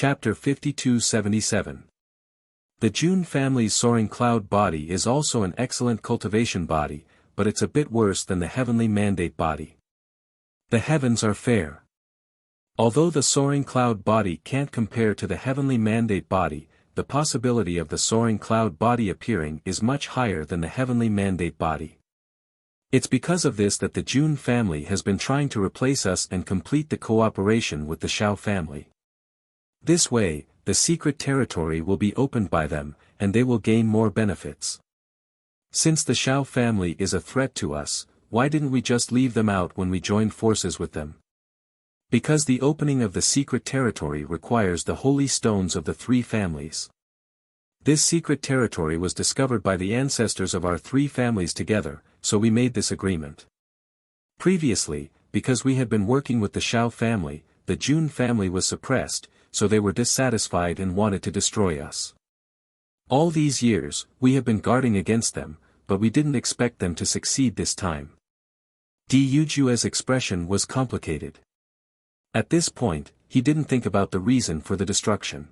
Chapter 5277. The June family's soaring cloud body is also an excellent cultivation body, but it's a bit worse than the heavenly mandate body. The heavens are fair. Although the soaring cloud body can't compare to the heavenly mandate body, the possibility of the soaring cloud body appearing is much higher than the heavenly mandate body. It's because of this that the June family has been trying to replace us and complete the cooperation with the Shao family. This way, the secret territory will be opened by them, and they will gain more benefits. Since the Shao family is a threat to us, why didn't we just leave them out when we joined forces with them? Because the opening of the secret territory requires the holy stones of the three families. This secret territory was discovered by the ancestors of our three families together, so we made this agreement. Previously, because we had been working with the Shao family, the June family was suppressed, so they were dissatisfied and wanted to destroy us. All these years, we have been guarding against them, but we didn't expect them to succeed this time. Yujua's expression was complicated. At this point, he didn't think about the reason for the destruction.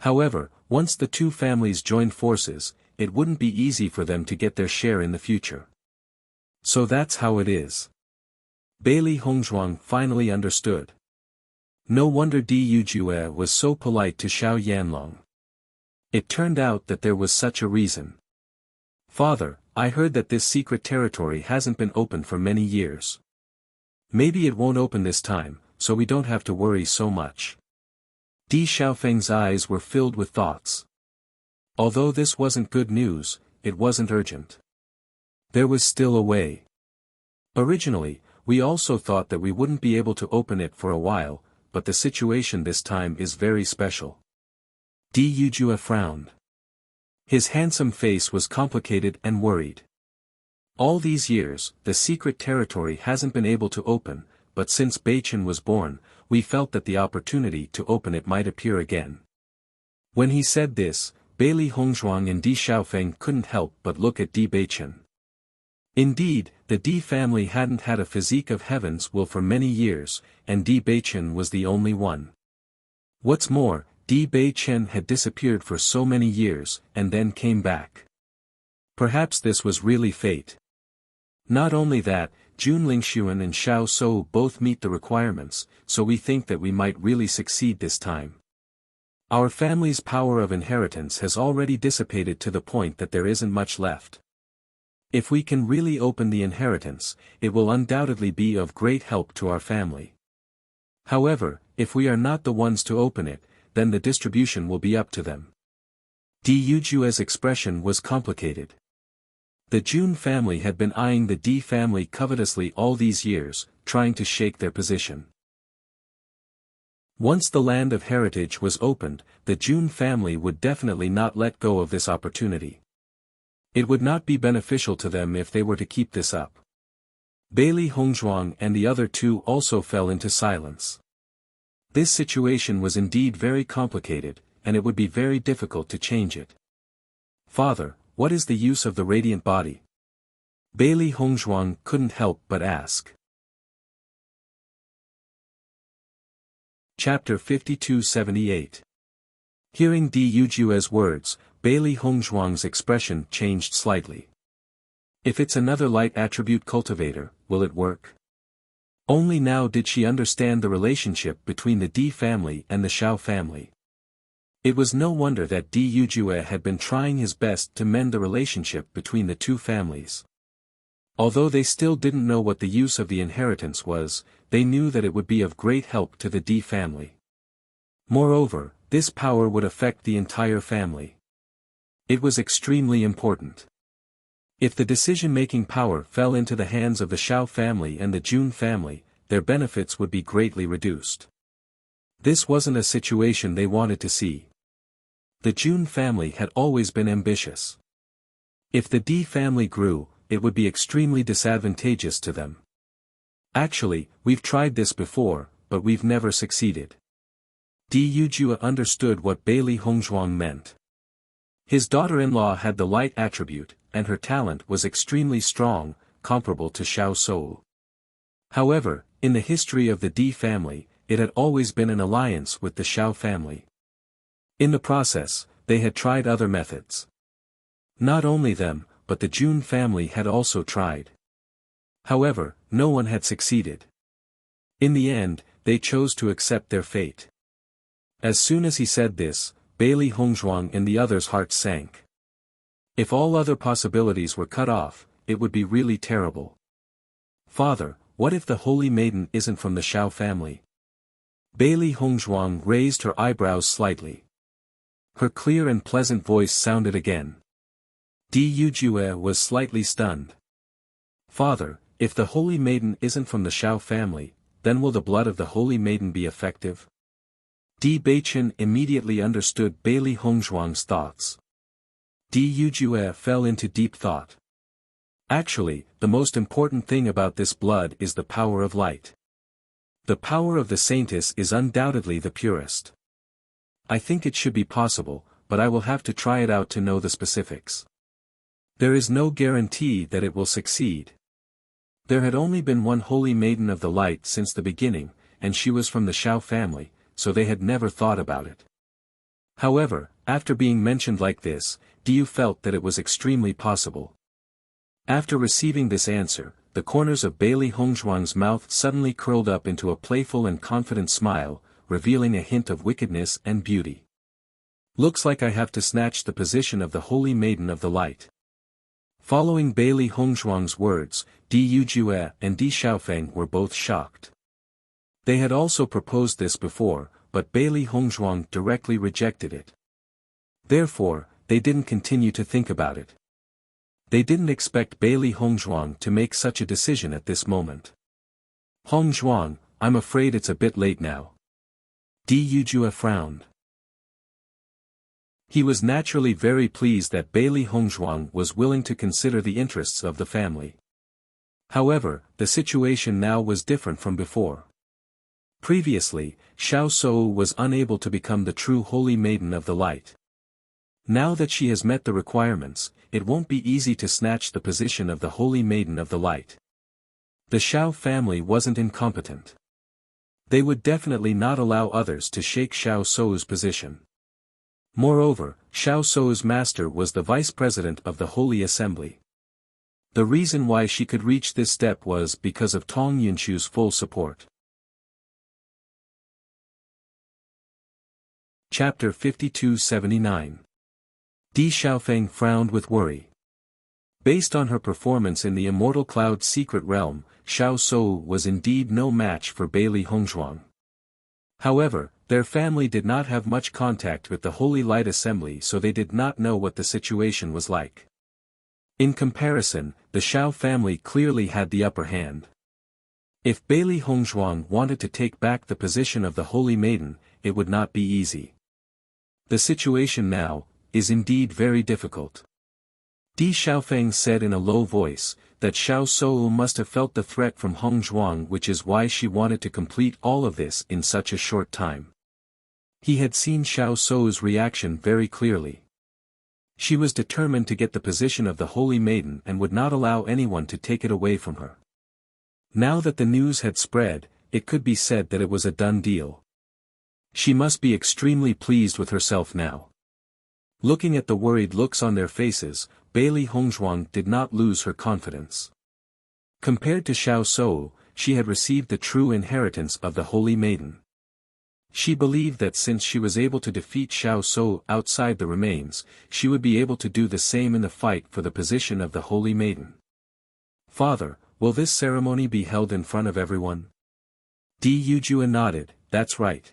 However, once the two families joined forces, it wouldn't be easy for them to get their share in the future. So that's how it is. Bailey Hongzhuang finally understood. No wonder Yujue was so polite to Xiao Yanlong. It turned out that there was such a reason. Father, I heard that this secret territory hasn't been opened for many years. Maybe it won't open this time, so we don't have to worry so much. Di Xiaofeng's eyes were filled with thoughts. Although this wasn't good news, it wasn't urgent. There was still a way. Originally, we also thought that we wouldn't be able to open it for a while, but the situation this time is very special. Yujue frowned. His handsome face was complicated and worried. All these years, the secret territory hasn't been able to open, but since Beichen was born, we felt that the opportunity to open it might appear again. When he said this, Bailey Hongzhuang and Di Xiaofeng couldn't help but look at Di Beichen. Indeed, the Di family hadn't had a physique of heaven's will for many years, and Di Beichen was the only one. What's more, Di Beichen had disappeared for so many years, and then came back. Perhaps this was really fate. Not only that, Jun Lingxuan and Xiao Shou both meet the requirements, so we think that we might really succeed this time. Our family's power of inheritance has already dissipated to the point that there isn't much left. If we can really open the inheritance, it will undoubtedly be of great help to our family. However, if we are not the ones to open it, then the distribution will be up to them. Yujue's expression was complicated. The Jun family had been eyeing the Di family covetously all these years, trying to shake their position. Once the land of heritage was opened, the Jun family would definitely not let go of this opportunity. It would not be beneficial to them if they were to keep this up. Bailey Hongzhuang and the other two also fell into silence. This situation was indeed very complicated, and it would be very difficult to change it. Father, what is the use of the radiant body? Bailey Hongzhuang couldn't help but ask. Chapter 5278. Hearing Yujue's words, Bailey Hongzhuang's expression changed slightly. If it's another light attribute cultivator, will it work? Only now did she understand the relationship between the Di family and the Shao family. It was no wonder that Yujue had been trying his best to mend the relationship between the two families. Although they still didn't know what the use of the inheritance was, they knew that it would be of great help to the Di family. Moreover, this power would affect the entire family. It was extremely important. If the decision-making power fell into the hands of the Shao family and the Jun family, their benefits would be greatly reduced. This wasn't a situation they wanted to see. The Jun family had always been ambitious. If the Di family grew, it would be extremely disadvantageous to them. Actually, we've tried this before, but we've never succeeded. Yujue understood what Bailey Hongzhuang meant. His daughter-in-law had the light attribute, and her talent was extremely strong, comparable to Xiao Shou. However, in the history of the Di family, it had always been an alliance with the Shao family. In the process, they had tried other methods. Not only them, but the Jun family had also tried. However, no one had succeeded. In the end, they chose to accept their fate. As soon as he said this, Bailey Hongzhuang and the others' hearts sank. If all other possibilities were cut off, it would be really terrible. Father, what if the Holy Maiden isn't from the Shao family? Bailey Hongzhuang raised her eyebrows slightly. Her clear and pleasant voice sounded again. Di Yujue was slightly stunned. Father, if the Holy Maiden isn't from the Shao family, then will the blood of the Holy Maiden be effective? Di Beichen immediately understood Bailey Hongzhuang's thoughts. Di Yujue fell into deep thought. Actually, the most important thing about this blood is the power of light. The power of the Saintess is undoubtedly the purest. I think it should be possible, but I will have to try it out to know the specifics. There is no guarantee that it will succeed. There had only been one Holy Maiden of the Light since the beginning, and she was from the Shao family, so they had never thought about it. However, after being mentioned like this, Diu felt that it was extremely possible. After receiving this answer, the corners of Bailey Hongzhuang's mouth suddenly curled up into a playful and confident smile, revealing a hint of wickedness and beauty. Looks like I have to snatch the position of the Holy Maiden of the Light. Following Bailey Hongzhuang's words, Di Yujue and Di Xiaofeng were both shocked. They had also proposed this before, but Bailey Hongzhuang directly rejected it. Therefore, they didn't continue to think about it. They didn't expect Bailey Hongzhuang to make such a decision at this moment. Hongzhuang, I'm afraid it's a bit late now. Di Yujue frowned. He was naturally very pleased that Bailey Hongzhuang was willing to consider the interests of the family. However, the situation now was different from before. Previously, Xiao Sou was unable to become the true Holy Maiden of the Light. Now that she has met the requirements, it won't be easy to snatch the position of the Holy Maiden of the Light. The Xiao family wasn't incompetent. They would definitely not allow others to shake Xiao Sou's position. Moreover, Xiao Sou's master was the vice president of the Holy Assembly. The reason why she could reach this step was because of Tong Yunchu's full support. Chapter 5279. Di Xiaofeng frowned with worry. Based on her performance in the Immortal Cloud's secret realm, Xiao Sou was indeed no match for Bailey Hongzhuang. However, their family did not have much contact with the Holy Light Assembly, so they did not know what the situation was like. In comparison, the Xiao family clearly had the upper hand. If Bailey Hongzhuang wanted to take back the position of the Holy Maiden, it would not be easy. The situation now is indeed very difficult. Di Xiaofeng said in a low voice, that Xiao Sou must have felt the threat from Hongzhuang, which is why she wanted to complete all of this in such a short time. He had seen Xiao Sou's reaction very clearly. She was determined to get the position of the Holy Maiden and would not allow anyone to take it away from her. Now that the news had spread, it could be said that it was a done deal. She must be extremely pleased with herself now. Looking at the worried looks on their faces, Bailey Hongzhuang did not lose her confidence. Compared to Xiao Sou, she had received the true inheritance of the Holy Maiden. She believed that since she was able to defeat Xiao Sou outside the remains, she would be able to do the same in the fight for the position of the Holy Maiden. Father, will this ceremony be held in front of everyone? Di Yujue nodded, that's right.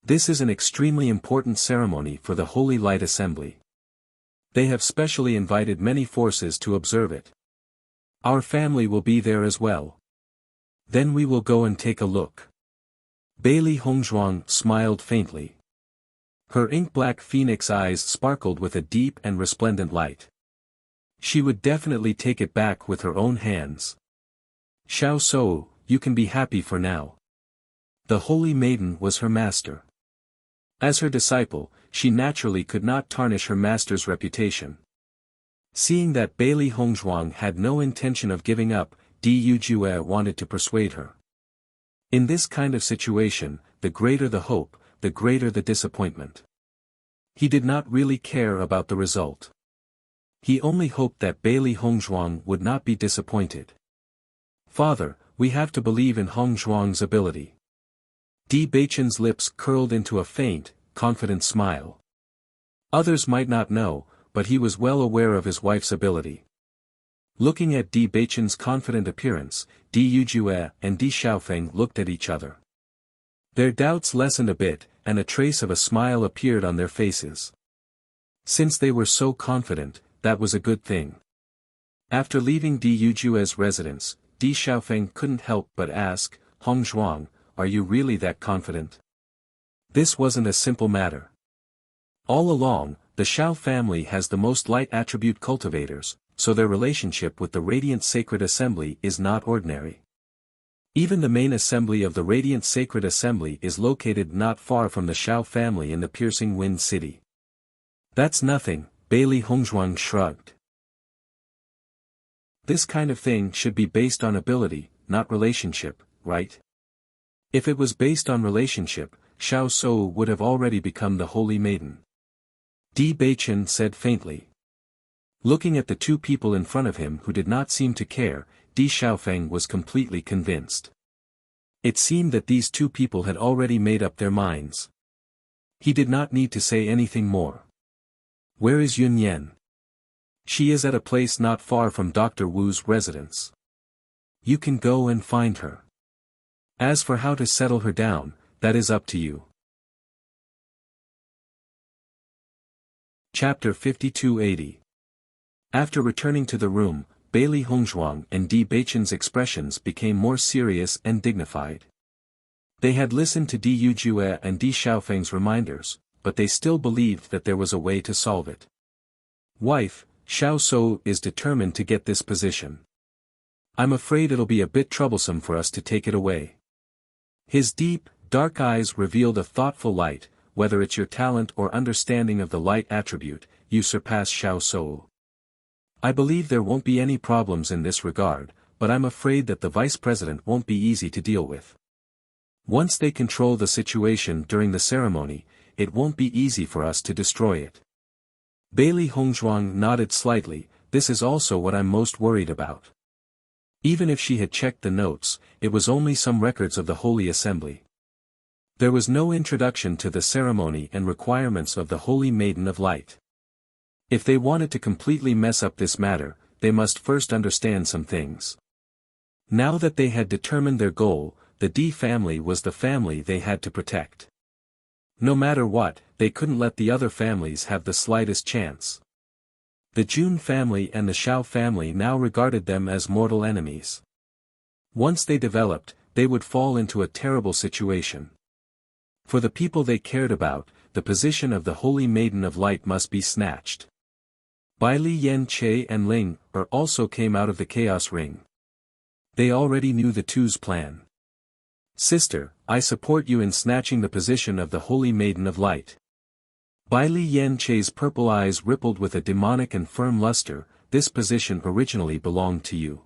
This is an extremely important ceremony for the Holy Light Assembly. They have specially invited many forces to observe it. Our family will be there as well. Then we will go and take a look. Bailey Hongzhuang smiled faintly. Her ink-black phoenix eyes sparkled with a deep and resplendent light. She would definitely take it back with her own hands. Xiao Sou, you can be happy for now. The Holy Maiden was her master. As her disciple, she naturally could not tarnish her master's reputation. Seeing that Bailey Hongzhuang had no intention of giving up, Di Yujue wanted to persuade her. In this kind of situation, the greater the hope, the greater the disappointment. He did not really care about the result. He only hoped that Bailey Hongzhuang would not be disappointed. "Father, we have to believe in Hongzhuang's ability." Di Beichen's lips curled into a faint, confident smile. Others might not know, but he was well aware of his wife's ability. Looking at Di Beichen's confident appearance, Di Yujue and Di Xiaofeng looked at each other. Their doubts lessened a bit, and a trace of a smile appeared on their faces. Since they were so confident, that was a good thing. After leaving Di Yujue's residence, Di Xiaofeng couldn't help but ask, "Hongzhuang, are you really that confident?" This wasn't a simple matter. All along, the Xiao family has the most light attribute cultivators, so their relationship with the Radiant Sacred Assembly is not ordinary. Even the main assembly of the Radiant Sacred Assembly is located not far from the Xiao family in the Piercing Wind City. "That's nothing," Bailey Hongzhuang shrugged. "This kind of thing should be based on ability, not relationship, right? If it was based on relationship, Xiao Shou would have already become the Holy Maiden." Di Beichen said faintly. Looking at the two people in front of him who did not seem to care, Di Xiaofeng was completely convinced. It seemed that these two people had already made up their minds. He did not need to say anything more. "Where is Yun Yan?" "She is at a place not far from Dr. Wu's residence. You can go and find her. As for how to settle her down, that is up to you." Chapter 5280. After returning to the room, Bailey Hongzhuang and Di Beichen's expressions became more serious and dignified. They had listened to Di Yujue and Di Xiaofeng's reminders, but they still believed that there was a way to solve it. "Wife, Xiao Shou is determined to get this position. I'm afraid it'll be a bit troublesome for us to take it away." His deep, dark eyes revealed a thoughtful light. "Whether it's your talent or understanding of the light attribute, you surpass Xiao Shou. I believe there won't be any problems in this regard, but I'm afraid that the vice president won't be easy to deal with. Once they control the situation during the ceremony, it won't be easy for us to destroy it." Bailey Hongzhuang nodded slightly. "This is also what I'm most worried about." Even if she had checked the notes, it was only some records of the Holy Assembly. There was no introduction to the ceremony and requirements of the Holy Maiden of Light. If they wanted to completely mess up this matter, they must first understand some things. Now that they had determined their goal, the Di family was the family they had to protect. No matter what, they couldn't let the other families have the slightest chance. The Jun family and the Xiao family now regarded them as mortal enemies. Once they developed, they would fall into a terrible situation. For the people they cared about, the position of the Holy Maiden of Light must be snatched. Bai Li Yan Che and Ling Er also came out of the Chaos Ring. They already knew the two's plan. "Sister, I support you in snatching the position of the Holy Maiden of Light." Bai Li Yan Che's purple eyes rippled with a demonic and firm luster. "This position originally belonged to you."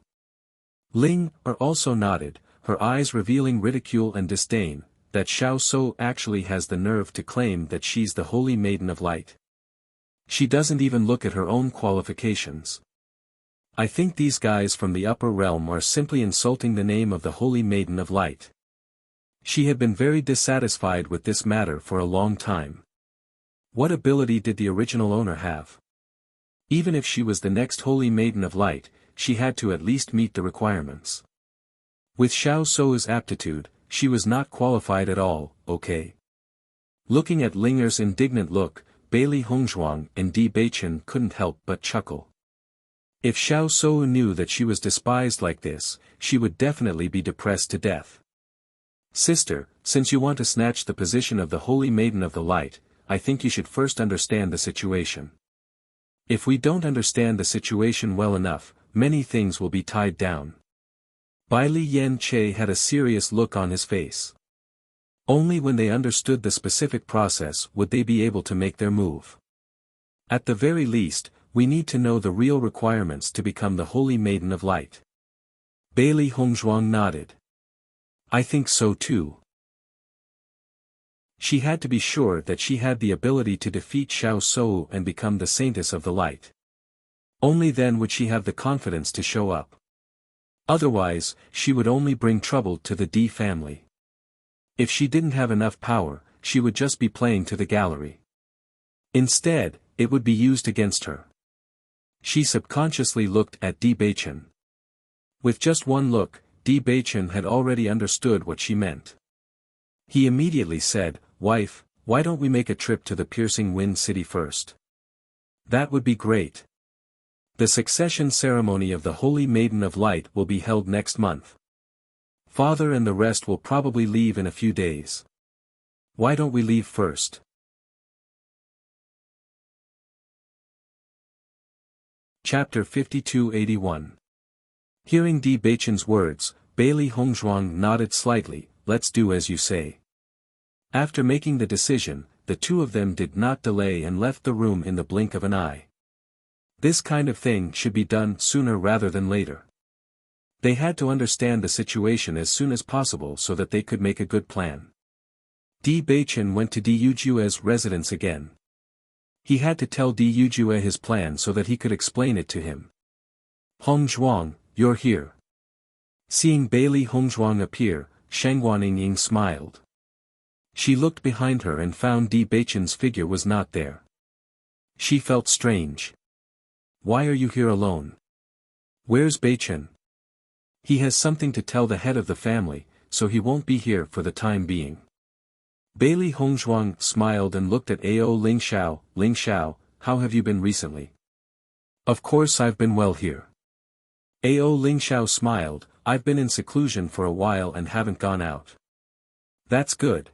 Ling Er also nodded, her eyes revealing ridicule and disdain, that Xiao Shou actually has the nerve to claim that she's the Holy Maiden of Light. She doesn't even look at her own qualifications. I think these guys from the upper realm are simply insulting the name of the Holy Maiden of Light. She had been very dissatisfied with this matter for a long time. What ability did the original owner have? Even if she was the next Holy Maiden of Light, she had to at least meet the requirements. With Xiao Shou's aptitude, she was not qualified at all, okay? Looking at Linger's indignant look, Bailey Hongzhuang and Di Beichen couldn't help but chuckle. If Xiao Shou knew that she was despised like this, she would definitely be depressed to death. "Sister, since you want to snatch the position of the Holy Maiden of the Light, I think you should first understand the situation. If we don't understand the situation well enough, many things will be tied down." Bai Li Yan Che had a serious look on his face. Only when they understood the specific process would they be able to make their move. At the very least, we need to know the real requirements to become the Holy Maiden of Light. Bailey Hongzhuang nodded. I think so too. She had to be sure that she had the ability to defeat Xiao Sou and become the Saintess of the Light. Only then would she have the confidence to show up. Otherwise, she would only bring trouble to the D family. If she didn't have enough power, she would just be playing to the gallery. Instead, it would be used against her. She subconsciously looked at Di Beichen. With just one look, Di Beichen had already understood what she meant. He immediately said, "Wife, why don't we make a trip to the Piercing Wind City first? That would be great. The succession ceremony of the Holy Maiden of Light will be held next month. Father and the rest will probably leave in a few days. Why don't we leave first?" Chapter 5281. Hearing Di Beichen's words, Bailey Hongzhuang nodded slightly. "Let's do as you say." After making the decision, the two of them did not delay and left the room in the blink of an eye. This kind of thing should be done sooner rather than later. They had to understand the situation as soon as possible so that they could make a good plan. Di Beichen went to Di Yujue's residence again. He had to tell Di Yujue his plan so that he could explain it to him. "Hongzhuang, you're here." Seeing Bailey Hongzhuang appear, Sheng Guanying smiled. She looked behind her and found Di Beichen's figure was not there. She felt strange. "Why are you here alone? Where's Beichen?" "He has something to tell the head of the family, so he won't be here for the time being." Bailey Hongzhuang smiled and looked at Ao Lingxiao. "Lingxiao, how have you been recently?" "Of course I've been well here." Ao Lingxiao smiled. "I've been in seclusion for a while and haven't gone out." "That's good.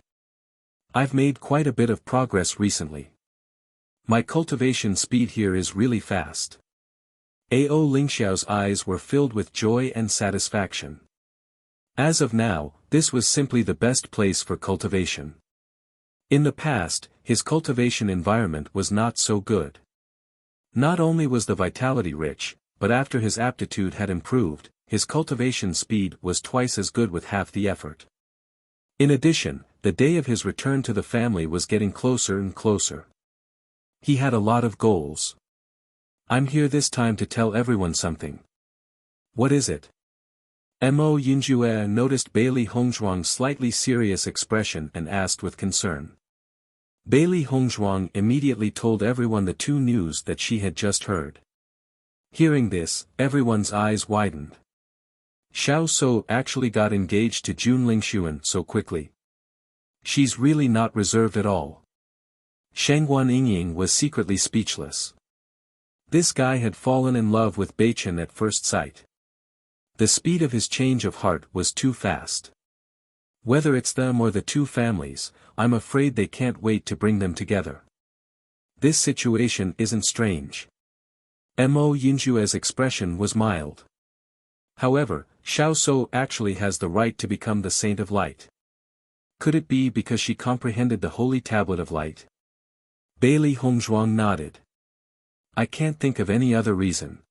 I've made quite a bit of progress recently. My cultivation speed here is really fast." Ao Lingxiao's eyes were filled with joy and satisfaction. As of now, this was simply the best place for cultivation. In the past, his cultivation environment was not so good. Not only was the vitality rich, but after his aptitude had improved, his cultivation speed was twice as good with half the effort. In addition, the day of his return to the family was getting closer and closer. He had a lot of goals. "I'm here this time to tell everyone something." "What is it?" Mo Yinjue noticed Bailey Hongzhuang's slightly serious expression and asked with concern. Bailey Hongzhuang immediately told everyone the two news that she had just heard. Hearing this, everyone's eyes widened. Xiao Sou actually got engaged to Jun Lingxuan so quickly. She's really not reserved at all. Sheng Guanying was secretly speechless. This guy had fallen in love with Beichen at first sight. The speed of his change of heart was too fast. Whether it's them or the two families, I'm afraid they can't wait to bring them together. This situation isn't strange. Mo Yinjue's expression was mild. However, Xiao Sou actually has the right to become the Saint of Light. Could it be because she comprehended the Holy Tablet of Light? Bailey Hongzhuang nodded. "I can't think of any other reason.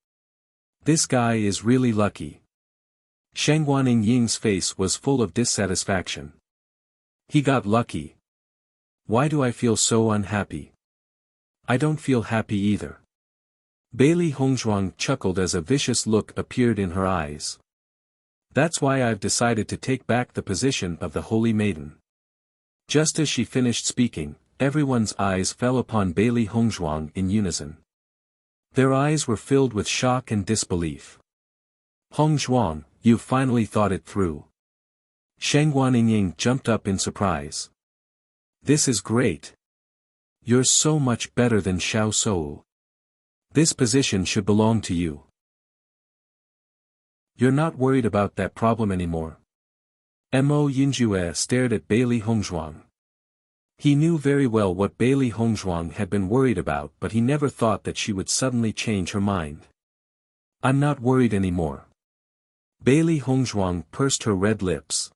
This guy is really lucky." Sheng Guanying's face was full of dissatisfaction. "He got lucky. Why do I feel so unhappy?" "I don't feel happy either." Bailey Hongzhuang chuckled as a vicious look appeared in her eyes. "That's why I've decided to take back the position of the Holy Maiden." Just as she finished speaking, everyone's eyes fell upon Bailey Hongzhuang in unison. Their eyes were filled with shock and disbelief. "Hongzhuang, you've finally thought it through." Sheng Guanying jumped up in surprise. "This is great. You're so much better than Xiao Sou. This position should belong to you. You're not worried about that problem anymore." Mo Yinjue stared at Bailey Hongzhuang. He knew very well what Bailey Hongzhuang had been worried about, but he never thought that she would suddenly change her mind. "I'm not worried anymore." Bailey Hongzhuang pursed her red lips.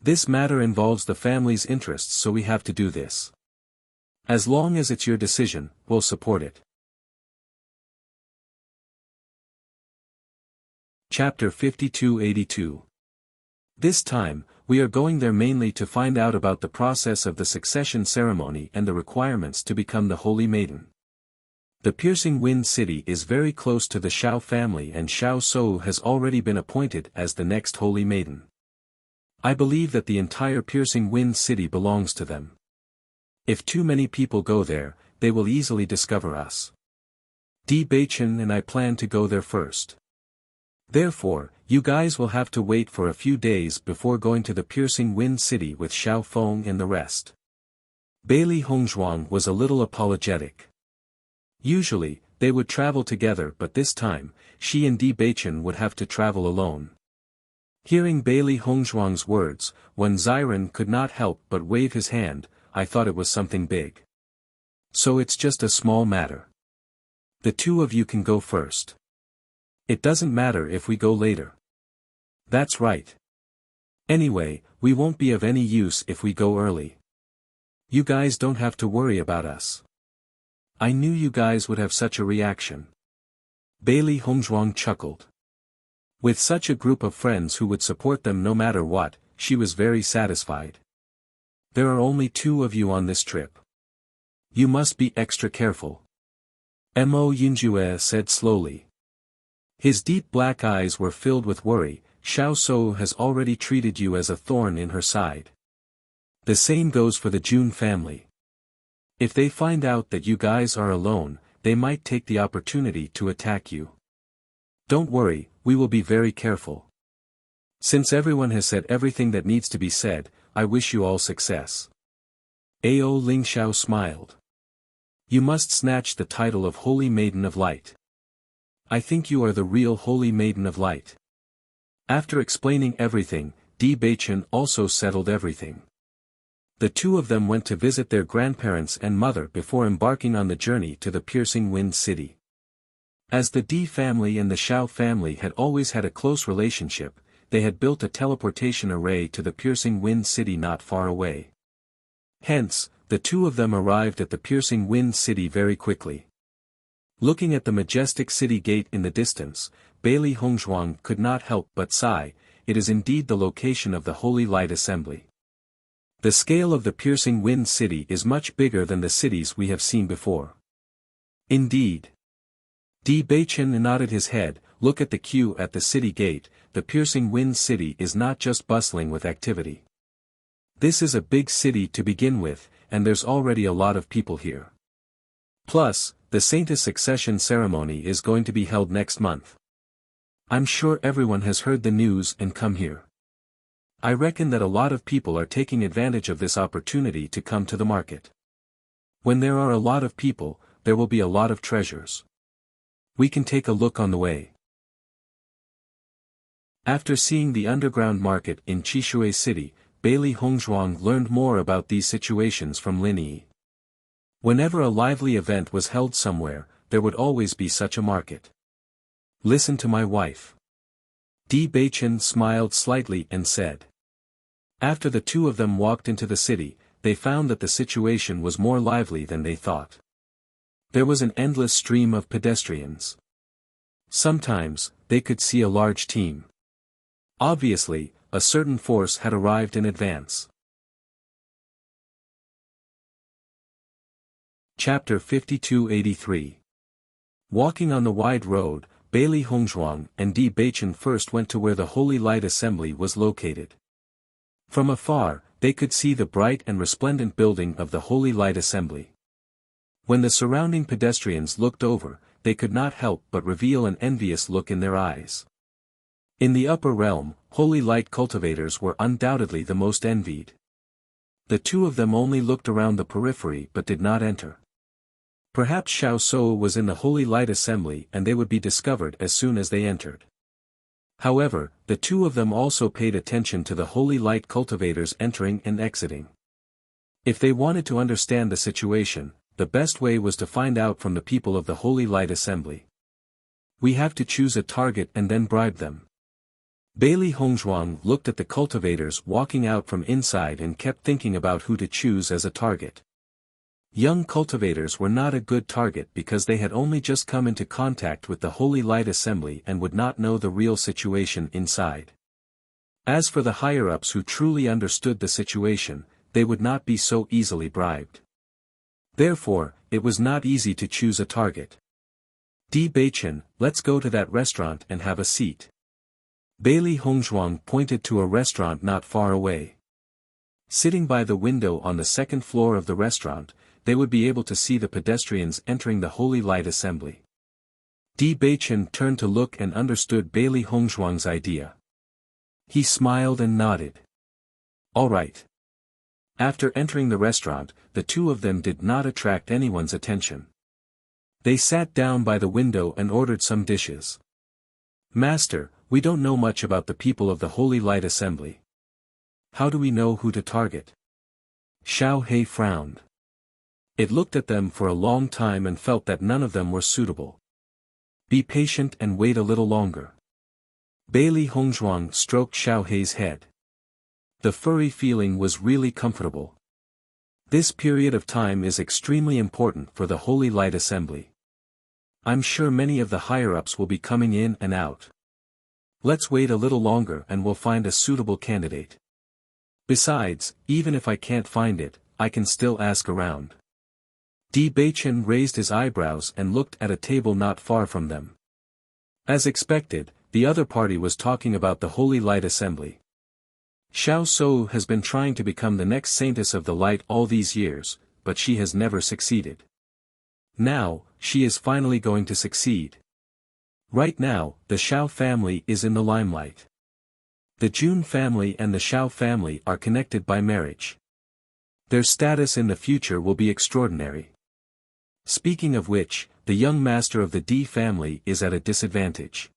"This matter involves the family's interests, so we have to do this. As long as it's your decision, we'll support it." Chapter 5282. This time, We are going there mainly to find out about the process of the succession ceremony and the requirements to become the Holy Maiden. The Piercing Wind City is very close to the Shao family, and Shao Sou has already been appointed as the next Holy Maiden. I believe that the entire Piercing Wind City belongs to them. If too many people go there, they will easily discover us. Di Baichen and I plan to go there first. Therefore, you guys will have to wait for a few days before going to the Piercing Wind City with Xiao Feng and the rest. Bailey Hongzhuang was a little apologetic. Usually, they would travel together, but this time, she and Di Baichen would have to travel alone. Hearing Bailey Hongzhuang's words, Wen Ziren could not help but wave his hand. I thought it was something big. So it's just a small matter. The two of you can go first. It doesn't matter if we go later. That's right. Anyway, we won't be of any use if we go early. You guys don't have to worry about us. I knew you guys would have such a reaction. Bailey Hongzhuang chuckled. With such a group of friends who would support them no matter what, she was very satisfied. There are only two of you on this trip. You must be extra careful. Mo Yunjue said slowly. His deep black eyes were filled with worry. Xiao Sou has already treated you as a thorn in her side. The same goes for the Jun family. If they find out that you guys are alone, they might take the opportunity to attack you. Don't worry, we will be very careful. Since everyone has said everything that needs to be said, I wish you all success. Ao Lingxiao smiled. You must snatch the title of Holy Maiden of Light. I think you are the real Holy Maiden of Light. After explaining everything, Di Baichen also settled everything. The two of them went to visit their grandparents and mother before embarking on the journey to the Piercing Wind City. As the Di family and the Shao family had always had a close relationship, they had built a teleportation array to the Piercing Wind City not far away. Hence, the two of them arrived at the Piercing Wind City very quickly. Looking at the majestic city gate in the distance, Bailey Hongzhuang could not help but sigh. It is indeed the location of the Holy Light Assembly. The scale of the Piercing Wind City is much bigger than the cities we have seen before. Indeed. Di Baichen nodded his head. Look at the queue at the city gate. The Piercing Wind City is not just bustling with activity. This is a big city to begin with, and there's already a lot of people here. Plus, the Saintess succession ceremony is going to be held next month. I'm sure everyone has heard the news and come here. I reckon that a lot of people are taking advantage of this opportunity to come to the market. When there are a lot of people, there will be a lot of treasures. We can take a look on the way. After seeing the underground market in Chishui City, Bailey Hongzhuang learned more about these situations from Lin Yi. Whenever a lively event was held somewhere, there would always be such a market. Listen to my wife. Di Baichen smiled slightly and said. After the two of them walked into the city, they found that the situation was more lively than they thought. There was an endless stream of pedestrians. Sometimes, they could see a large team. Obviously, a certain force had arrived in advance. Chapter 5283. Walking on the wide road, Bailey Hongzhuang and Di Baichen first went to where the Holy Light Assembly was located. From afar, they could see the bright and resplendent building of the Holy Light Assembly. When the surrounding pedestrians looked over, they could not help but reveal an envious look in their eyes. In the upper realm, holy light cultivators were undoubtedly the most envied. The two of them only looked around the periphery but did not enter. Perhaps Xiao Sou was in the Holy Light Assembly and they would be discovered as soon as they entered. However, the two of them also paid attention to the holy light cultivators entering and exiting. If they wanted to understand the situation, the best way was to find out from the people of the Holy Light Assembly. We have to choose a target and then bribe them. Bailey Hongzhuang looked at the cultivators walking out from inside and kept thinking about who to choose as a target. Young cultivators were not a good target because they had only just come into contact with the Holy Light Assembly and would not know the real situation inside. As for the higher-ups who truly understood the situation, they would not be so easily bribed. Therefore, it was not easy to choose a target. Di Baichen, let's go to that restaurant and have a seat. Bailey Hongzhuang pointed to a restaurant not far away. Sitting by the window on the second floor of the restaurant, they would be able to see the pedestrians entering the Holy Light Assembly. Di Baichen turned to look and understood Bailey Hongzhuang's idea. He smiled and nodded. All right. After entering the restaurant, the two of them did not attract anyone's attention. They sat down by the window and ordered some dishes. Master, we don't know much about the people of the Holy Light Assembly. How do we know who to target? Xiao He frowned. It looked at them for a long time and felt that none of them were suitable. Be patient and wait a little longer. Bailey Hongzhuang stroked Xiao He's head. The furry feeling was really comfortable. This period of time is extremely important for the Holy Light Assembly. I'm sure many of the higher-ups will be coming in and out. Let's wait a little longer and we'll find a suitable candidate. Besides, even if I can't find it, I can still ask around. Di Baichen raised his eyebrows and looked at a table not far from them. As expected, the other party was talking about the Holy Light Assembly. Xiao Shou has been trying to become the next saintess of the light all these years, but she has never succeeded. Now, she is finally going to succeed. Right now, the Xiao family is in the limelight. The Jun family and the Xiao family are connected by marriage. Their status in the future will be extraordinary. Speaking of which, the young master of the Di family is at a disadvantage.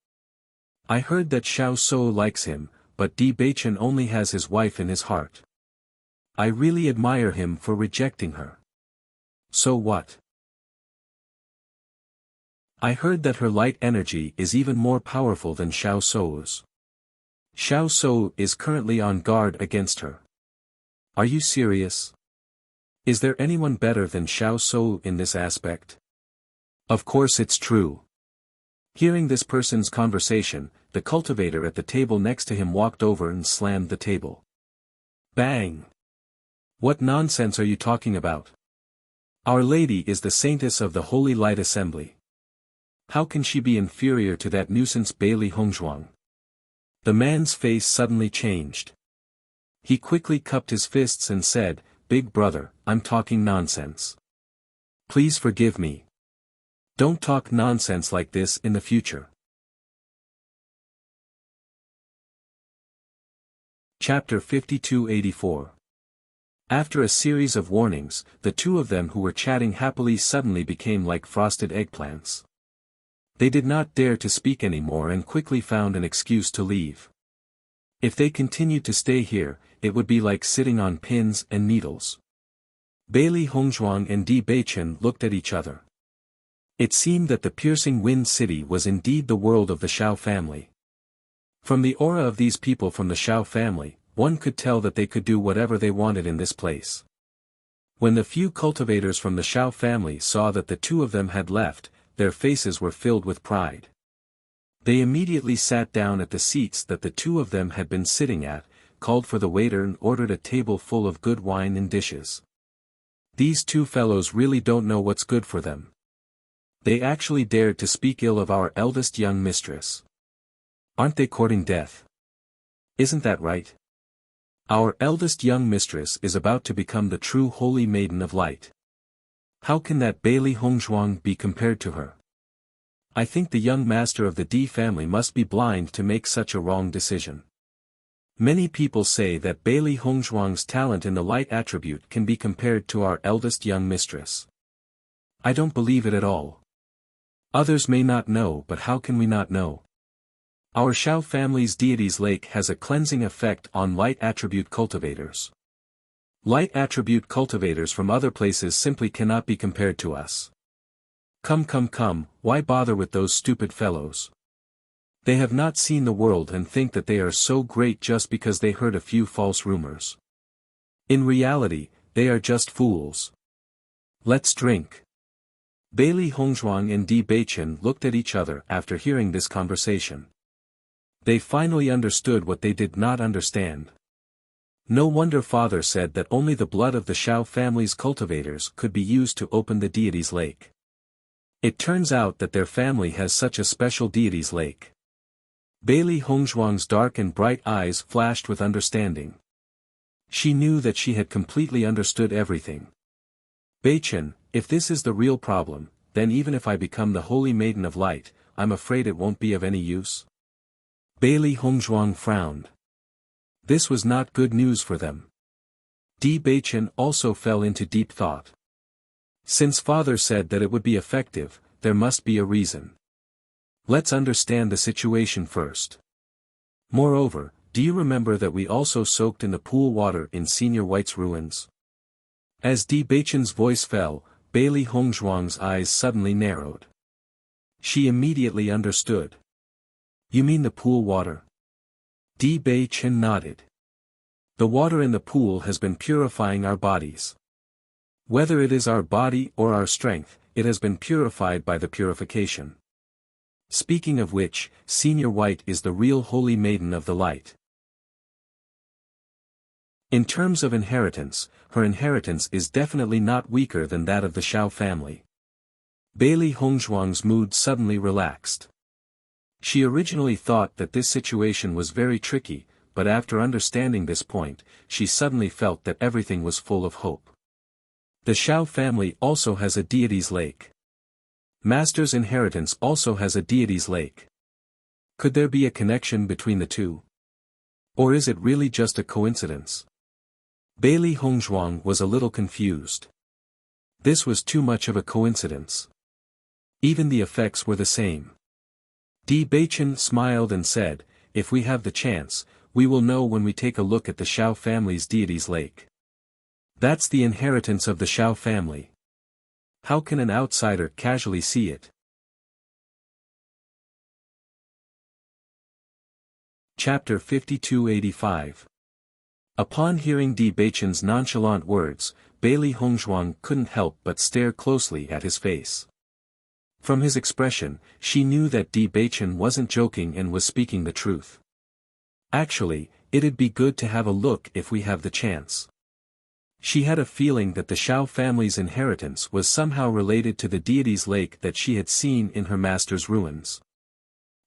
I heard that Xiao Shou likes him, but Di Baichen only has his wife in his heart. I really admire him for rejecting her. So what? I heard that her light energy is even more powerful than Xiao Shou's. Xiao Shou is currently on guard against her. Are you serious? Is there anyone better than Xiao Shou in this aspect? Of course it's true. Hearing this person's conversation, the cultivator at the table next to him walked over and slammed the table. Bang! What nonsense are you talking about? Our Lady is the saintess of the Holy Light Assembly. How can she be inferior to that nuisance Bailey Hongzhuang? The man's face suddenly changed. He quickly cupped his fists and said, Big brother, I'm talking nonsense. Please forgive me. Don't talk nonsense like this in the future. Chapter 5284. After a series of warnings, the two of them who were chatting happily suddenly became like frosted eggplants. They did not dare to speak anymore and quickly found an excuse to leave. If they continued to stay here, it would be like sitting on pins and needles. Bailey Hongzhuang and Di Baichen looked at each other. It seemed that the piercing wind city was indeed the world of the Xiao family. From the aura of these people from the Xiao family, one could tell that they could do whatever they wanted in this place. When the few cultivators from the Xiao family saw that the two of them had left, their faces were filled with pride. They immediately sat down at the seats that the two of them had been sitting at, called for the waiter and ordered a table full of good wine and dishes. These two fellows really don't know what's good for them. They actually dared to speak ill of our eldest young mistress. Aren't they courting death? Isn't that right? Our eldest young mistress is about to become the true holy maiden of light. How can that Bailey Hongzhuang be compared to her? I think the young master of the Di family must be blind to make such a wrong decision. Many people say that Bailey Hongzhuang's talent in the light attribute can be compared to our eldest young mistress. I don't believe it at all. Others may not know, but how can we not know? Our Xiao family's deity's lake has a cleansing effect on light attribute cultivators. Light attribute cultivators from other places simply cannot be compared to us. Come, why bother with those stupid fellows? They have not seen the world and think that they are so great just because they heard a few false rumors. In reality, they are just fools. Let's drink. Bailey Hongzhuang and Di Baichen looked at each other after hearing this conversation. They finally understood what they did not understand. No wonder Father said that only the blood of the Xiao family's cultivators could be used to open the deity's lake. It turns out that their family has such a special deity's lake. Bailey Hongzhuang's dark and bright eyes flashed with understanding. She knew that she had completely understood everything. Beichen, if this is the real problem, then even if I become the Holy Maiden of Light, I'm afraid it won't be of any use. Bailey Hongzhuang frowned. This was not good news for them. Di Beichen also fell into deep thought. Since Father said that it would be effective, there must be a reason. Let's understand the situation first. Moreover, do you remember that we also soaked in the pool water in Senior White's ruins? As Di Beichen's voice fell, Bailey Hongzhuang's eyes suddenly narrowed. She immediately understood. You mean the pool water? Di Beichen nodded. The water in the pool has been purifying our bodies. Whether it is our body or our strength, it has been purified by the purification. Speaking of which, Senior White is the real Holy Maiden of the Light. In terms of inheritance, her inheritance is definitely not weaker than that of the Xiao family. Bailey Hongzhuang's mood suddenly relaxed. She originally thought that this situation was very tricky, but after understanding this point, she suddenly felt that everything was full of hope. The Xiao family also has a deity's lake. Master's inheritance also has a deity's lake. Could there be a connection between the two? Or is it really just a coincidence? Bailey Hongzhuang was a little confused. This was too much of a coincidence. Even the effects were the same. Di Beichen smiled and said, if we have the chance, we will know when we take a look at the Xiao family's deity's lake. That's the inheritance of the Xiao family. How can an outsider casually see it? Chapter 5285. Upon hearing Di Beichen's nonchalant words, Bailey Hongzhuang couldn't help but stare closely at his face. From his expression, she knew that Di Beichen wasn't joking and was speaking the truth. Actually, it'd be good to have a look if we have the chance. She had a feeling that the Xiao family's inheritance was somehow related to the deity's lake that she had seen in her master's ruins.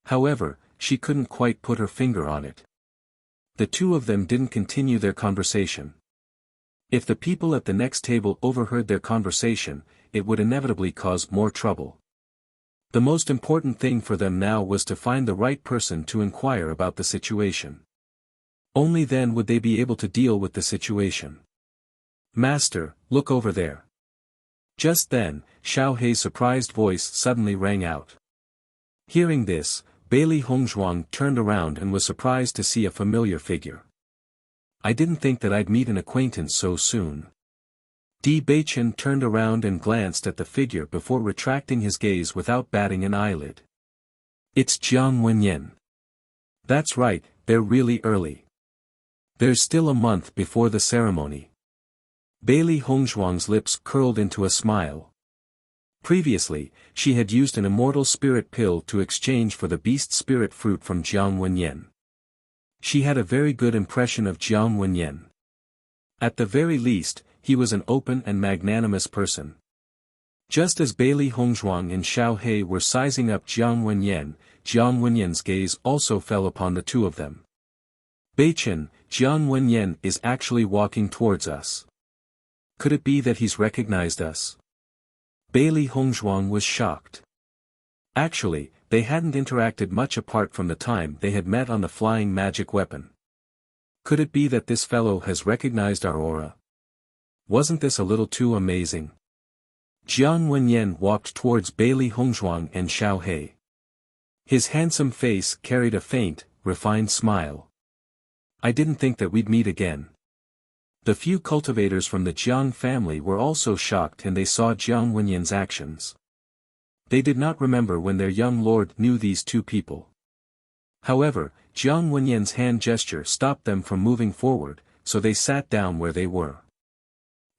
However, she couldn't quite put her finger on it. The two of them didn't continue their conversation. If the people at the next table overheard their conversation, it would inevitably cause more trouble. The most important thing for them now was to find the right person to inquire about the situation. Only then would they be able to deal with the situation. Master, look over there. Just then, Xiao Hei's surprised voice suddenly rang out. Hearing this, Bailey Hongzhuang turned around and was surprised to see a familiar figure. I didn't think that I'd meet an acquaintance so soon. Di Beichen turned around and glanced at the figure before retracting his gaze without batting an eyelid. It's Jiang Wenyan. That's right, they're really early. There's still a month before the ceremony. Bailey Hongzhuang's lips curled into a smile. Previously, she had used an immortal spirit pill to exchange for the beast spirit fruit from Jiang Wenyan. She had a very good impression of Jiang Wenyan. At the very least, he was an open and magnanimous person. Just as Bailey Hongzhuang and Xiao Hei were sizing up Jiang Wenyan's gaze also fell upon the two of them. Beichen, Jiang Wenyan is actually walking towards us. Could it be that he's recognized us? Bailey Hongzhuang was shocked. Actually, they hadn't interacted much apart from the time they had met on the flying magic weapon. Could it be that this fellow has recognized our aura? Wasn't this a little too amazing? Jiang Wenyan walked towards Bailey Hongzhuang and Xiao Hei. His handsome face carried a faint, refined smile. I didn't think that we'd meet again. The few cultivators from the Jiang family were also shocked and they saw Jiang Wenyan's actions. They did not remember when their young lord knew these two people. However, Jiang Wenyan's hand gesture stopped them from moving forward, so they sat down where they were.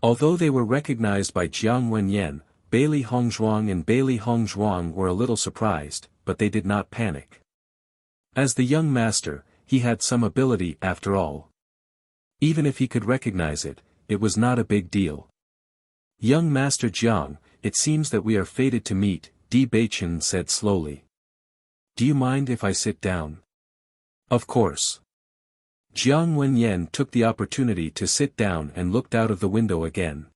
Although they were recognized by Jiang Wenyan, Bailey Hongzhuang were a little surprised, but they did not panic. As the young master, he had some ability after all. Even if he could recognize it, it was not a big deal. Young Master Jiang, it seems that we are fated to meet, Di Beichen said slowly. Do you mind if I sit down? Of course. Jiang Wenyan took the opportunity to sit down and looked out of the window again.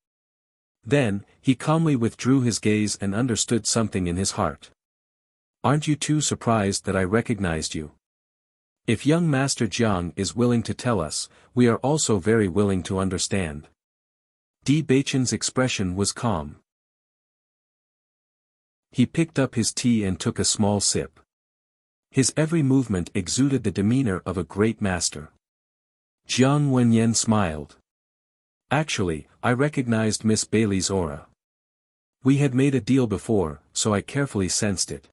Then, he calmly withdrew his gaze and understood something in his heart. Aren't you too surprised that I recognized you? If young Master Jiang is willing to tell us, we are also very willing to understand. Di Beichen's expression was calm. He picked up his tea and took a small sip. His every movement exuded the demeanor of a great master. Jiang Wenyan smiled. Actually, I recognized Miss Bailey's aura. We had made a deal before, so I carefully sensed it.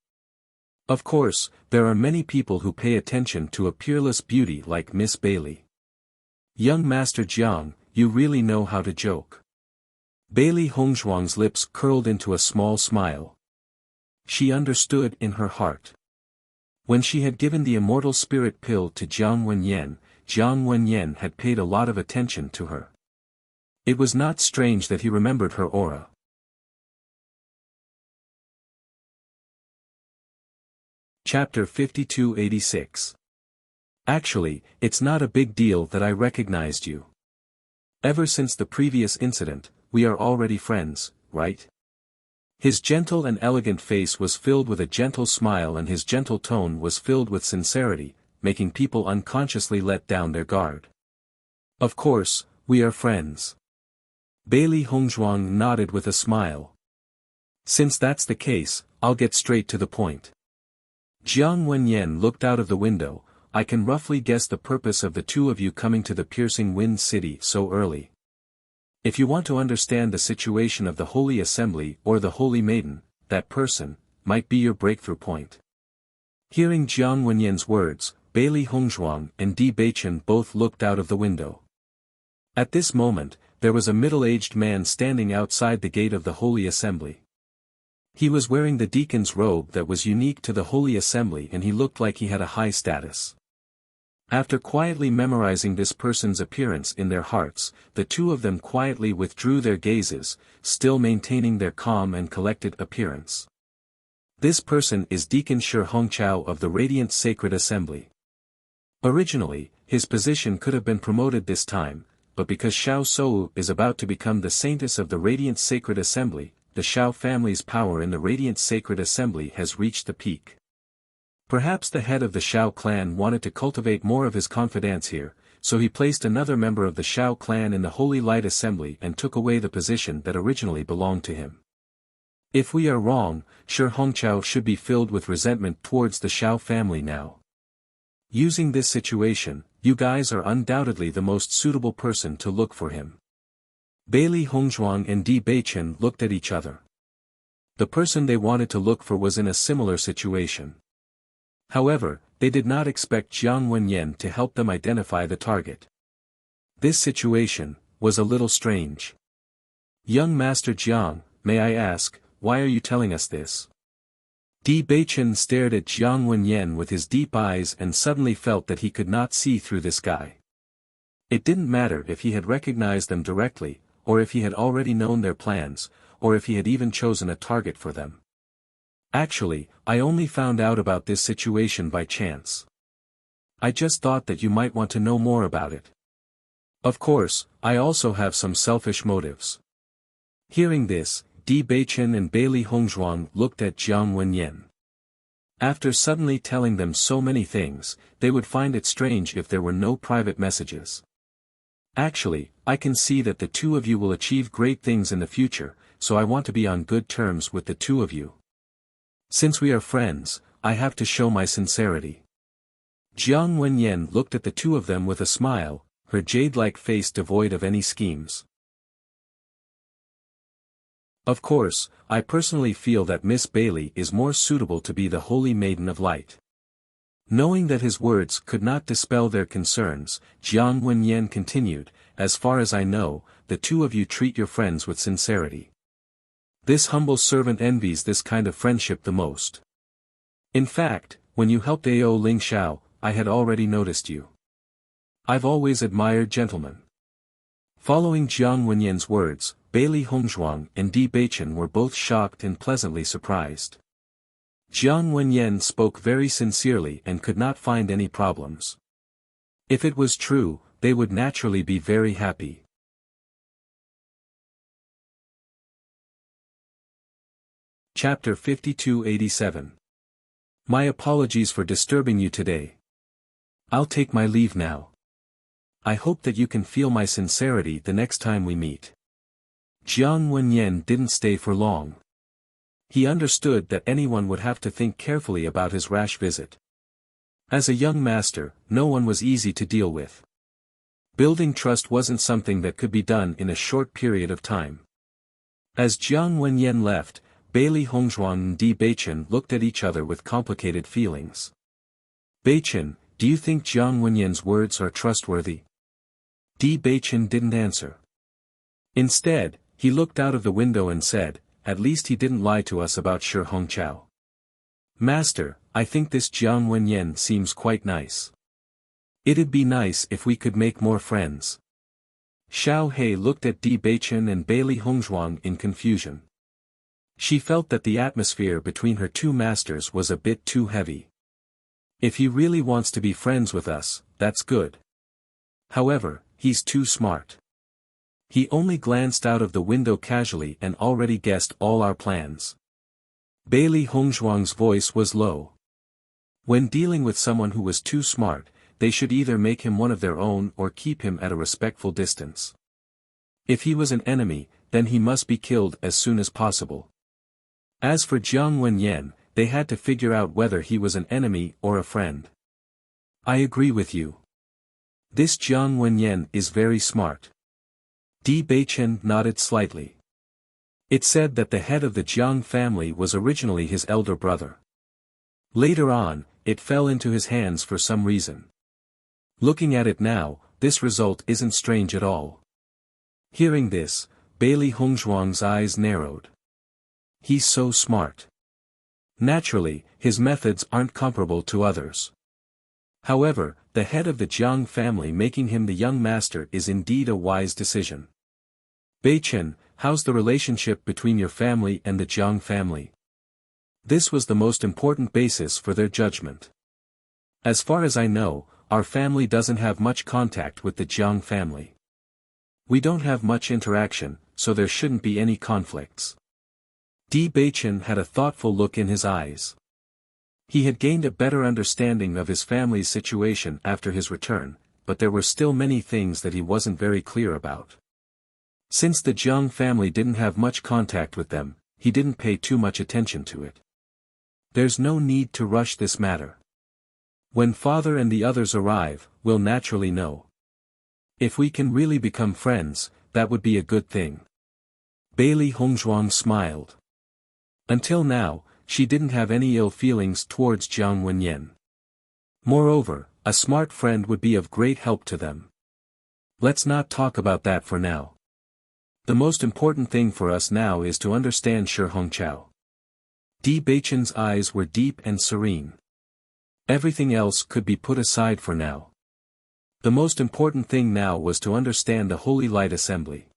Of course, there are many people who pay attention to a peerless beauty like Miss Bailey. Young Master Jiang, you really know how to joke. Bailey Hongzhuang's lips curled into a small smile. She understood in her heart. When she had given the immortal spirit pill to Jiang Wenyan had paid a lot of attention to her. It was not strange that he remembered her aura. Chapter 5286. Actually, it's not a big deal that I recognized you. Ever since the previous incident, we are already friends, right? His gentle and elegant face was filled with a gentle smile and his gentle tone was filled with sincerity, making people unconsciously let down their guard. Of course, we are friends. Bailey Hongzhuang nodded with a smile. Since that's the case, I'll get straight to the point. Jiang Wenyan looked out of the window. I can roughly guess the purpose of the two of you coming to the piercing wind city so early. If you want to understand the situation of the Holy Assembly or the Holy Maiden, that person might be your breakthrough point. Hearing Jiang Wenyan's words, Bailey Hongzhuang and Di Beichen both looked out of the window. At this moment, there was a middle-aged man standing outside the gate of the Holy Assembly. He was wearing the deacon's robe that was unique to the Holy Assembly and he looked like he had a high status. After quietly memorizing this person's appearance in their hearts, the two of them quietly withdrew their gazes, still maintaining their calm and collected appearance. This person is Deacon Shi Hongqiao of the Radiant Sacred Assembly. Originally, his position could have been promoted this time, but because Xiao Sou is about to become the saintess of the Radiant Sacred Assembly, the Xiao family's power in the Radiant Sacred Assembly has reached the peak. Perhaps the head of the Xiao clan wanted to cultivate more of his confidence here, so he placed another member of the Xiao clan in the Holy Light Assembly and took away the position that originally belonged to him. If we are wrong, Shi Hongqiao should be filled with resentment towards the Xiao family now. Using this situation, you guys are undoubtedly the most suitable person to look for him. Bailey Hongzhuang and Di Beichen looked at each other. The person they wanted to look for was in a similar situation. However, they did not expect Jiang Wenyan to help them identify the target. This situation was a little strange. Young Master Jiang, may I ask, why are you telling us this? Di Beichen stared at Jiang Wenyan with his deep eyes and suddenly felt that he could not see through this guy. It didn't matter if he had recognized them directly, or if he had already known their plans, or if he had even chosen a target for them. Actually, I only found out about this situation by chance. I just thought that you might want to know more about it. Of course, I also have some selfish motives. Hearing this, Di Beichen and Bailey Hongzhuang looked at Jiang Wenyan. After suddenly telling them so many things, they would find it strange if there were no private messages. Actually, I can see that the two of you will achieve great things in the future, so I want to be on good terms with the two of you. Since we are friends, I have to show my sincerity. Jiang Wenyan looked at the two of them with a smile, her jade-like face devoid of any schemes. Of course, I personally feel that Miss Bailey is more suitable to be the Holy Maiden of Light. Knowing that his words could not dispel their concerns, Jiang Wenyan continued, as far as I know, the two of you treat your friends with sincerity. This humble servant envies this kind of friendship the most. In fact, when you helped Ao Ling Xiao, I had already noticed you. I've always admired gentlemen. Following Jiang Wenyan's words, Bailey Hongzhuang and Di Beichen were both shocked and pleasantly surprised. Jiang Wenyan spoke very sincerely and could not find any problems. If it was true, they would naturally be very happy. Chapter 5287. My apologies for disturbing you today. I'll take my leave now. I hope that you can feel my sincerity the next time we meet. Jiang Wenyan didn't stay for long. He understood that anyone would have to think carefully about his rash visit. As a young master, no one was easy to deal with. Building trust wasn't something that could be done in a short period of time. As Jiang Wenyan left, Bailey Hongzhuang and Di Beichen looked at each other with complicated feelings. Beichen, do you think Jiang Wenyan's words are trustworthy? Di Beichen didn't answer. Instead, he looked out of the window and said, at least he didn't lie to us about Shi Hongqiao. Master, I think this Jiang Wenyan seems quite nice. It'd be nice if we could make more friends. Xiao He looked at Di Beichen and Bailey Hongzhuang in confusion. She felt that the atmosphere between her two masters was a bit too heavy. If he really wants to be friends with us, that's good. However, he's too smart. He only glanced out of the window casually and already guessed all our plans. Bailey Hongzhuang's voice was low. When dealing with someone who was too smart, they should either make him one of their own or keep him at a respectful distance. If he was an enemy, then he must be killed as soon as possible. As for Jiang Wenyan, they had to figure out whether he was an enemy or a friend. I agree with you. This Jiang Wenyan is very smart. Di Beichen nodded slightly. It said that the head of the Jiang family was originally his elder brother. Later on, it fell into his hands for some reason. Looking at it now, this result isn't strange at all. Hearing this, Bailey Hongzhuang's eyes narrowed. He's so smart. Naturally, his methods aren't comparable to others. However, the head of the Jiang family making him the young master is indeed a wise decision. Beichen, how's the relationship between your family and the Jiang family? This was the most important basis for their judgment. As far as I know, our family doesn't have much contact with the Jiang family. We don't have much interaction, so there shouldn't be any conflicts. Di Beichen had a thoughtful look in his eyes. He had gained a better understanding of his family's situation after his return, but there were still many things that he wasn't very clear about. Since the Jiang family didn't have much contact with them, he didn't pay too much attention to it. There's no need to rush this matter. When father and the others arrive, we'll naturally know. If we can really become friends, that would be a good thing. Bailey Hongzhuang smiled. Until now, she didn't have any ill feelings towards Jiang Wenyan. Moreover, a smart friend would be of great help to them. Let's not talk about that for now. The most important thing for us now is to understand Shi Hongqiao. Di Beichen's eyes were deep and serene. Everything else could be put aside for now. The most important thing now was to understand the Holy Light Assembly.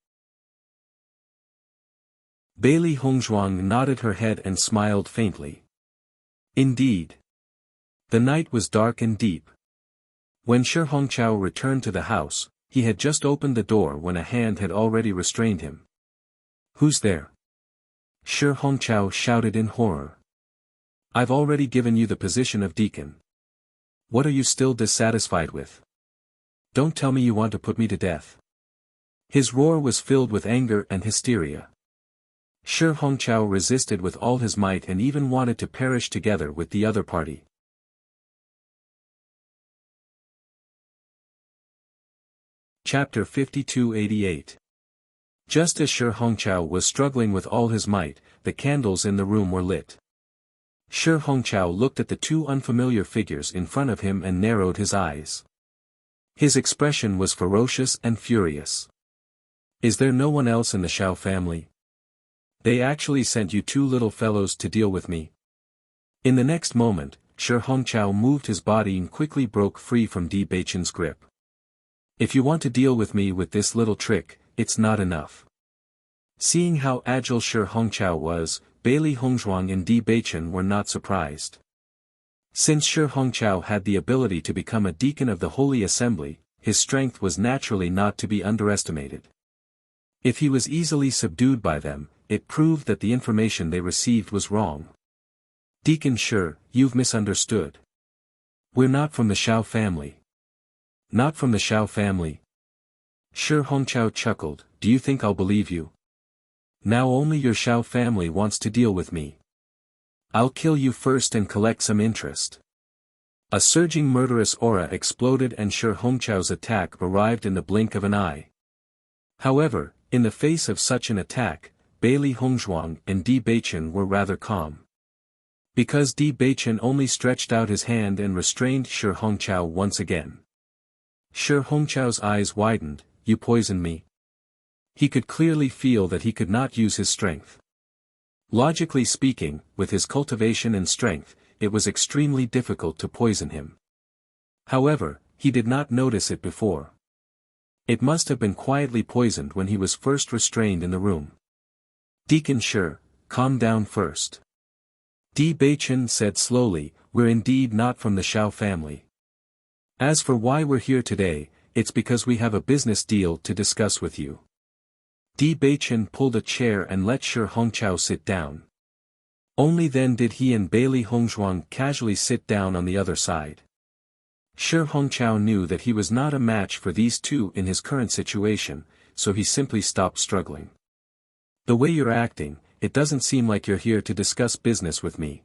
Bailey Hongzhuang nodded her head and smiled faintly. Indeed. The night was dark and deep. When Shi Hongqiao returned to the house, he had just opened the door when a hand had already restrained him. Who's there? Shi Hongqiao shouted in horror. I've already given you the position of deacon. What are you still dissatisfied with? Don't tell me you want to put me to death. His roar was filled with anger and hysteria. Shi Hongqiao resisted with all his might and even wanted to perish together with the other party. Chapter 5288. Just as Shi Hongqiao was struggling with all his might, the candles in the room were lit. Shi Hongqiao looked at the two unfamiliar figures in front of him and narrowed his eyes. His expression was ferocious and furious. Is there no one else in the Xiao family? They actually sent you two little fellows to deal with me. In the next moment, Shi Hongqiao moved his body and quickly broke free from Di Beichen's grip. If you want to deal with me with this little trick, it's not enough. Seeing how agile Shi Hongqiao was, Bailey Hongzhuang and Di Beichen were not surprised. Since Shi Hongqiao had the ability to become a deacon of the Holy Assembly, his strength was naturally not to be underestimated. If he was easily subdued by them, it proved that the information they received was wrong. Deacon Shi, you've misunderstood. We're not from the Shao family. Not from the Shao family? Shi Hongqiao chuckled, do you think I'll believe you? Now only your Shao family wants to deal with me. I'll kill you first and collect some interest. A surging murderous aura exploded and Shi Hongqiao's attack arrived in the blink of an eye. However, in the face of such an attack, Bailey Hongzhuang and Di Beichen were rather calm. Because Di Beichen only stretched out his hand and restrained Shi Hongqiao once again. Shi Hongqiao's eyes widened, you poisoned me. He could clearly feel that he could not use his strength. Logically speaking, with his cultivation and strength, it was extremely difficult to poison him. However, he did not notice it before. It must have been quietly poisoned when he was first restrained in the room. Deacon Shi, calm down first. Di Beichen said slowly, we're indeed not from the Shao family. As for why we're here today, it's because we have a business deal to discuss with you. Di Beichen pulled a chair and let Shi Hongqiao sit down. Only then did he and Bailey Hongzhuang casually sit down on the other side. Shi Hongqiao knew that he was not a match for these two in his current situation, so he simply stopped struggling. The way you're acting, it doesn't seem like you're here to discuss business with me.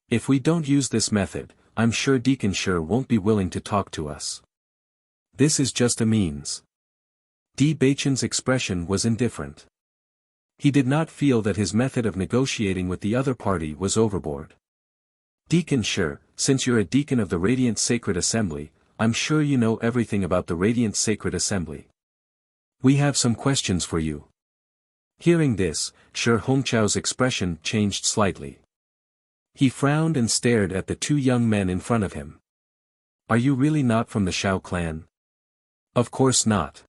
If we don't use this method, I'm sure Deacon Shi won't be willing to talk to us. This is just a means. Di Beichen's expression was indifferent. He did not feel that his method of negotiating with the other party was overboard. Deacon Shi, since you're a deacon of the Radiant Sacred Assembly, I'm sure you know everything about the Radiant Sacred Assembly. We have some questions for you. Hearing this, Shi Hongqiao's expression changed slightly. He frowned and stared at the two young men in front of him. Are you really not from the Shao clan? Of course not.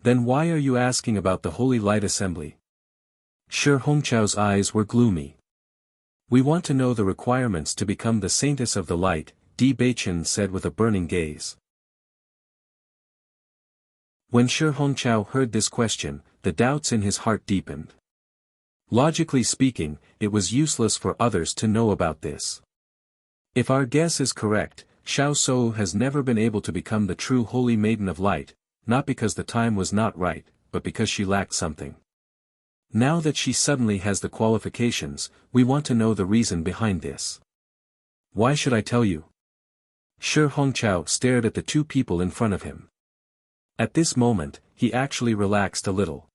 Then why are you asking about the Holy Light Assembly? Shi Hongqiao's eyes were gloomy. We want to know the requirements to become the Saintess of the Light, Di Beichen said with a burning gaze. When Shi Hongqiao heard this question, the doubts in his heart deepened. Logically speaking, it was useless for others to know about this. If our guess is correct, Xiao Shou has never been able to become the true Holy Maiden of Light, not because the time was not right, but because she lacked something. Now that she suddenly has the qualifications, we want to know the reason behind this. Why should I tell you? Shi Hongqiao stared at the two people in front of him. At this moment, he actually relaxed a little.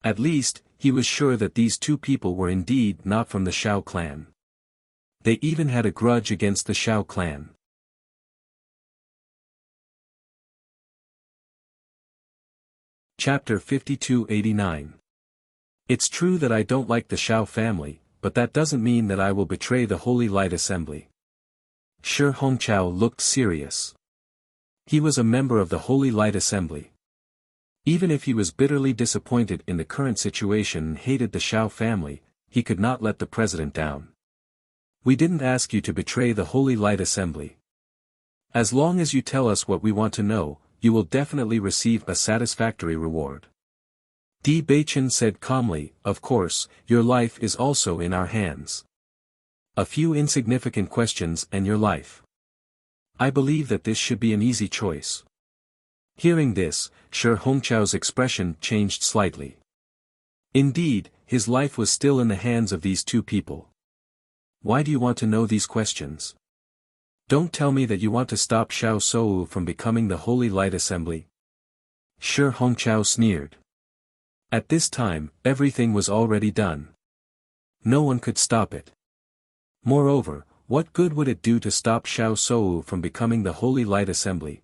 At least, he was sure that these two people were indeed not from the Shao clan. They even had a grudge against the Shao clan. Chapter 5289. It's true that I don't like the Shao family, but that doesn't mean that I will betray the Holy Light Assembly. Shi Hongqiao looked serious. He was a member of the Holy Light Assembly. Even if he was bitterly disappointed in the current situation and hated the Shao family, he could not let the president down. We didn't ask you to betray the Holy Light Assembly. As long as you tell us what we want to know, you will definitely receive a satisfactory reward. Di Beichen said calmly, of course, your life is also in our hands. A few insignificant questions and your life. I believe that this should be an easy choice. Hearing this, Shi Hongqiao's expression changed slightly. Indeed, his life was still in the hands of these two people. Why do you want to know these questions? Don't tell me that you want to stop Xiao Shou from becoming the Holy Light Assembly. Shi Hongqiao sneered. At this time, everything was already done. No one could stop it. Moreover, what good would it do to stop Xiao Shou from becoming the Holy Light Assembly?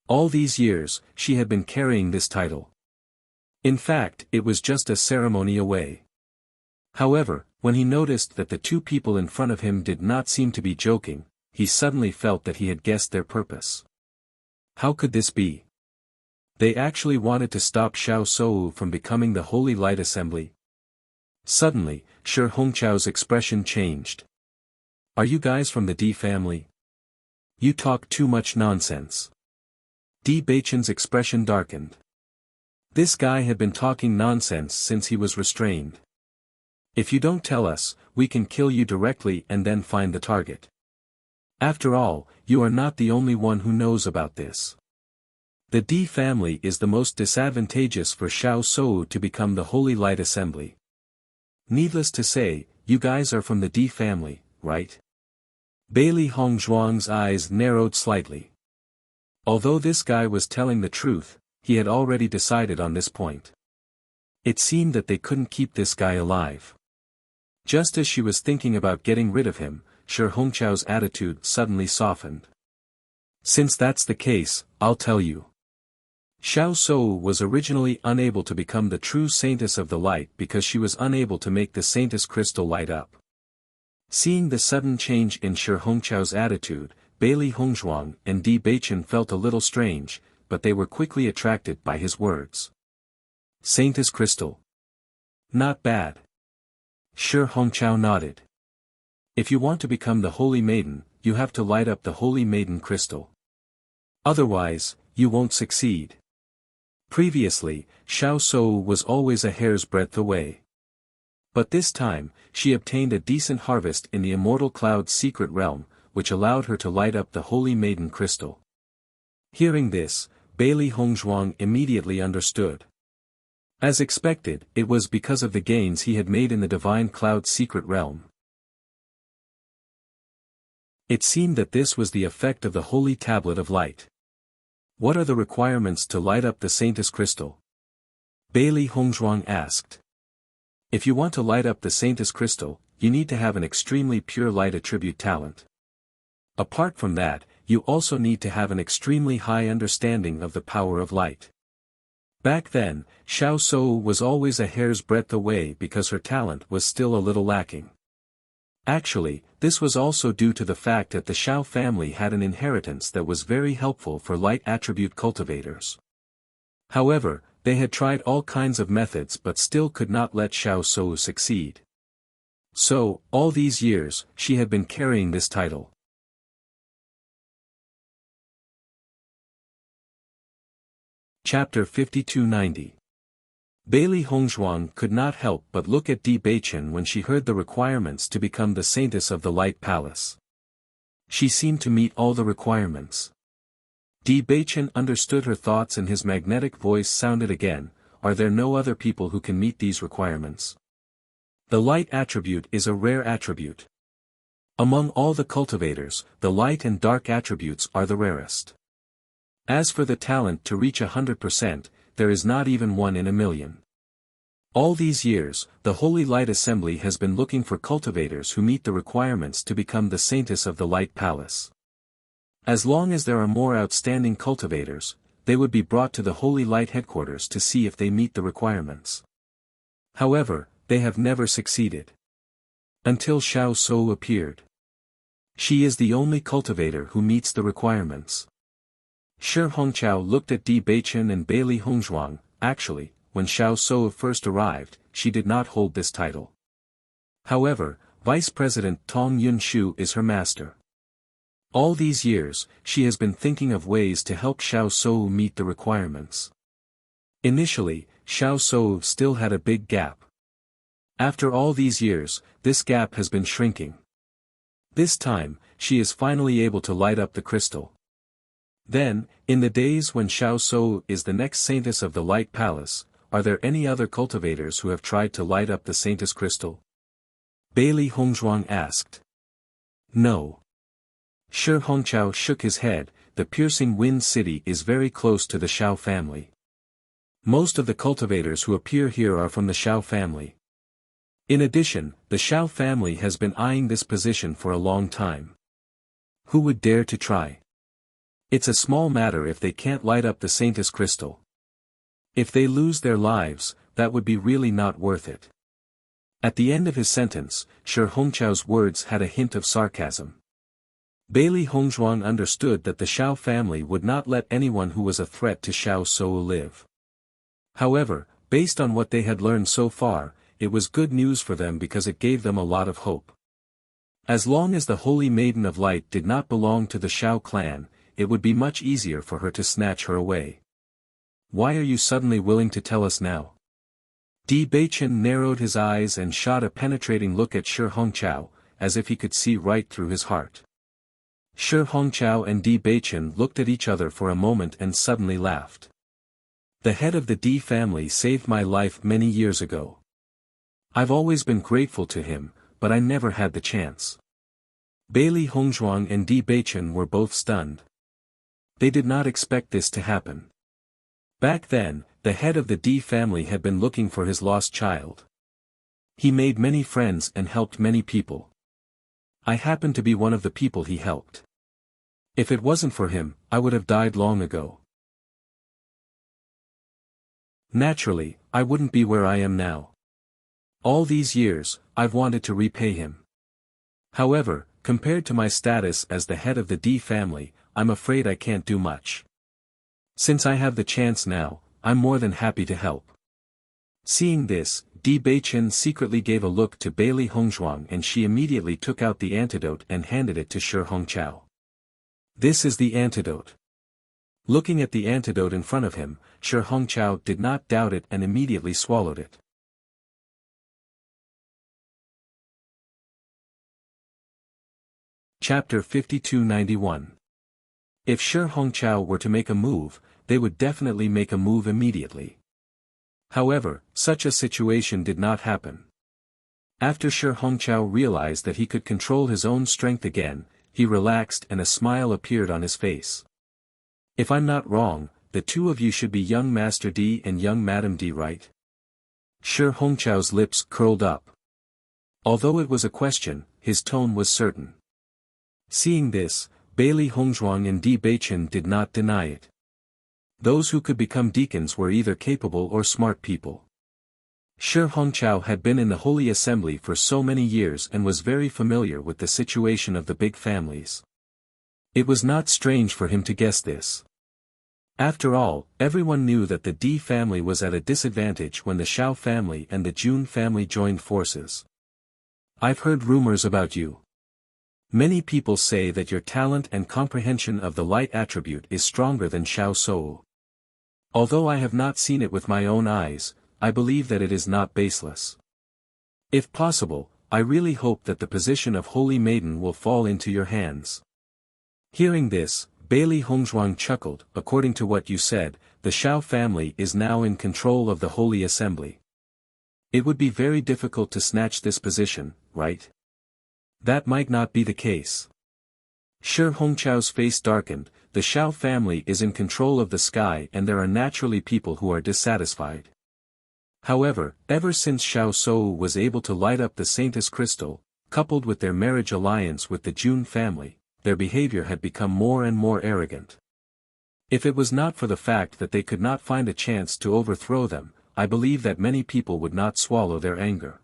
All these years, she had been carrying this title. In fact, it was just a ceremony away. However, When he noticed that the two people in front of him did not seem to be joking, he suddenly felt that he had guessed their purpose. How could this be? They actually wanted to stop Xiao Shou from becoming the Holy Light Assembly. Suddenly, Shi Hongqiao's expression changed. Are you guys from the D family? You talk too much nonsense. Di Beichen's expression darkened. This guy had been talking nonsense since he was restrained. If you don't tell us, we can kill you directly and then find the target. After all, you are not the only one who knows about this. The D family is the most disadvantageous for Xiao Shou to become the Holy Light Assembly. Needless to say, you guys are from the D family, right? Bailey Hongzhuang's eyes narrowed slightly. Although this guy was telling the truth, he had already decided on this point. It seemed that they couldn't keep this guy alive. Just as she was thinking about getting rid of him, Shi Hongqiao's attitude suddenly softened. Since that's the case, I'll tell you. Xiao Shou was originally unable to become the true Saintess of the Light because she was unable to make the Saintess crystal light up. Seeing the sudden change in Shi Hongqiao's attitude, Bailey Hongzhuang and Di Beichen felt a little strange, but they were quickly attracted by his words. Saintess crystal. Not bad. Shi Hongqiao nodded. If you want to become the Holy Maiden, you have to light up the Holy Maiden crystal. Otherwise, you won't succeed. Previously, Xiao Shou was always a hair's breadth away. But this time, she obtained a decent harvest in the Immortal Cloud's secret realm, which allowed her to light up the Holy Maiden crystal. Hearing this, Bailey Hongzhuang immediately understood. As expected, it was because of the gains he had made in the Divine Cloud's secret realm. It seemed that this was the effect of the Holy Tablet of Light. What are the requirements to light up the Saintess crystal? Bailey Hongzhuang asked. If you want to light up the Saintess crystal, you need to have an extremely pure light attribute talent. Apart from that, you also need to have an extremely high understanding of the power of light. Back then, Xiao Shou was always a hair's breadth away because her talent was still a little lacking. Actually, this was also due to the fact that the Xiao family had an inheritance that was very helpful for light attribute cultivators. However, they had tried all kinds of methods but still could not let Xiao Shou succeed. So, all these years, she had been carrying this title. Chapter 5290. Bailey Hongzhuang could not help but look at Di Beichen when she heard the requirements to become the Saintess of the Light Palace. She seemed to meet all the requirements. Di Beichen understood her thoughts and his magnetic voice sounded again, are there no other people who can meet these requirements? The light attribute is a rare attribute. Among all the cultivators, the light and dark attributes are the rarest. As for the talent to reach 100%, there is not even one in a million. All these years, the Holy Light Assembly has been looking for cultivators who meet the requirements to become the Saintess of the Light Palace. As long as there are more outstanding cultivators, they would be brought to the Holy Light headquarters to see if they meet the requirements. However, they have never succeeded. Until Xiao Shou appeared. She is the only cultivator who meets the requirements. Shi Hongqiao looked at Di Beichen and Bailey Hongzhuang. Actually, when Xiao Shou first arrived, she did not hold this title. However, Vice President Tong Yunshu is her master. All these years, she has been thinking of ways to help Xiao Shou meet the requirements. Initially, Xiao Shou still had a big gap. After all these years, this gap has been shrinking. This time, she is finally able to light up the crystal. Then, in the days when Xiao Shou is the next Saintess of the Light Palace, are there any other cultivators who have tried to light up the Saintess crystal? Bailey Hongzhuang asked. No. Shi Hongqiao shook his head. The Piercing Wind City is very close to the Xiao family. Most of the cultivators who appear here are from the Xiao family. In addition, the Xiao family has been eyeing this position for a long time. Who would dare to try? It's a small matter if they can't light up the Saintess crystal. If they lose their lives, that would be really not worth it. At the end of his sentence, Shi Hongqiao's words had a hint of sarcasm. Bailey Hongzhuang understood that the Xiao family would not let anyone who was a threat to Xiao Shou live. However, based on what they had learned so far, it was good news for them because it gave them a lot of hope. As long as the Holy Maiden of Light did not belong to the Xiao clan, it would be much easier for her to snatch her away. Why are you suddenly willing to tell us now? Di Beichen narrowed his eyes and shot a penetrating look at Shi Hongqiao, as if he could see right through his heart. Shi Hongqiao and Di Beichen looked at each other for a moment and suddenly laughed. The head of the Di family saved my life many years ago. I've always been grateful to him, but I never had the chance. Bailey Hongzhuang and Di Beichen were both stunned. They did not expect this to happen. Back then, the head of the Di family had been looking for his lost child. He made many friends and helped many people. I happened to be one of the people he helped. If it wasn't for him, I would have died long ago. Naturally, I wouldn't be where I am now. All these years, I've wanted to repay him. However, compared to my status as the head of the Di family, I'm afraid I can't do much. Since I have the chance now, I'm more than happy to help. Seeing this, Di Beichen secretly gave a look to Bailey Hongzhuang and she immediately took out the antidote and handed it to Shi Hongqiao. This is the antidote. Looking at the antidote in front of him, Shi Hongqiao did not doubt it and immediately swallowed it. Chapter 5291. If Shi Hongqiao were to make a move, they would definitely make a move immediately. However, such a situation did not happen. After Shi Hongqiao realized that he could control his own strength again, he relaxed and a smile appeared on his face. If I'm not wrong, the two of you should be young Master Di and young Madam Di, right? Shi Hongqiao's lips curled up. Although it was a question, his tone was certain. Seeing this, Bailey Hongzhuang and Di Beichen did not deny it. Those who could become deacons were either capable or smart people. Shi Hongqiao had been in the Holy Assembly for so many years and was very familiar with the situation of the big families. It was not strange for him to guess this. After all, everyone knew that the Di family was at a disadvantage when the Xiao family and the Jun family joined forces. I've heard rumors about you. Many people say that your talent and comprehension of the light attribute is stronger than Xiao Shou. Although I have not seen it with my own eyes, I believe that it is not baseless. If possible, I really hope that the position of Holy Maiden will fall into your hands. Hearing this, Bailey Hongzhuang chuckled. According to what you said, the Xiao family is now in control of the Holy Assembly. It would be very difficult to snatch this position, right? That might not be the case. Shi Hongqiao's face darkened. The Xiao family is in control of the sky and there are naturally people who are dissatisfied. However, ever since Xiao Shou was able to light up the Saintess crystal, coupled with their marriage alliance with the Jun family, their behavior had become more and more arrogant. If it was not for the fact that they could not find a chance to overthrow them, I believe that many people would not swallow their anger.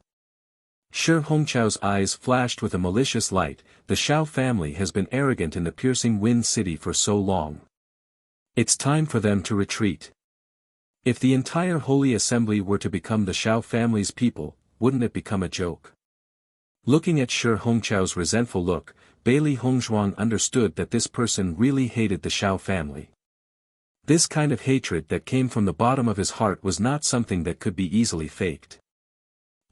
Shi Hongqiao's eyes flashed with a malicious light. The Xiao family has been arrogant in the piercing wind city for so long. It's time for them to retreat. If the entire Holy Assembly were to become the Xiao family's people, wouldn't it become a joke? Looking at Shi Hongqiao's resentful look, Bailey Hongzhuang understood that this person really hated the Xiao family. This kind of hatred that came from the bottom of his heart was not something that could be easily faked.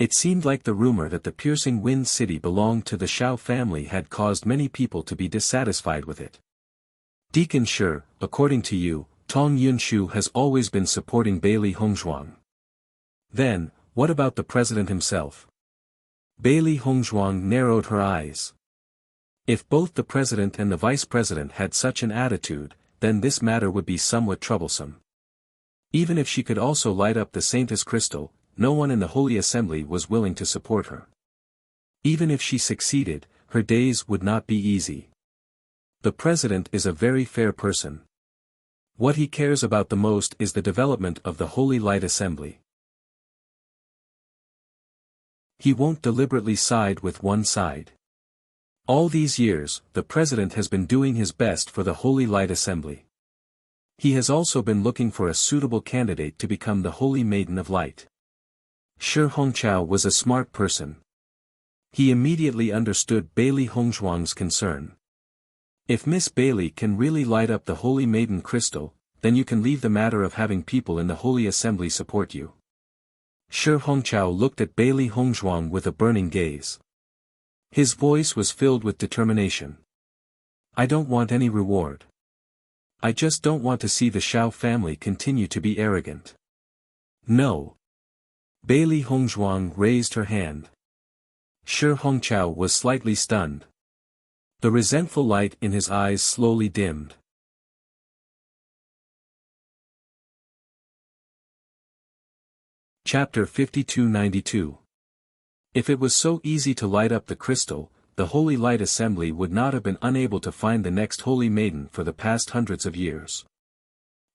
It seemed like the rumor that the piercing wind city belonged to the Xiao family had caused many people to be dissatisfied with it. Deacon Shi, according to you, Tong Yunshu has always been supporting Bailey Hongzhuang. Then, what about the president himself? Bailey Hongzhuang narrowed her eyes. If both the president and the vice president had such an attitude, then this matter would be somewhat troublesome. Even if she could also light up the Saintess crystal, no one in the Holy Assembly was willing to support her. Even if she succeeded, her days would not be easy. The president is a very fair person. What he cares about the most is the development of the Holy Light Assembly. He won't deliberately side with one side. All these years, the president has been doing his best for the Holy Light Assembly. He has also been looking for a suitable candidate to become the Holy Maiden of Light. Shi Hongqiao was a smart person. He immediately understood Bailey Hongzhuang's concern. If Miss Bailey can really light up the Holy Maiden crystal, then you can leave the matter of having people in the Holy Assembly support you. Shi Hongqiao looked at Bailey Hongzhuang with a burning gaze. His voice was filled with determination. I don't want any reward. I just don't want to see the Xiao family continue to be arrogant. No. Bailey Hongzhuang raised her hand. Shi Hongqiao was slightly stunned. The resentful light in his eyes slowly dimmed. Chapter 5292. If it was so easy to light up the crystal, the Holy Light Assembly would not have been unable to find the next Holy Maiden for the past hundreds of years.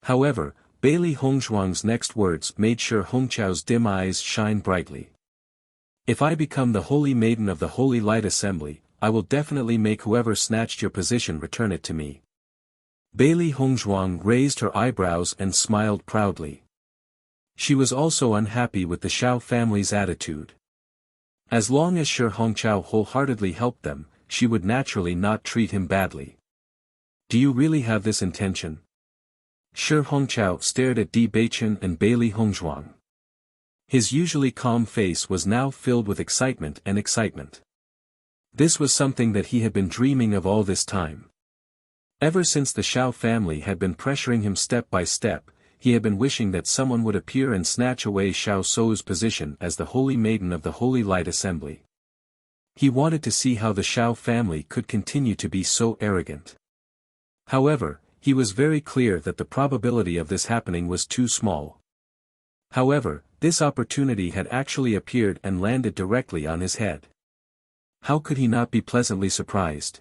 However, Bailey Hongzhuang's next words made Shi Hongqiao's dim eyes shine brightly. If I become the Holy Maiden of the Holy Light Assembly, I will definitely make whoever snatched your position return it to me. Bailey Hongzhuang raised her eyebrows and smiled proudly. She was also unhappy with the Xiao family's attitude. As long as Shi Hongqiao wholeheartedly helped them, she would naturally not treat him badly. Do you really have this intention? Shi Hongqiao stared at Di Beichen and Bailey Hongzhuang. His usually calm face was now filled with excitement and excitement. This was something that he had been dreaming of all this time. Ever since the Xiao family had been pressuring him step by step, he had been wishing that someone would appear and snatch away Xiao Sou's position as the Holy Maiden of the Holy Light Assembly. He wanted to see how the Xiao family could continue to be so arrogant. However, he was very clear that the probability of this happening was too small. However, this opportunity had actually appeared and landed directly on his head. How could he not be pleasantly surprised?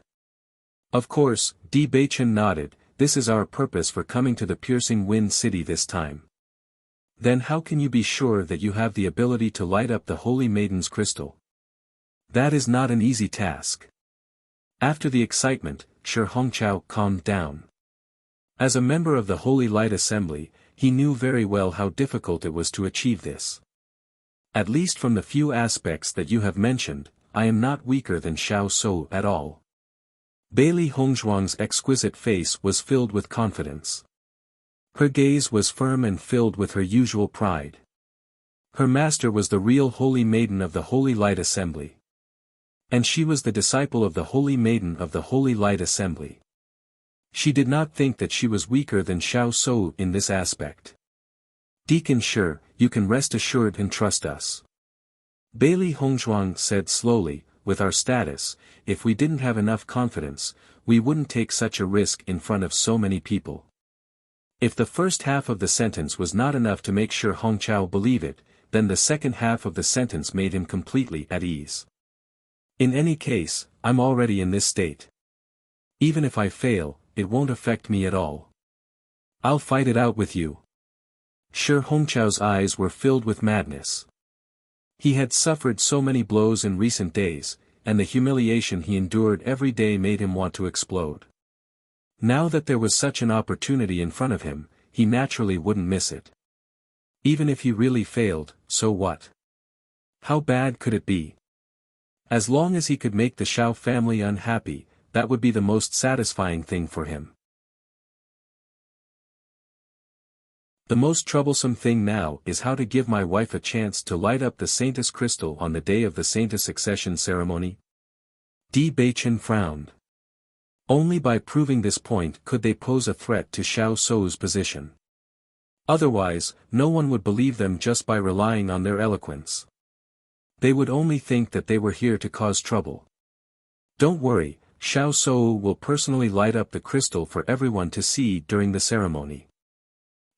Of course, Di Beichen nodded. This is our purpose for coming to the Piercing Wind City this time. Then how can you be sure that you have the ability to light up the Holy Maiden's crystal? That is not an easy task. After the excitement, Shi Hongqiao calmed down. As a member of the Holy Light Assembly, he knew very well how difficult it was to achieve this. At least from the few aspects that you have mentioned, I am not weaker than Xiao Sou at all. Bailey Hongzhuang's exquisite face was filled with confidence. Her gaze was firm and filled with her usual pride. Her master was the real Holy Maiden of the Holy Light Assembly. And she was the disciple of the Holy Maiden of the Holy Light Assembly. She did not think that she was weaker than Xiao Sou in this aspect. Deacon Shi, you can rest assured and trust us. Bailey Hongzhuang said slowly, with our status, if we didn't have enough confidence, we wouldn't take such a risk in front of so many people. If the first half of the sentence was not enough to make Shi Hongqiao believe it, then the second half of the sentence made him completely at ease. In any case, I'm already in this state. Even if I fail, it won't affect me at all. I'll fight it out with you. Shi Hongqiao's eyes were filled with madness. He had suffered so many blows in recent days, and the humiliation he endured every day made him want to explode. Now that there was such an opportunity in front of him, he naturally wouldn't miss it. Even if he really failed, so what? How bad could it be? As long as he could make the Xiao family unhappy, that would be the most satisfying thing for him. The most troublesome thing now is how to give my wife a chance to light up the Saintess crystal on the day of the Saintess succession ceremony. Di Beichen frowned. Only by proving this point could they pose a threat to Xiao Sou's position. Otherwise, no one would believe them just by relying on their eloquence. They would only think that they were here to cause trouble. Don't worry, Xiao Sou will personally light up the crystal for everyone to see during the ceremony.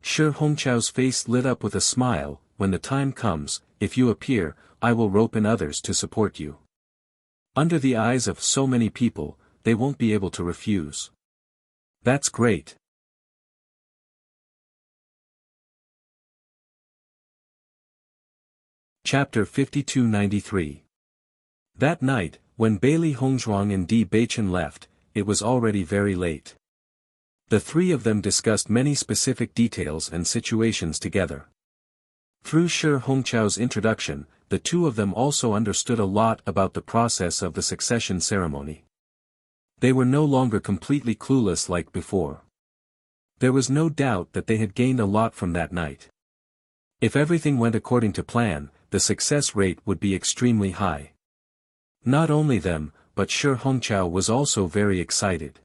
Shi Hongqiao's face lit up with a smile. When the time comes, if you appear, I will rope in others to support you. Under the eyes of so many people, they won't be able to refuse. That's great. Chapter 5293. That night, when Bailey Hongzhuang and Di Beichen left, it was already very late. The three of them discussed many specific details and situations together. Through Shi Hongqiao's introduction, the two of them also understood a lot about the process of the succession ceremony. They were no longer completely clueless like before. There was no doubt that they had gained a lot from that night. If everything went according to plan, the success rate would be extremely high. Not only them, but Shi Hongqiao was also very excited.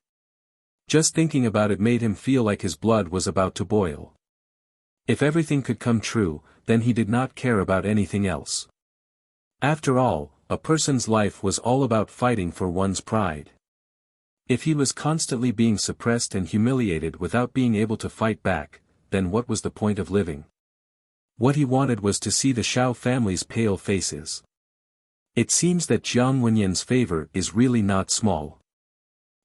Just thinking about it made him feel like his blood was about to boil. If everything could come true, then he did not care about anything else. After all, a person's life was all about fighting for one's pride. If he was constantly being suppressed and humiliated without being able to fight back, then what was the point of living? What he wanted was to see the Shao family's pale faces. It seems that Jiang Wenyan's favor is really not small.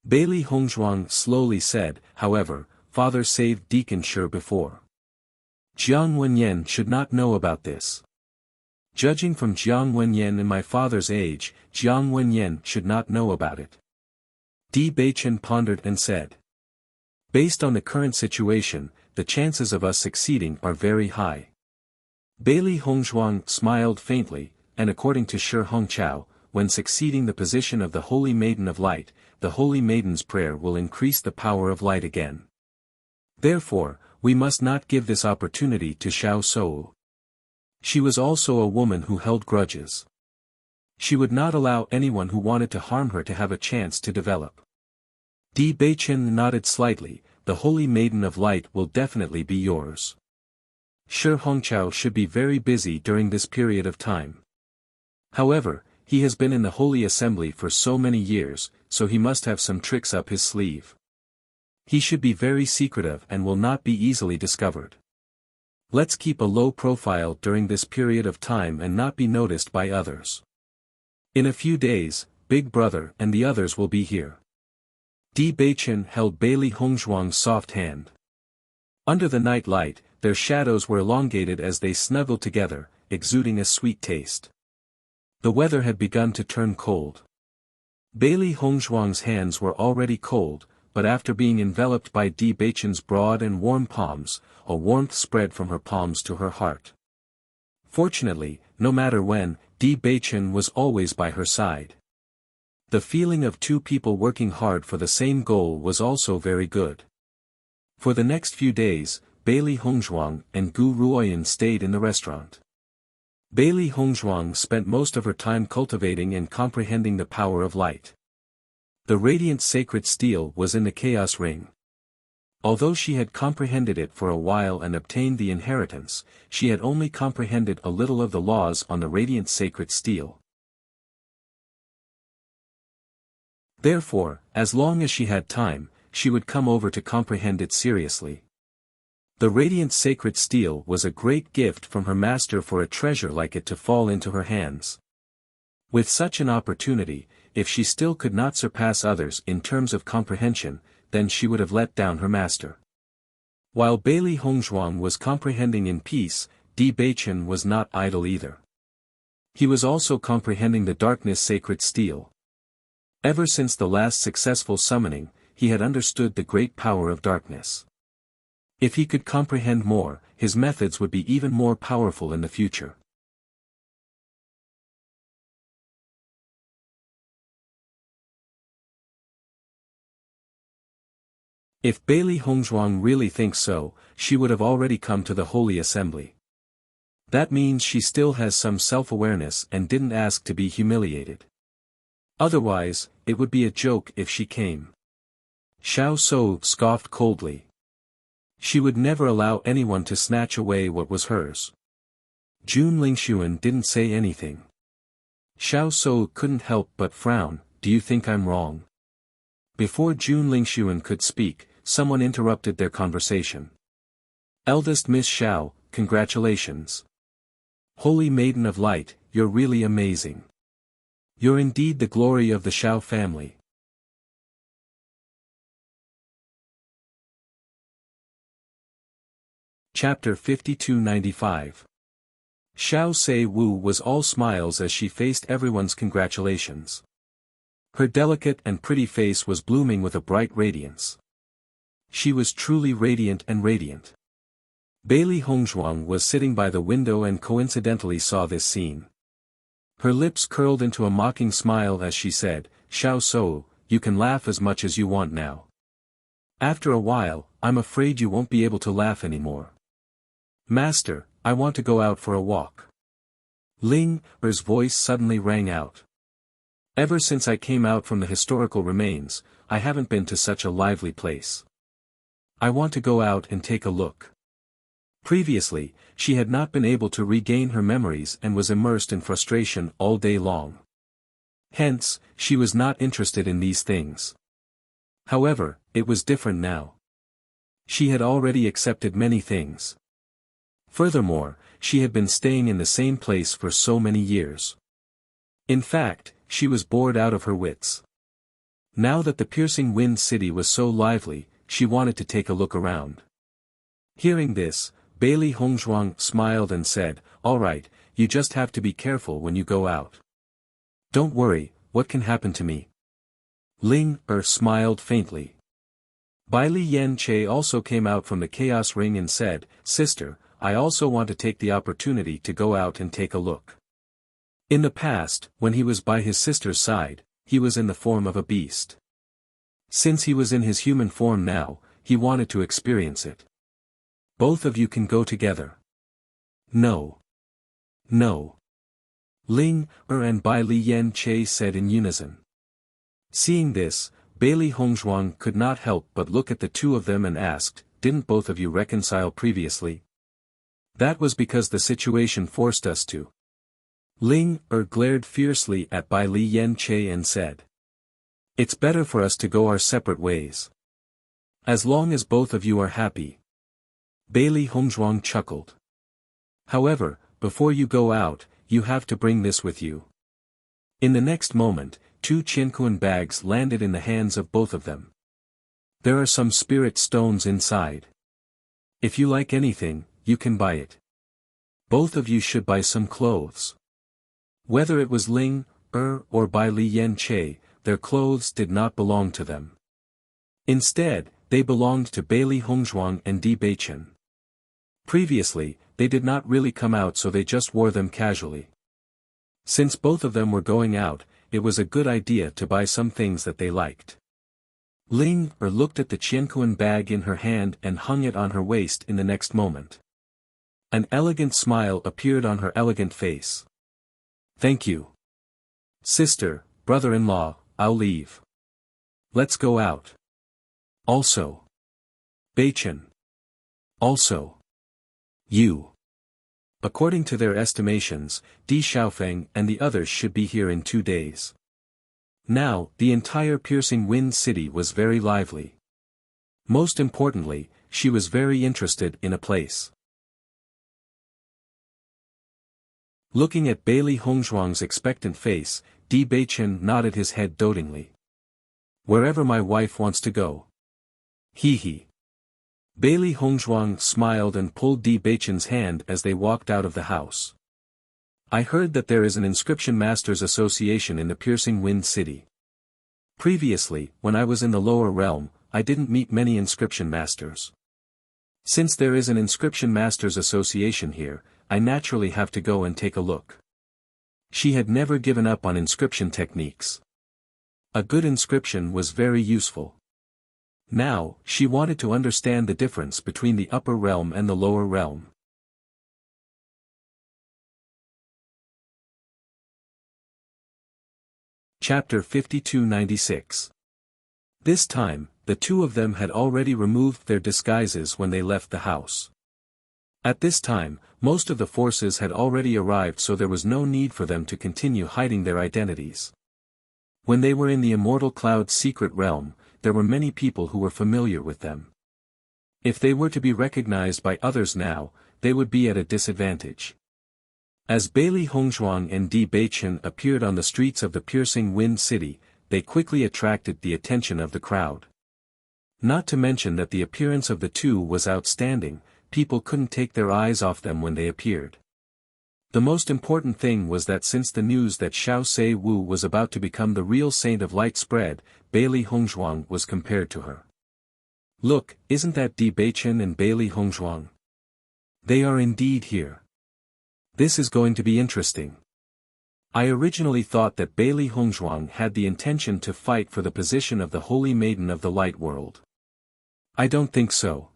Bailey Hongzhuang slowly said, however, father saved Deacon Shi before. Jiang Wenyan should not know about this. Judging from Jiang Wenyan and my father's age, Jiang Wenyan should not know about it. Di Beichen pondered and said. Based on the current situation, the chances of us succeeding are very high. Bailey Hongzhuang smiled faintly, and according to Shi Hongqiao, when succeeding the position of the Holy Maiden of Light, the Holy Maiden's prayer will increase the power of light again. Therefore, we must not give this opportunity to Xiao Sou. She was also a woman who held grudges. She would not allow anyone who wanted to harm her to have a chance to develop. Di Beichen nodded slightly, the Holy Maiden of Light will definitely be yours. Shi Hongqiao should be very busy during this period of time. However, he has been in the Holy Assembly for so many years, so he must have some tricks up his sleeve. He should be very secretive and will not be easily discovered. Let's keep a low profile during this period of time and not be noticed by others. In a few days, Big Brother and the others will be here. Di Beichen held Bailey Hongzhuang's soft hand. Under the night light, their shadows were elongated as they snuggled together, exuding a sweet taste. The weather had begun to turn cold. Bailey Hongzhuang's hands were already cold, but after being enveloped by Di Beichen's broad and warm palms, a warmth spread from her palms to her heart. Fortunately, no matter when, Di Beichen was always by her side. The feeling of two people working hard for the same goal was also very good. For the next few days, Bailey Hongzhuang and Gu Ruoyan stayed in the restaurant. Bailey Hongzhuang spent most of her time cultivating and comprehending the power of light. The radiant sacred steel was in the chaos ring. Although she had comprehended it for a while and obtained the inheritance, she had only comprehended a little of the laws on the radiant sacred steel. Therefore, as long as she had time, she would come over to comprehend it seriously. The radiant sacred steel was a great gift from her master for a treasure like it to fall into her hands. With such an opportunity, if she still could not surpass others in terms of comprehension, then she would have let down her master. While Bailey Hongzhuang was comprehending in peace, Di Beichen was not idle either. He was also comprehending the darkness sacred steel. Ever since the last successful summoning, he had understood the great power of darkness. If he could comprehend more, his methods would be even more powerful in the future. If Bailey Hongzhuang really thinks so, she would have already come to the Holy Assembly. That means she still has some self-awareness and didn't ask to be humiliated. Otherwise, it would be a joke if she came. Xiao Sou scoffed coldly. She would never allow anyone to snatch away what was hers. Jun Lingxuan didn't say anything. Xiao Sou couldn't help but frown. Do you think I'm wrong? Before Jun Lingxuan could speak, someone interrupted their conversation. Eldest Miss Xiao, congratulations. Holy Maiden of Light, you're really amazing. You're indeed the glory of the Xiao family. Chapter 5295. Xiao Se Wu was all smiles as she faced everyone's congratulations. Her delicate and pretty face was blooming with a bright radiance. She was truly radiant and radiant. Bailey Hongzhuang was sitting by the window and coincidentally saw this scene. Her lips curled into a mocking smile as she said, "Xiao Sou, you can laugh as much as you want now. After a while, I'm afraid you won't be able to laugh anymore. Master, I want to go out for a walk." Ling Er's voice suddenly rang out. "Ever since I came out from the historical remains, I haven't been to such a lively place. I want to go out and take a look." Previously, she had not been able to regain her memories and was immersed in frustration all day long. Hence, she was not interested in these things. However, it was different now. She had already accepted many things. Furthermore, she had been staying in the same place for so many years. In fact, she was bored out of her wits. Now that the piercing wind city was so lively, she wanted to take a look around. Hearing this, Bailey Hongzhuang smiled and said, "All right, you just have to be careful when you go out." "Don't worry, what can happen to me?" Ling smiled faintly. Bai Li Yan Che also came out from the chaos ring and said, "Sister, I also want to take the opportunity to go out and take a look." In the past, when he was by his sister's side, he was in the form of a beast. Since he was in his human form now, he wanted to experience it. "Both of you can go together." "No. No." Ling and Bai Li Yan Che said in unison. Seeing this, Bailey Hongzhuang could not help but look at the two of them and asked, "Didn't both of you reconcile previously?" "That was because the situation forced us to." Ling glared fiercely at Bai Li Yan Che and said, "It's better for us to go our separate ways. As long as both of you are happy." Bailey Hongzhuang chuckled. "However, before you go out, you have to bring this with you." In the next moment, 2 Qianquan bags landed in the hands of both of them. "There are some spirit stones inside. If you like anything, you can buy it. Both of you should buy some clothes." Whether it was Ling or Bai Li Yan Che, their clothes did not belong to them. Instead, they belonged to Bailey Hongzhuang and Di Beichen. Previously, they did not really come out, so they just wore them casually. Since both of them were going out, it was a good idea to buy some things that they liked. Ling looked at the Qianquan bag in her hand and hung it on her waist in the next moment. An elegant smile appeared on her elegant face. "Thank you. Sister, brother-in-law, I'll leave. Let's go out." "Also. Beichen. Also. You." According to their estimations, Di Xiaofeng and the others should be here in 2 days. Now, the entire piercing wind city was very lively. Most importantly, she was very interested in a place. Looking at Bailey Hongzhuang's expectant face, Di Beichen nodded his head dotingly. "Wherever my wife wants to go." Hee. Bailey Hongzhuang smiled and pulled Di Beichen's hand as they walked out of the house. "I heard that there is an inscription masters association in the piercing wind city. Previously, when I was in the lower realm, I didn't meet many inscription masters. Since there is an inscription masters association here, I naturally have to go and take a look." She had never given up on inscription techniques. A good inscription was very useful. Now, she wanted to understand the difference between the upper realm and the lower realm. Chapter 5296. This time, the two of them had already removed their disguises when they left the house. At this time, most of the forces had already arrived, so there was no need for them to continue hiding their identities. When they were in the Immortal Cloud's secret realm, there were many people who were familiar with them. If they were to be recognized by others now, they would be at a disadvantage. As Bailey Hongzhuang and Di Beichen appeared on the streets of the piercing wind city, they quickly attracted the attention of the crowd. Not to mention that the appearance of the two was outstanding, people couldn't take their eyes off them when they appeared. The most important thing was that since the news that Xiao Se Wu was about to become the real saint of light spread, Bailey Hongzhuang was compared to her. Look, isn't that Di Beichen and Bailey Hongzhuang? They are indeed here. This is going to be interesting. I originally thought that Bailey Hongzhuang had the intention to fight for the position of the Holy Maiden of the Light World. I don't think so.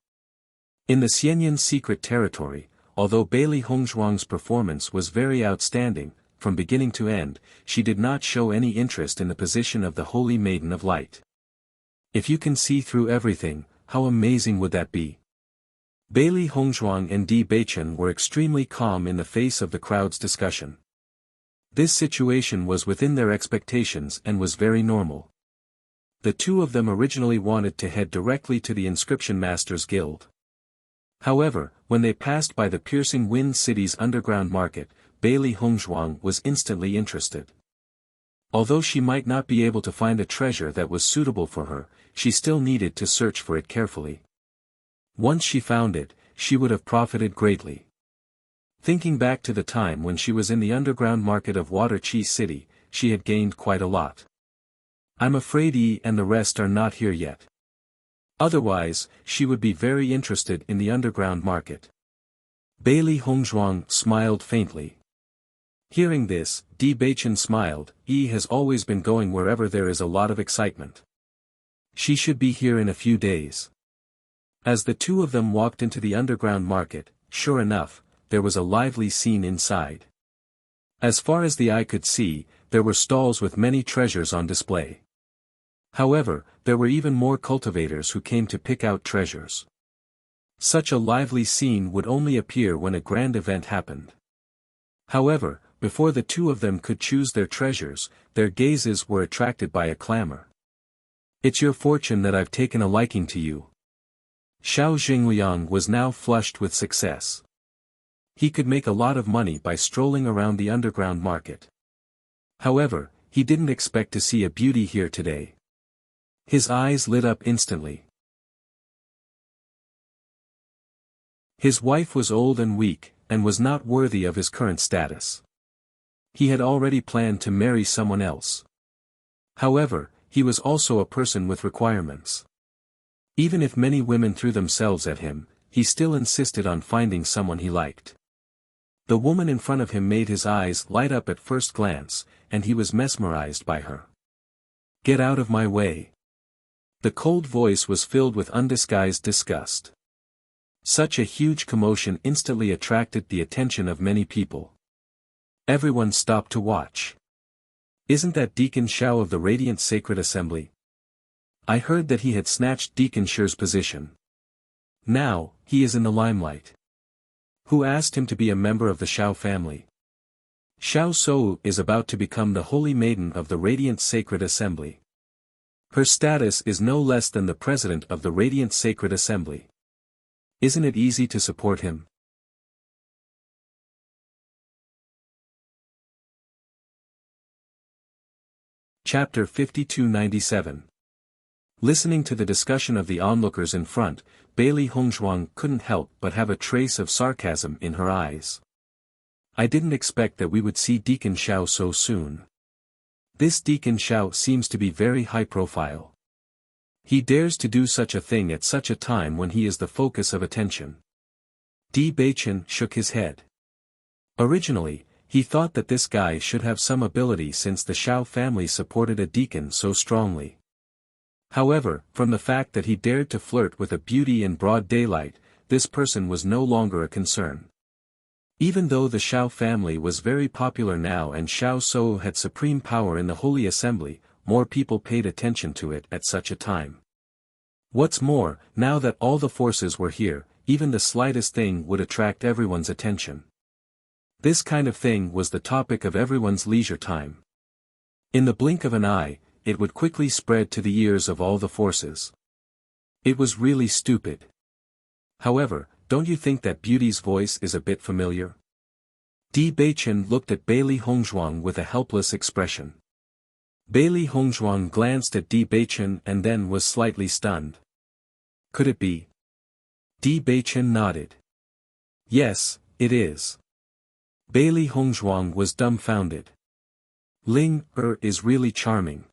In the Xianyan secret territory, although Bailey Hongzhuang's performance was very outstanding, from beginning to end, she did not show any interest in the position of the Holy Maiden of Light. If you can see through everything, how amazing would that be? Bailey Hongzhuang and Di Beichen were extremely calm in the face of the crowd's discussion. This situation was within their expectations and was very normal. The two of them originally wanted to head directly to the Inscription Masters Guild. However, when they passed by the Piercing Wind City's underground market, Bailey Hongzhuang was instantly interested. Although she might not be able to find a treasure that was suitable for her, she still needed to search for it carefully. Once she found it, she would have profited greatly. Thinking back to the time when she was in the underground market of Water Chi City, she had gained quite a lot. I'm afraid Yi and the rest are not here yet. Otherwise, she would be very interested in the underground market. Bailey Hongzhuang smiled faintly. Hearing this, Di Beichen smiled. Yi has always been going wherever there is a lot of excitement. She should be here in a few days. As the two of them walked into the underground market, sure enough, there was a lively scene inside. As far as the eye could see, there were stalls with many treasures on display. However, there were even more cultivators who came to pick out treasures. Such a lively scene would only appear when a grand event happened. However, before the two of them could choose their treasures, their gazes were attracted by a clamor. It's your fortune that I've taken a liking to you. Xiao Jingliang was now flushed with success. He could make a lot of money by strolling around the underground market. However, he didn't expect to see a beauty here today. His eyes lit up instantly. His wife was old and weak, and was not worthy of his current status. He had already planned to marry someone else. However, he was also a person with requirements. Even if many women threw themselves at him, he still insisted on finding someone he liked. The woman in front of him made his eyes light up at first glance, and he was mesmerized by her. Get out of my way. The cold voice was filled with undisguised disgust. Such a huge commotion instantly attracted the attention of many people. Everyone stopped to watch. Isn't that Deacon Xiao of the Radiant Sacred Assembly? I heard that he had snatched Deacon Shi's position. Now, he is in the limelight. Who asked him to be a member of the Xiao family? Xiao Sou is about to become the Holy Maiden of the Radiant Sacred Assembly. Her status is no less than the president of the Radiant Sacred Assembly. Isn't it easy to support him? Chapter 5297. Listening to the discussion of the onlookers in front, Bailey Hongzhuang couldn't help but have a trace of sarcasm in her eyes. I didn't expect that we would see Deacon Xiao so soon. This Deacon Xiao seems to be very high profile. He dares to do such a thing at such a time when he is the focus of attention. Di Beichen shook his head. Originally, he thought that this guy should have some ability since the Xiao family supported a deacon so strongly. However, from the fact that he dared to flirt with a beauty in broad daylight, this person was no longer a concern. Even though the Xiao family was very popular now and Xiao Sou had supreme power in the Holy Assembly, more people paid attention to it at such a time. What's more, now that all the forces were here, even the slightest thing would attract everyone's attention. This kind of thing was the topic of everyone's leisure time. In the blink of an eye, it would quickly spread to the ears of all the forces. It was really stupid. However, don't you think that beauty's voice is a bit familiar? Di Beichen looked at Bailey Hongzhuang with a helpless expression. Bailey Hongzhuang glanced at Di Beichen and then was slightly stunned. Could it be? Di Beichen nodded. Yes, it is. Bailey Hongzhuang was dumbfounded. Ling is really charming.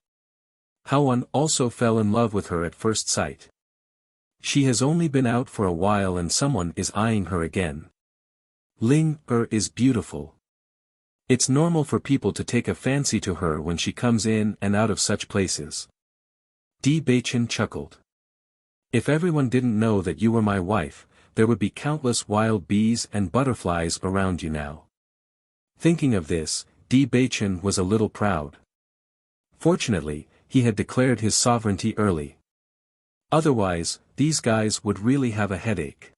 Haoan also fell in love with her at first sight. She has only been out for a while and someone is eyeing her again. Ling is beautiful. It's normal for people to take a fancy to her when she comes in and out of such places. Di Beichen chuckled. If everyone didn't know that you were my wife, there would be countless wild bees and butterflies around you now. Thinking of this, Di Beichen was a little proud. Fortunately, he had declared his sovereignty early. Otherwise, these guys would really have a headache.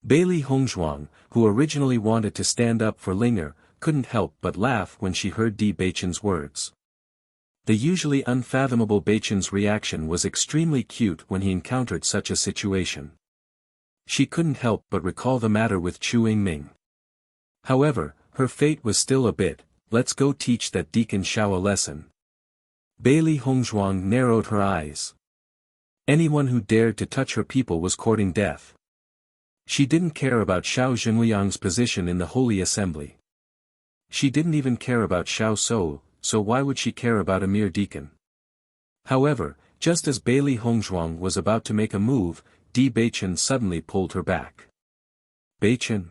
Bailey Hongzhuang, who originally wanted to stand up for Linger, couldn't help but laugh when she heard Di Beichen's words. The usually unfathomable Beichen's reaction was extremely cute when he encountered such a situation. She couldn't help but recall the matter with Chu Yingming. However, her fate was still a bit, let's go teach that Deacon Xiao a lesson. Bailey Hongzhuang narrowed her eyes. Anyone who dared to touch her people was courting death. She didn't care about Xiao Zhengliang's position in the Holy Assembly. She didn't even care about Xiao Sou, so why would she care about a mere deacon? However, just as Bailey Hongzhuang was about to make a move, Di Beichen suddenly pulled her back. Beichen?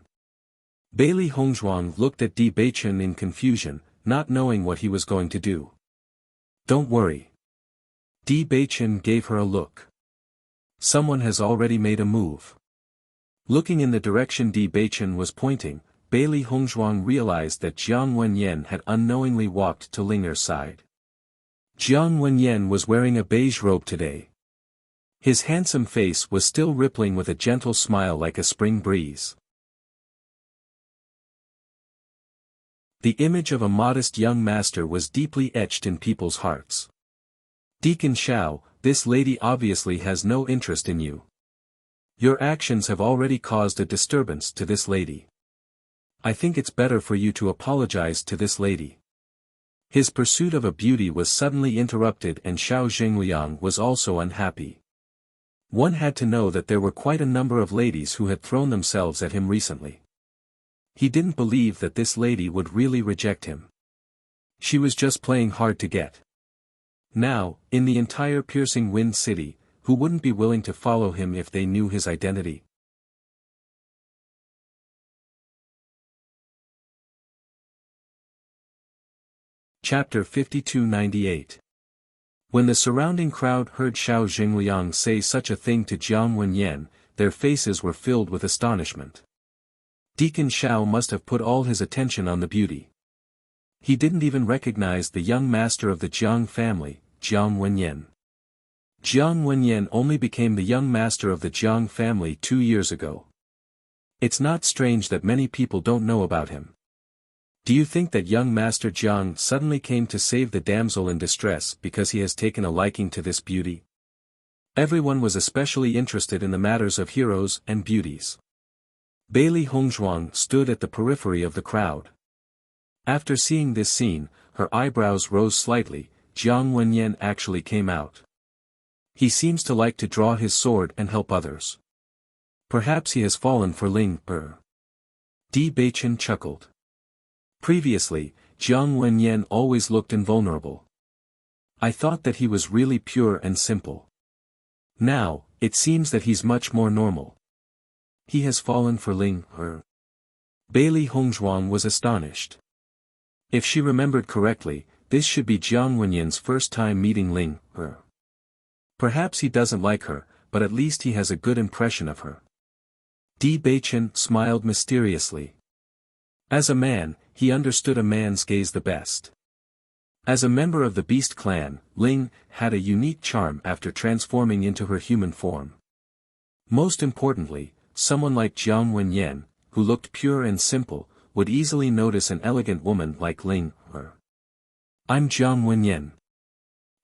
Bailey Hongzhuang looked at Di Beichen in confusion, not knowing what he was going to do. Don't worry. Di Beichen gave her a look. Someone has already made a move. Looking in the direction Di Beichen was pointing, Bailey Hongzhuang realized that Jiang Wenyan had unknowingly walked to Linger's side. Jiang Wenyan was wearing a beige robe today. His handsome face was still rippling with a gentle smile like a spring breeze. The image of a modest young master was deeply etched in people's hearts. Deacon Xiao, this lady obviously has no interest in you. Your actions have already caused a disturbance to this lady. I think it's better for you to apologize to this lady. His pursuit of a beauty was suddenly interrupted and Xiao Zhengliang was also unhappy. One had to know that there were quite a number of ladies who had thrown themselves at him recently. He didn't believe that this lady would really reject him. She was just playing hard to get. Now, in the entire Piercing Wind City, who wouldn't be willing to follow him if they knew his identity? Chapter 5298. When the surrounding crowd heard Xiao Zhengliang say such a thing to Jiang Wenyan, their faces were filled with astonishment. Deacon Xiao must have put all his attention on the beauty. He didn't even recognize the young master of the Jiang family, Jiang Wenyan. Jiang Wenyan only became the young master of the Jiang family 2 years ago. It's not strange that many people don't know about him. Do you think that young Master Jiang suddenly came to save the damsel in distress because he has taken a liking to this beauty? Everyone was especially interested in the matters of heroes and beauties. Bailey Hongzhuang stood at the periphery of the crowd. After seeing this scene, her eyebrows rose slightly. Jiang Wenyan actually came out. He seems to like to draw his sword and help others. Perhaps he has fallen for Ling Er. Di Beichen chuckled. Previously, Jiang Wenyan always looked invulnerable. I thought that he was really pure and simple. Now, it seems that he's much more normal. He has fallen for Ling Er. Bailey Hongzhuang was astonished. If she remembered correctly, this should be Jiang Wenyan's first time meeting Ling Er. Perhaps he doesn't like her, but at least he has a good impression of her. Di Beichen smiled mysteriously. As a man, he understood a man's gaze the best. As a member of the Beast clan, Ling had a unique charm after transforming into her human form. Most importantly, someone like Jiang Wenyan, who looked pure and simple, would easily notice an elegant woman like Ling Er. I'm Jiang Wenyan.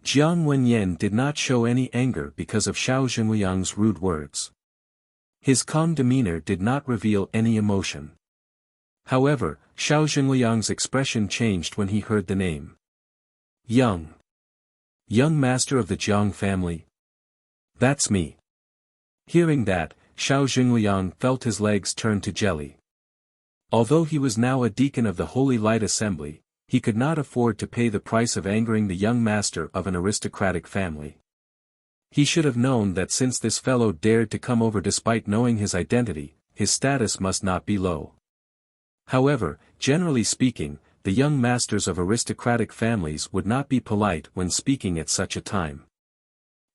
Jiang Wenyan did not show any anger because of Xiao Zhengliang's rude words. His calm demeanor did not reveal any emotion. However, Xiao Zhengliang's expression changed when he heard the name. Young master of the Jiang family? That's me. Hearing that, Xiao Zhengliang felt his legs turn to jelly. Although he was now a deacon of the Holy Light Assembly, he could not afford to pay the price of angering the young master of an aristocratic family. He should have known that since this fellow dared to come over despite knowing his identity, his status must not be low. However, generally speaking, the young masters of aristocratic families would not be polite when speaking at such a time.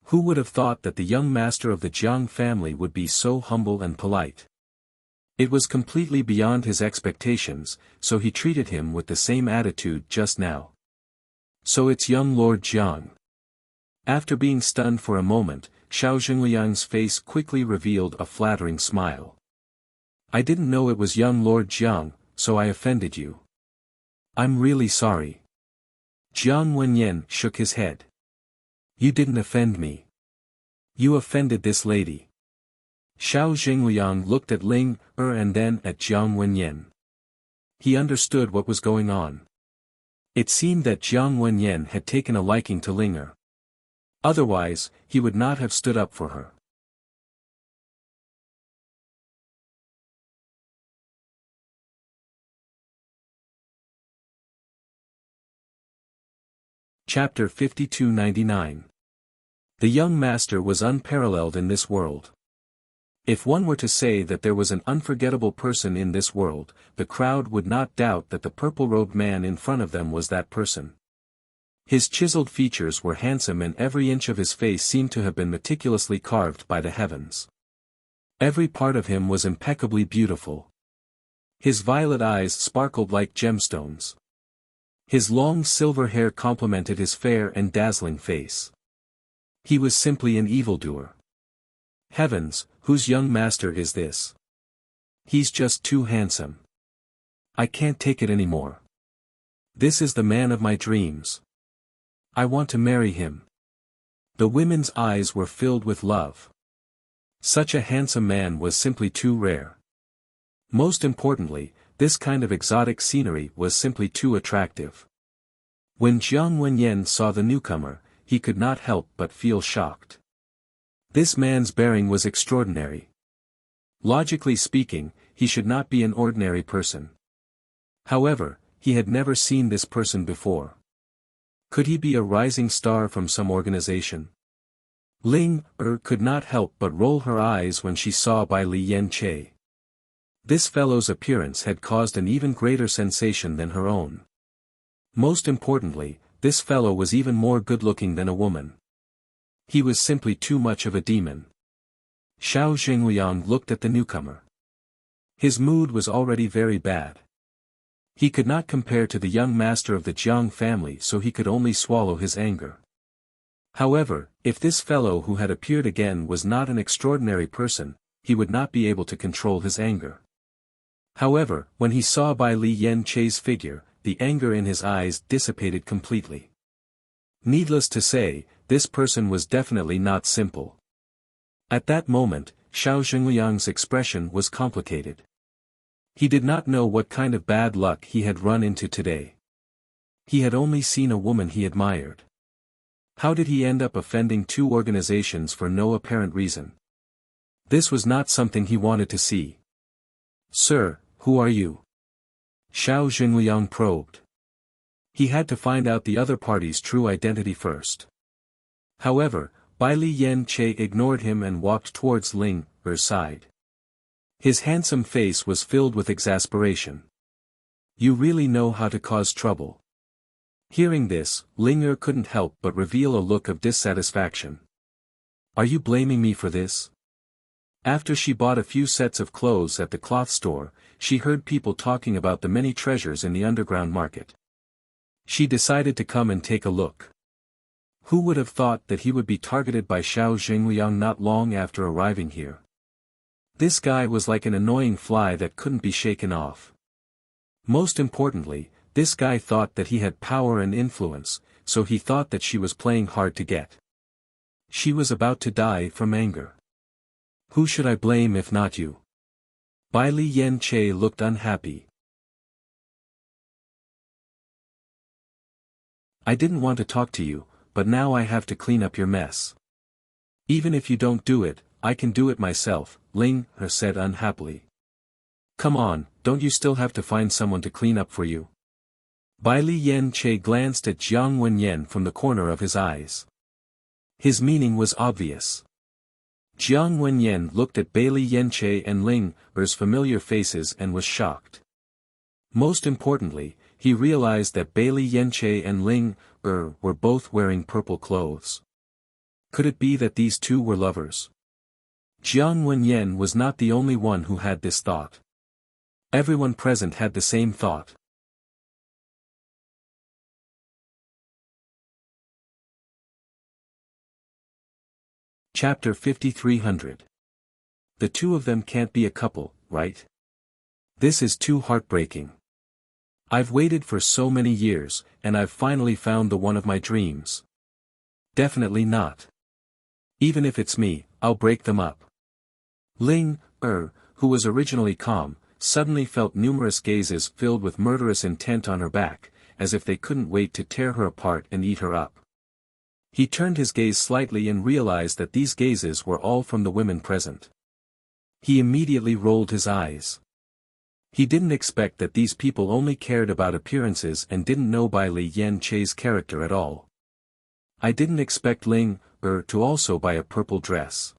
Who would have thought that the young master of the Jiang family would be so humble and polite? It was completely beyond his expectations, so he treated him with the same attitude just now. So it's young Lord Jiang. After being stunned for a moment, Xiao Zhengliang's face quickly revealed a flattering smile. I didn't know it was young Lord Jiang, so I offended you. I'm really sorry. Jiang Wenyan shook his head. You didn't offend me. You offended this lady. Xiao Zhengliang looked at Ling Er and then at Jiang Wenyan. He understood what was going on. It seemed that Jiang Wenyan had taken a liking to Ling Er. Otherwise, he would not have stood up for her. Chapter 5299. The young master was unparalleled in this world. If one were to say that there was an unforgettable person in this world, the crowd would not doubt that the purple-robed man in front of them was that person. His chiseled features were handsome and every inch of his face seemed to have been meticulously carved by the heavens. Every part of him was impeccably beautiful. His violet eyes sparkled like gemstones. His long silver hair complemented his fair and dazzling face. He was simply an evildoer. Heavens, whose young master is this? He's just too handsome. I can't take it anymore. This is the man of my dreams. I want to marry him. The women's eyes were filled with love. Such a handsome man was simply too rare. Most importantly, this kind of exotic scenery was simply too attractive. When Jiang Wenyan saw the newcomer, he could not help but feel shocked. This man's bearing was extraordinary. Logically speaking, he should not be an ordinary person. However, he had never seen this person before. Could he be a rising star from some organization? Ling Er could not help but roll her eyes when she saw Bai Li Yen Che. This fellow's appearance had caused an even greater sensation than her own. Most importantly, this fellow was even more good-looking than a woman. He was simply too much of a demon. Xiao Zhengliang looked at the newcomer. His mood was already very bad. He could not compare to the young master of the Jiang family, so he could only swallow his anger. However, if this fellow who had appeared again was not an extraordinary person, he would not be able to control his anger. However, when he saw Bai Li Yen Che's figure, the anger in his eyes dissipated completely. Needless to say, this person was definitely not simple. At that moment, Xiao Zhengliang's expression was complicated. He did not know what kind of bad luck he had run into today. He had only seen a woman he admired. How did he end up offending two organizations for no apparent reason? This was not something he wanted to see. Sir, who are you? Xiao Zhengliang probed. He had to find out the other party's true identity first. However, Bai Li Yen Che ignored him and walked towards Ling Er's side. His handsome face was filled with exasperation. You really know how to cause trouble. Hearing this, Ling Er couldn't help but reveal a look of dissatisfaction. Are you blaming me for this? After she bought a few sets of clothes at the cloth store, she heard people talking about the many treasures in the underground market. She decided to come and take a look. Who would have thought that he would be targeted by Xiao Zhengliang not long after arriving here? This guy was like an annoying fly that couldn't be shaken off. Most importantly, this guy thought that he had power and influence, so he thought that she was playing hard to get. She was about to die from anger. Who should I blame if not you? Bai Li Yen Che looked unhappy. I didn't want to talk to you, but now I have to clean up your mess. Even if you don't do it, I can do it myself, Ling Er said unhappily. Come on, don't you still have to find someone to clean up for you? Bai Li Yen Che glanced at Jiang Wenyan from the corner of his eyes. His meaning was obvious. Jiang Wenyan looked at Bai Li Yen Che and Ling Er's familiar faces and was shocked. Most importantly, he realized that Bai Li Yen Che and Ling Er were both wearing purple clothes. Could it be that these two were lovers? Jiang Wenyan was not the only one who had this thought. Everyone present had the same thought. Chapter 5300. The two of them can't be a couple, right? This is too heartbreaking. I've waited for so many years, and I've finally found the one of my dreams. Definitely not. Even if it's me, I'll break them up. Ling Er, who was originally calm, suddenly felt numerous gazes filled with murderous intent on her back, as if they couldn't wait to tear her apart and eat her up. He turned his gaze slightly and realized that these gazes were all from the women present. He immediately rolled his eyes. He didn't expect that these people only cared about appearances and didn't know Bai Li Yen Che's character at all. I didn't expect Ling Er to also buy a purple dress.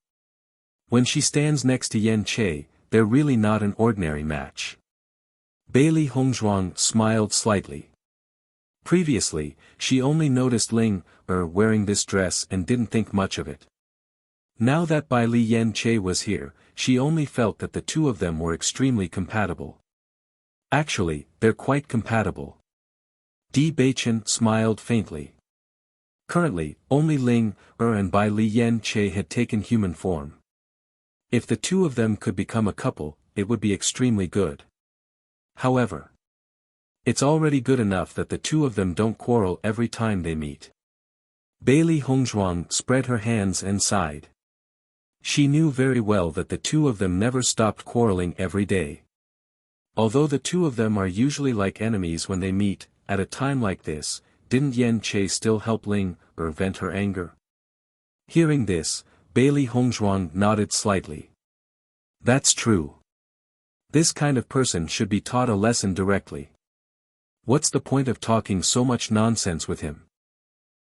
When she stands next to Yen Che, they're really not an ordinary match. Bai Li Hongzhuang smiled slightly. Previously, she only noticed Ling Er wearing this dress and didn't think much of it. Now that Bai Li Yen Che was here, she only felt that the two of them were extremely compatible. Actually, they're quite compatible. Di Beichen smiled faintly. Currently, only Ling Er and Bai Li Yen Che had taken human form. If the two of them could become a couple, it would be extremely good. However, it's already good enough that the two of them don't quarrel every time they meet. Bai Li Hongzhuang spread her hands and sighed. She knew very well that the two of them never stopped quarreling every day. Although the two of them are usually like enemies when they meet, at a time like this, didn't Yen Che still help Ling Er vent her anger? Hearing this, Bai Li Hongzhuang nodded slightly. That's true. This kind of person should be taught a lesson directly. What's the point of talking so much nonsense with him?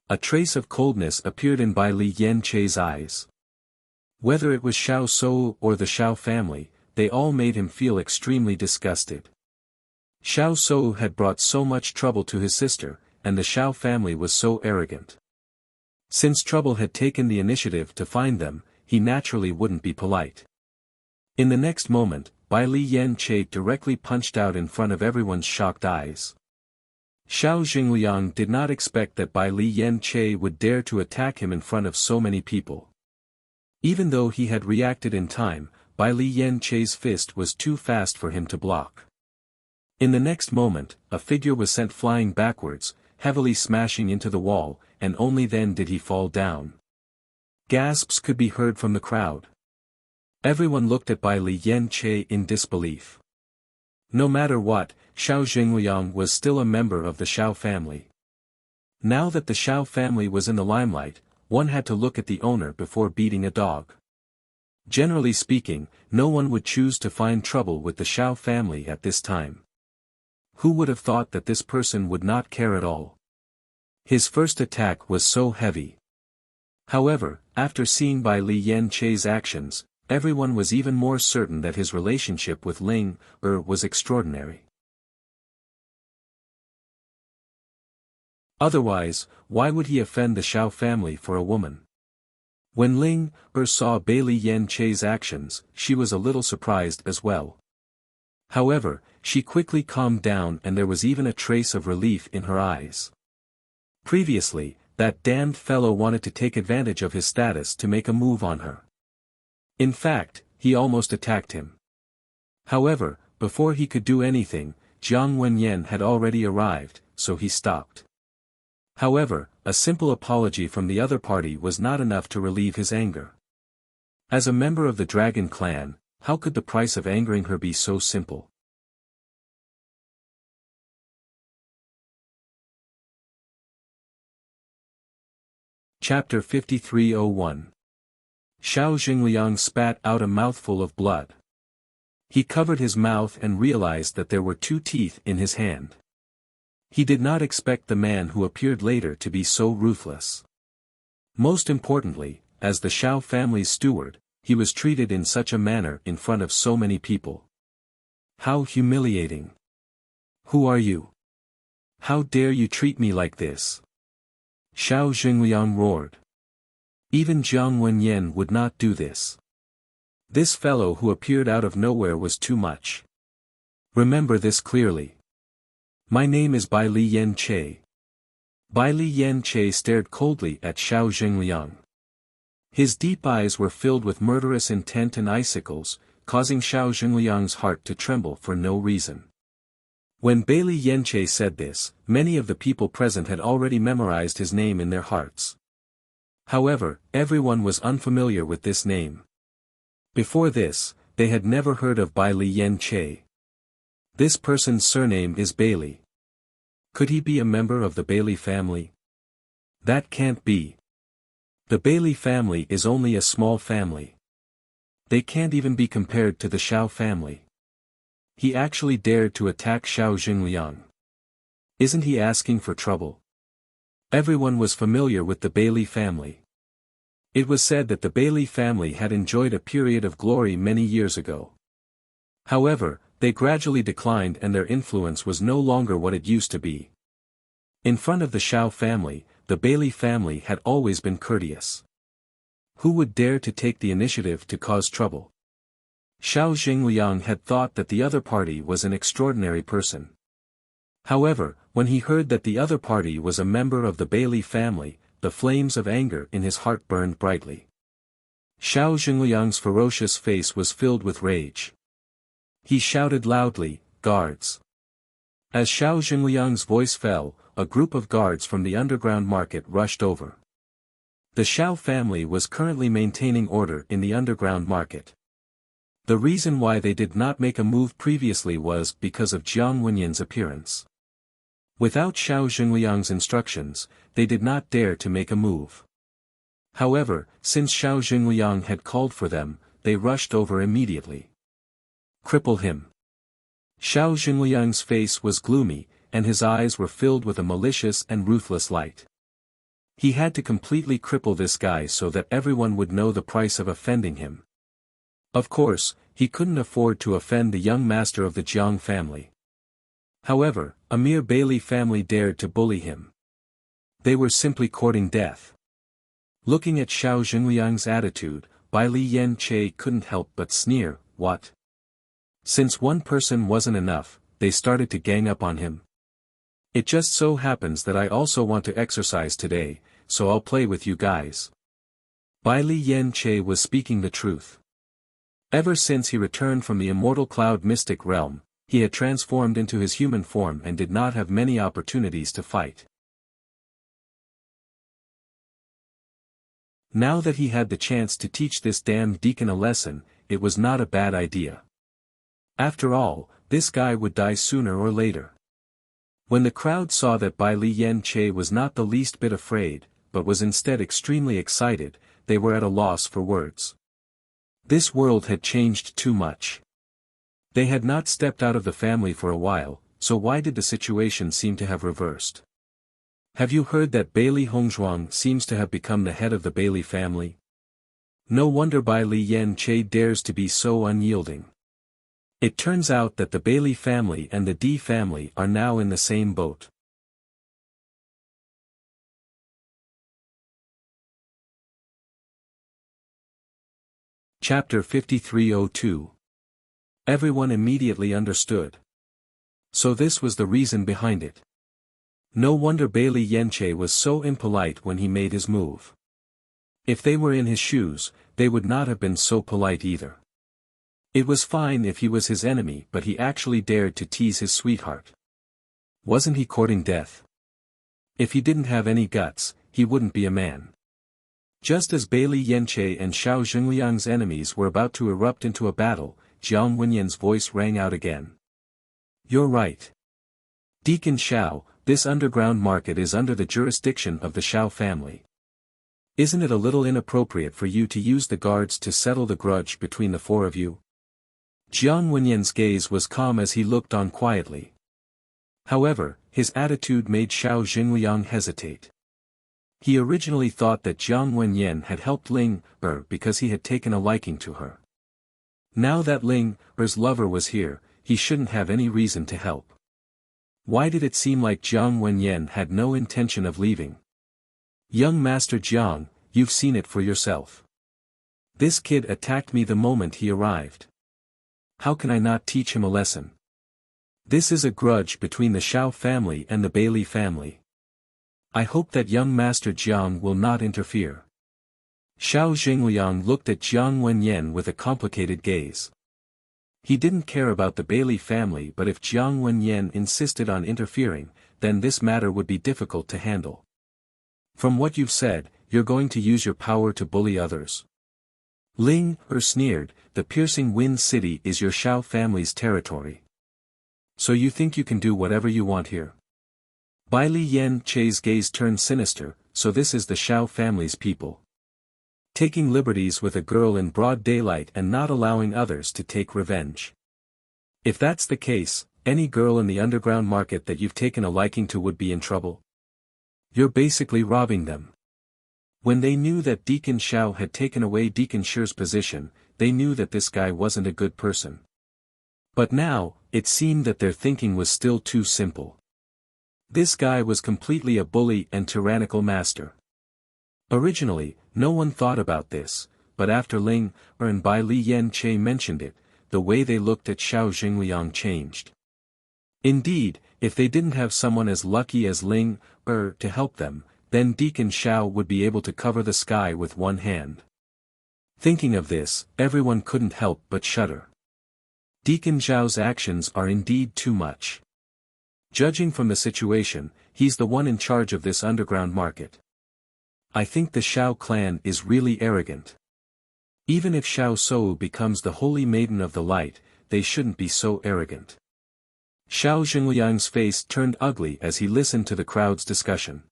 A trace of coldness appeared in Bai Li Yen Che's eyes. Whether it was Xiao Sou or the Xiao family, they all made him feel extremely disgusted. Xiao Sou had brought so much trouble to his sister, and the Xiao family was so arrogant. Since trouble had taken the initiative to find them, he naturally wouldn't be polite. In the next moment, Bai Li Yen Che directly punched out in front of everyone's shocked eyes. Xiao Jingliang did not expect that Bai Li Yen Che would dare to attack him in front of so many people. Even though he had reacted in time, Bai Li Yen Che's fist was too fast for him to block. In the next moment, a figure was sent flying backwards, heavily smashing into the wall, and only then did he fall down. Gasps could be heard from the crowd. Everyone looked at Bai Li Yen Che in disbelief. No matter what, Xiao Jingliang was still a member of the Xiao family. Now that the Xiao family was in the limelight, one had to look at the owner before beating a dog. Generally speaking, no one would choose to find trouble with the Xiao family at this time. Who would have thought that this person would not care at all? His first attack was so heavy. However, after seeing Bai Li Yen Che's actions, everyone was even more certain that his relationship with Ling Er was extraordinary. Otherwise, why would he offend the Xiao family for a woman? When Ling Er saw Bai Li Yen Che's actions, she was a little surprised as well. However, she quickly calmed down and there was even a trace of relief in her eyes. Previously, that damned fellow wanted to take advantage of his status to make a move on her. In fact, he almost attacked him. However, before he could do anything, Jiang Wenyan had already arrived, so he stopped. However, a simple apology from the other party was not enough to relieve his anger. As a member of the Dragon clan, how could the price of angering her be so simple? Chapter 5301. Xiao Jingliang spat out a mouthful of blood. He covered his mouth and realized that there were 2 teeth in his hand. He did not expect the man who appeared later to be so ruthless. Most importantly, as the Shao family's steward, he was treated in such a manner in front of so many people. How humiliating. Who are you? How dare you treat me like this? Shao Xingliang roared. Even Jiang Wenyan would not do this. This fellow who appeared out of nowhere was too much. Remember this clearly. My name is Bai Li Yan Che. Bai Li Yan Che stared coldly at Shao Xingliang. His deep eyes were filled with murderous intent and icicles, causing Shao Xingliang's heart to tremble for no reason. When Bai Li Yan Che said this, many of the people present had already memorized his name in their hearts. However, everyone was unfamiliar with this name. Before this, they had never heard of Bai Li Yan Che. This person's surname is Bailey. Could he be a member of the Bailey family? That can't be. The Bailey family is only a small family. They can't even be compared to the Shao family. He actually dared to attack Shao Xingliang. Isn't he asking for trouble? Everyone was familiar with the Bailey family. It was said that the Bailey family had enjoyed a period of glory many years ago. However, they gradually declined and their influence was no longer what it used to be. In front of the Shao family, the Bailey family had always been courteous. Who would dare to take the initiative to cause trouble? Shao Xingliang had thought that the other party was an extraordinary person. However, when he heard that the other party was a member of the Bailey family, the flames of anger in his heart burned brightly. Shao Xingliang's ferocious face was filled with rage. He shouted loudly, "Guards!" As Shao Xingliang's voice fell, a group of guards from the underground market rushed over. The Shao family was currently maintaining order in the underground market. The reason why they did not make a move previously was because of Jiang Wenyan's appearance. Without Shao Xingliang's instructions, they did not dare to make a move. However, since Shao Xingliang had called for them, they rushed over immediately. Cripple him. Shao Xingliang's face was gloomy, and his eyes were filled with a malicious and ruthless light. He had to completely cripple this guy so that everyone would know the price of offending him. Of course, he couldn't afford to offend the young master of the Jiang family. However, a mere Bailey family dared to bully him. They were simply courting death. Looking at Shao Xingliang's attitude, Bai Li Yan Che couldn't help but sneer, "What? Since one person wasn't enough, they started to gang up on him. It just so happens that I also want to exercise today, so I'll play with you guys." Bai Li Yan Che was speaking the truth. Ever since he returned from the immortal cloud mystic realm, he had transformed into his human form and did not have many opportunities to fight. Now that he had the chance to teach this damned deacon a lesson, it was not a bad idea. After all, this guy would die sooner or later. When the crowd saw that Bai Li Yan Che was not the least bit afraid, but was instead extremely excited, they were at a loss for words. This world had changed too much. They had not stepped out of the family for a while, so why did the situation seem to have reversed? Have you heard that Bailey Hongzhuang seems to have become the head of the Bailey family? No wonder Bai Li Yan Che dares to be so unyielding. It turns out that the Bailey family and the D family are now in the same boat. Chapter 5302. Everyone immediately understood. So this was the reason behind it. No wonder Bailey Yan Che was so impolite when he made his move. If they were in his shoes, they would not have been so polite either. It was fine if he was his enemy, but he actually dared to tease his sweetheart. Wasn't he courting death? If he didn't have any guts, he wouldn't be a man. Just as Bailey Yan Che and Shao Xingliang's enemies were about to erupt into a battle, Jiang Wenyan's voice rang out again. "You're right. Deacon Shao, this underground market is under the jurisdiction of the Shao family. Isn't it a little inappropriate for you to use the guards to settle the grudge between the 4 of you?" Jiang Wenyan's gaze was calm as he looked on quietly. However, his attitude made Xiao Jingliang hesitate. He originally thought that Jiang Wenyan had helped Ling Er because he had taken a liking to her. Now that Ling Er's lover was here, he shouldn't have any reason to help. Why did it seem like Jiang Wenyan had no intention of leaving? Young Master Jiang, you've seen it for yourself. This kid attacked me the moment he arrived. How can I not teach him a lesson? This is a grudge between the Xiao family and the Bailey family. I hope that young Master Jiang will not interfere. Xiao Jingliang looked at Jiang Wenyan with a complicated gaze. He didn't care about the Bailey family, but if Jiang Wenyan insisted on interfering, then this matter would be difficult to handle. From what you've said, you're going to use your power to bully others. Ling Er sneered, the piercing wind city is your Xiao family's territory. So you think you can do whatever you want here? Bai Li Yan Che's gaze turned sinister, so this is the Xiao family's people. Taking liberties with a girl in broad daylight and not allowing others to take revenge. If that's the case, any girl in the underground market that you've taken a liking to would be in trouble. You're basically robbing them. When they knew that Deacon Xiao had taken away Deacon Shi's position, they knew that this guy wasn't a good person. But now, it seemed that their thinking was still too simple. This guy was completely a bully and tyrannical master. Originally, no one thought about this, but after Ling Er and Bai Li Yan Che mentioned it, the way they looked at Xiao Jingliang changed. Indeed, if they didn't have someone as lucky as Ling Er to help them, then Deacon Xiao would be able to cover the sky with one hand. Thinking of this, everyone couldn't help but shudder. Deacon Xiao's actions are indeed too much. Judging from the situation, he's the one in charge of this underground market. I think the Xiao clan is really arrogant. Even if Xiao Shou becomes the holy maiden of the light, they shouldn't be so arrogant. Xiao Jingliang's face turned ugly as he listened to the crowd's discussion.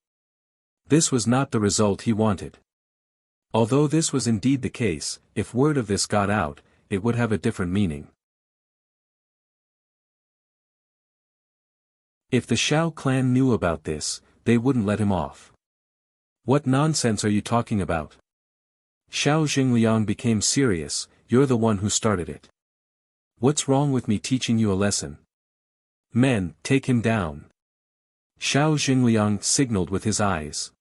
This was not the result he wanted. Although this was indeed the case, if word of this got out, it would have a different meaning. If the Xiao clan knew about this, they wouldn't let him off. What nonsense are you talking about? Xiao Jingliang became serious, you're the one who started it. What's wrong with me teaching you a lesson? Men, take him down. Xiao Jingliang signaled with his eyes.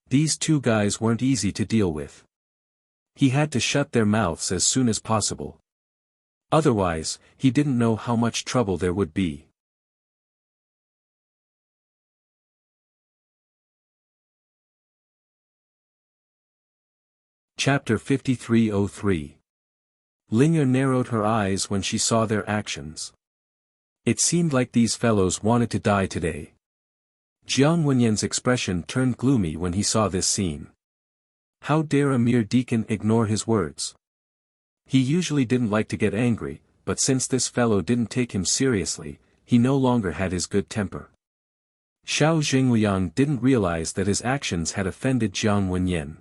These two guys weren't easy to deal with. He had to shut their mouths as soon as possible. Otherwise, he didn't know how much trouble there would be. Chapter 5303. Ling Er narrowed her eyes when she saw their actions. It seemed like these fellows wanted to die today. Jiang Wenyan's expression turned gloomy when he saw this scene. How dare a mere deacon ignore his words? He usually didn't like to get angry, but since this fellow didn't take him seriously, he no longer had his good temper. Xiao Jingliang didn't realize that his actions had offended Jiang Wenyan.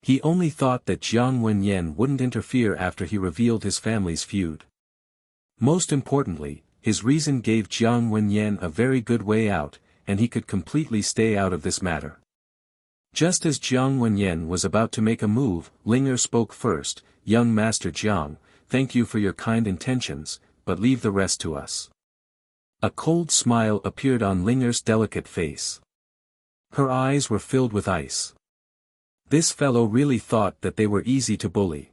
He only thought that Jiang Wenyan wouldn't interfere after he revealed his family's feud. Most importantly, his reason gave Jiang Wenyan a very good way out, and he could completely stay out of this matter. Just as Jiang Wenyan was about to make a move, Ling Er spoke first, young Master Jiang, thank you for your kind intentions, but leave the rest to us. A cold smile appeared on Ling Er's delicate face. Her eyes were filled with ice. This fellow really thought that they were easy to bully.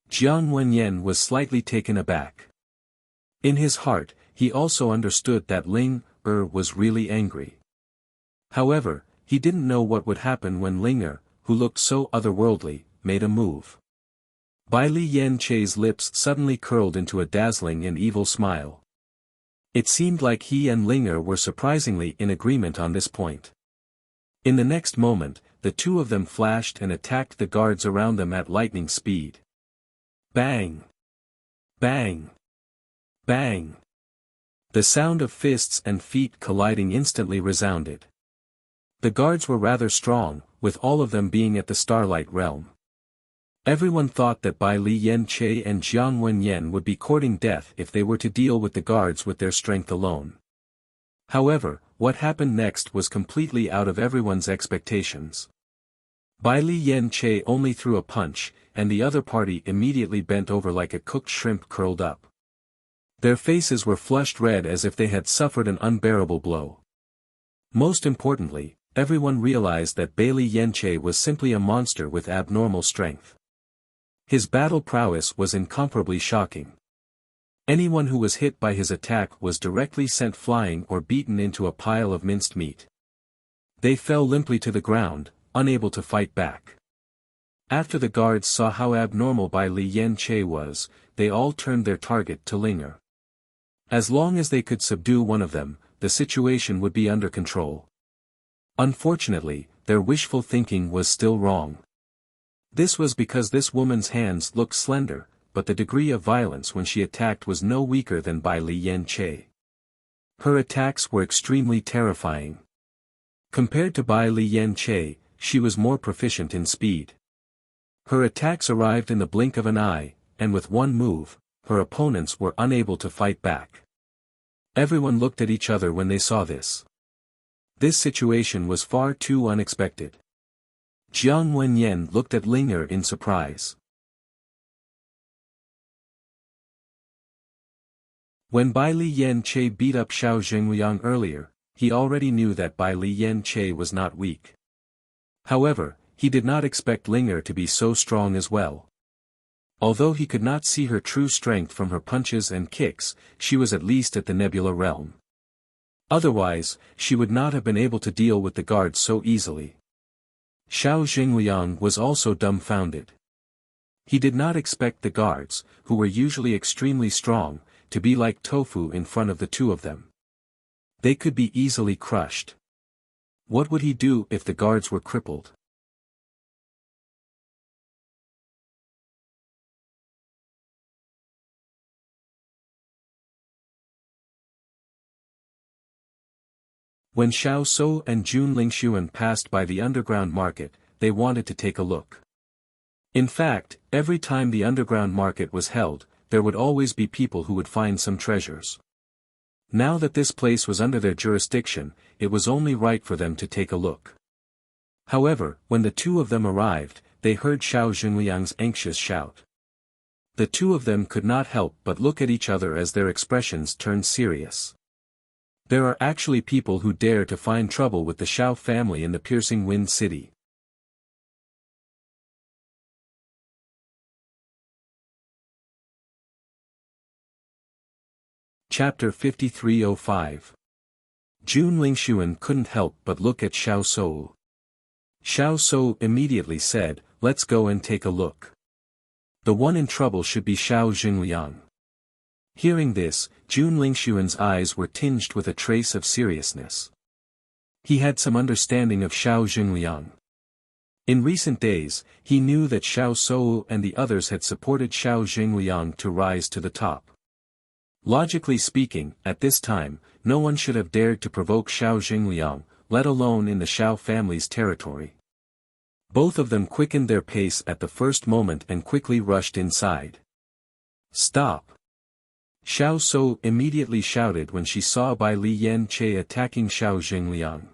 Jiang Wenyan was slightly taken aback. In his heart, he also understood that Ling Er was really angry. However, he didn't know what would happen when Ling Er, who looked so otherworldly, made a move. Bai Li Yan Che's lips suddenly curled into a dazzling and evil smile. It seemed like he and Ling Er were surprisingly in agreement on this point. In the next moment, the two of them flashed and attacked the guards around them at lightning speed. Bang! Bang! Bang! The sound of fists and feet colliding instantly resounded. The guards were rather strong, with all of them being at the Starlight Realm. Everyone thought that Bai Li Yen Che and Jiang Wenyan would be courting death if they were to deal with the guards with their strength alone. However, what happened next was completely out of everyone's expectations. Bai Li Yen Che only threw a punch, and the other party immediately bent over like a cooked shrimp curled up. Their faces were flushed red as if they had suffered an unbearable blow. Most importantly, everyone realized that Bai Li Yen Che was simply a monster with abnormal strength. His battle prowess was incomparably shocking. Anyone who was hit by his attack was directly sent flying or beaten into a pile of minced meat. They fell limply to the ground, unable to fight back. After the guards saw how abnormal Bai Li Yen Che was, they all turned their target to Linger. As long as they could subdue one of them, the situation would be under control. Unfortunately, their wishful thinking was still wrong. This was because this woman's hands looked slender, but the degree of violence when she attacked was no weaker than Bai Li Yen Che. Her attacks were extremely terrifying. Compared to Bai Li Yen Che, she was more proficient in speed. Her attacks arrived in the blink of an eye, and with one move, her opponents were unable to fight back. Everyone looked at each other when they saw this. This situation was far too unexpected. Jiang Wenyan looked at Linger in surprise. When Bai Li Yen Che beat up Xiao Zhengliang earlier, he already knew that Bai Li Yen Che was not weak. However, he did not expect Linger to be so strong as well. Although he could not see her true strength from her punches and kicks, she was at least at the nebula realm. Otherwise, she would not have been able to deal with the guards so easily. Xiao Zhengliang was also dumbfounded. He did not expect the guards, who were usually extremely strong, to be like tofu in front of the two of them. They could be easily crushed. What would he do if the guards were crippled? When Xiao So and Jun Lingxuan passed by the underground market, they wanted to take a look. In fact, every time the underground market was held, there would always be people who would find some treasures. Now that this place was under their jurisdiction, it was only right for them to take a look. However, when the two of them arrived, they heard Xiao Zhengliang's anxious shout. The two of them could not help but look at each other as their expressions turned serious. There are actually people who dare to find trouble with the Xiao family in the Piercing Wind City. Chapter 5305. Jun Lingxuan couldn't help but look at Xiao So. Xiao So immediately said, "Let's go and take a look. The one in trouble should be Xiao Zhengliang." Hearing this, Jun Lingxuan's eyes were tinged with a trace of seriousness. He had some understanding of Xiao Zhengliang. In recent days, he knew that Xiao So and the others had supported Xiao Zhengliang to rise to the top. Logically speaking, at this time, no one should have dared to provoke Xiao Zhengliang, let alone in the Xiao family's territory. Both of them quickened their pace at the first moment and quickly rushed inside. "Stop!" Xiao So immediately shouted when she saw Bai Li Yen Che attacking Xiao Zhengliang.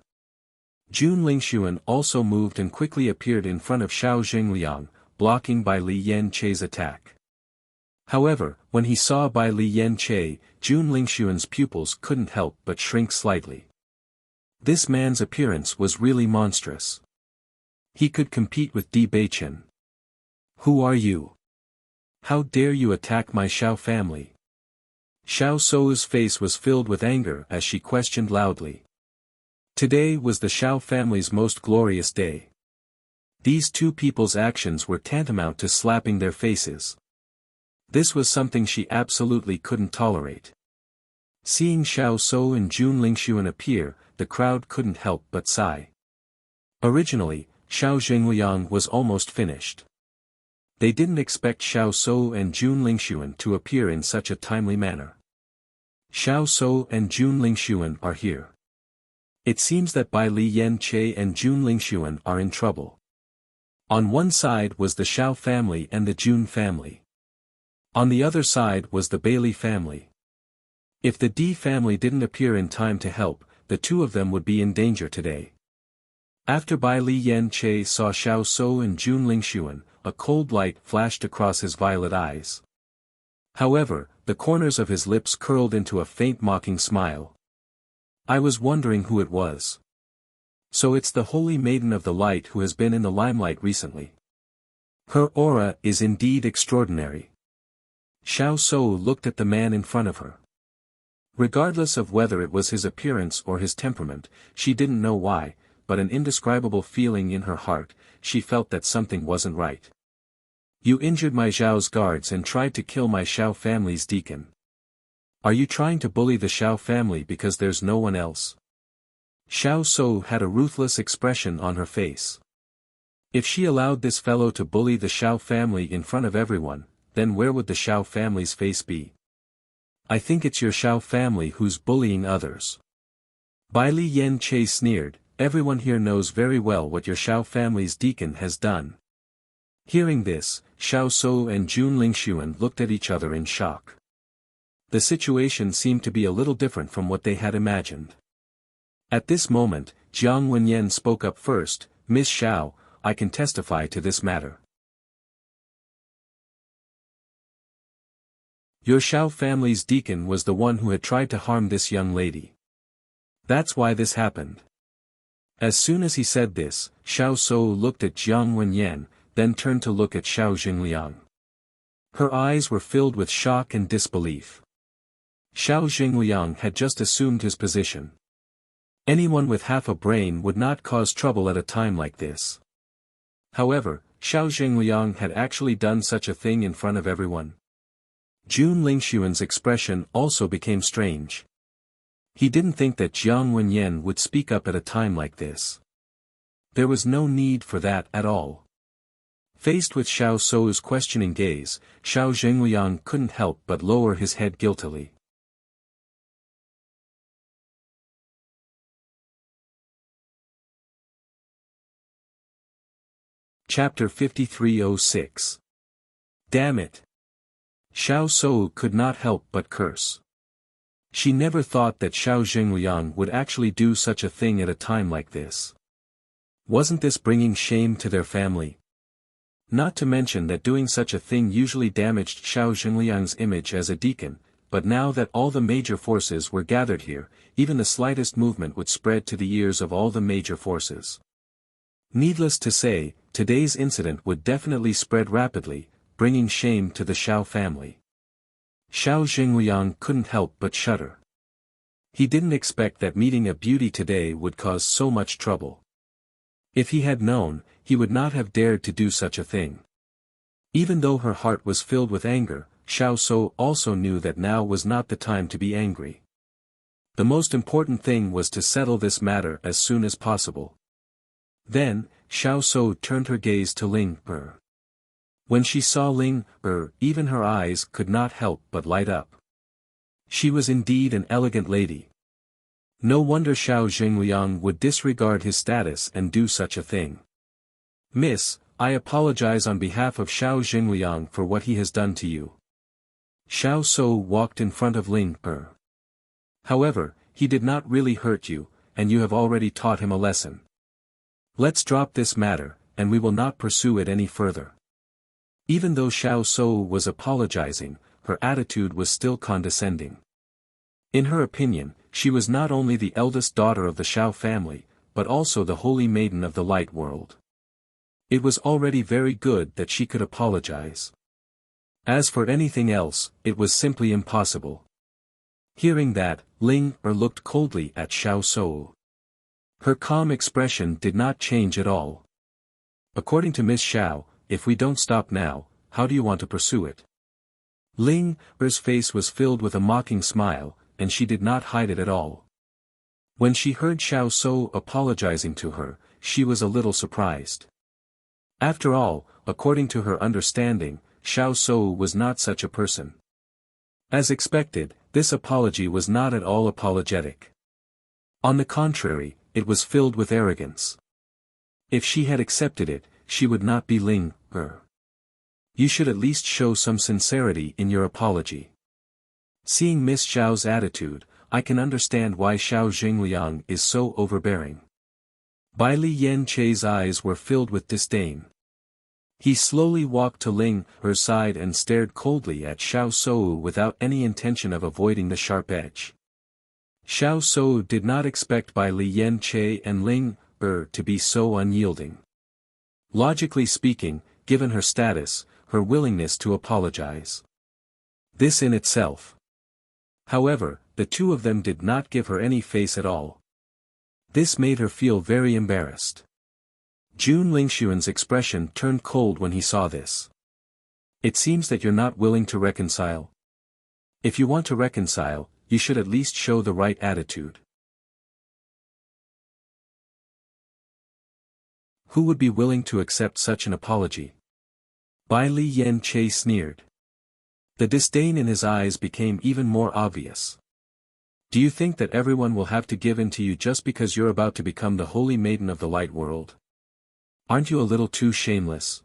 Jun Lingxuan also moved and quickly appeared in front of Xiao Zhengliang, blocking Bai Li Yen Che's attack. However, when he saw Bai Li Yen Che, Jun Lingxuan's pupils couldn't help but shrink slightly. This man's appearance was really monstrous. He could compete with Di Beichen. "Who are you? How dare you attack my Xiao family?" Xiao So's face was filled with anger as she questioned loudly. Today was the Xiao family's most glorious day. These two people's actions were tantamount to slapping their faces. This was something she absolutely couldn't tolerate. Seeing Xiao So and Jun Lingxuan appear, the crowd couldn't help but sigh. Originally, Xiao Zhengliang was almost finished. They didn't expect Xiao So and Jun Lingxuan to appear in such a timely manner. Xiao So and Jun Lingxuan are here. It seems that Bai Li Yen Che and Jun Lingxuan are in trouble. On one side was the Xiao family and the Jun family. On the other side was the Bailey family. If the D family didn't appear in time to help, the two of them would be in danger today. After Bai Li Yan Che saw Xiao So and Jun Lingshuan, a cold light flashed across his violet eyes. However, the corners of his lips curled into a faint mocking smile. I was wondering who it was. So it's the Holy Maiden of the Light who has been in the limelight recently. Her aura is indeed extraordinary. Xiao So looked at the man in front of her. Regardless of whether it was his appearance or his temperament, she didn't know why, but an indescribable feeling in her heart, she felt that something wasn't right. You injured my Zhao's guards and tried to kill my Xiao family's deacon. Are you trying to bully the Xiao family because there's no one else? Xiao So had a ruthless expression on her face. If she allowed this fellow to bully the Xiao family in front of everyone, then where would the Xiao family's face be? I think it's your Xiao family who's bullying others. Bai Li Yan Che sneered, everyone here knows very well what your Xiao family's deacon has done. Hearing this, Xiao So and Jun Lingshuan looked at each other in shock. The situation seemed to be a little different from what they had imagined. At this moment, Jiang Wenyan spoke up first, Miss Xiao, I can testify to this matter. Your Xiao family's deacon was the one who had tried to harm this young lady. That's why this happened. As soon as he said this, Xiao So looked at Jiang Wenyan, then turned to look at Xiao Jingliang. Her eyes were filled with shock and disbelief. Xiao Jingliang had just assumed his position. Anyone with half a brain would not cause trouble at a time like this. However, Xiao Jingliang had actually done such a thing in front of everyone. Jun Lingshuan's expression also became strange. He didn't think that Jiang Wenyan would speak up at a time like this. There was no need for that at all. Faced with Xiao So's questioning gaze, Xiao Jingliang couldn't help but lower his head guiltily. Chapter 5306. Damn it! Xiao So could not help but curse. She never thought that Xiao Jingliang would actually do such a thing at a time like this. Wasn't this bringing shame to their family? Not to mention that doing such a thing usually damaged Xiao Jingliang's image as a deacon, but now that all the major forces were gathered here, even the slightest movement would spread to the ears of all the major forces. Needless to say, today's incident would definitely spread rapidly, bringing shame to the Xiao family. Xiao Jingliang couldn't help but shudder. He didn't expect that meeting a beauty today would cause so much trouble. If he had known, he would not have dared to do such a thing. Even though her heart was filled with anger, Xiao So also knew that now was not the time to be angry. The most important thing was to settle this matter as soon as possible. Then, Xiao So turned her gaze to Ling Er. When she saw Ling Er, even her eyes could not help but light up. She was indeed an elegant lady. No wonder Xiao Jingliang would disregard his status and do such a thing. Miss, I apologize on behalf of Xiao Jingliang for what he has done to you. Xiao So walked in front of Ling Er. However, he did not really hurt you, and you have already taught him a lesson. Let's drop this matter, and we will not pursue it any further. Even though Xiao So was apologizing, her attitude was still condescending. In her opinion, she was not only the eldest daughter of the Xiao family, but also the holy maiden of the light world. It was already very good that she could apologize. As for anything else, it was simply impossible. Hearing that, Ling Er looked coldly at Xiao So. Her calm expression did not change at all. According to Miss Xiao, if we don't stop now, how do you want to pursue it? Ling Er's face was filled with a mocking smile, and she did not hide it at all. When she heard Xiao So apologizing to her, she was a little surprised. After all, according to her understanding, Xiao So was not such a person. As expected, this apology was not at all apologetic. On the contrary, it was filled with arrogance. If she had accepted it, she would not be Ling, Er. You should at least show some sincerity in your apology. Seeing Miss Xiao's attitude, I can understand why Xiao Jingliang is so overbearing. Bai Li Yan Che's eyes were filled with disdain. He slowly walked to Ling Er's side and stared coldly at Xiao Shou without any intention of avoiding the sharp edge. Xiao Shou did not expect Bai Li Yan Che and Ling Er to be so unyielding. Logically speaking, given her status, her willingness to apologize. This in itself. However, the two of them did not give her any face at all. This made her feel very embarrassed. Jun Lingxuan's expression turned cold when he saw this. It seems that you're not willing to reconcile. If you want to reconcile, you should at least show the right attitude. Who would be willing to accept such an apology? Bai Li Yan Che sneered. The disdain in his eyes became even more obvious. Do you think that everyone will have to give in to you just because you're about to become the holy maiden of the light world? Aren't you a little too shameless?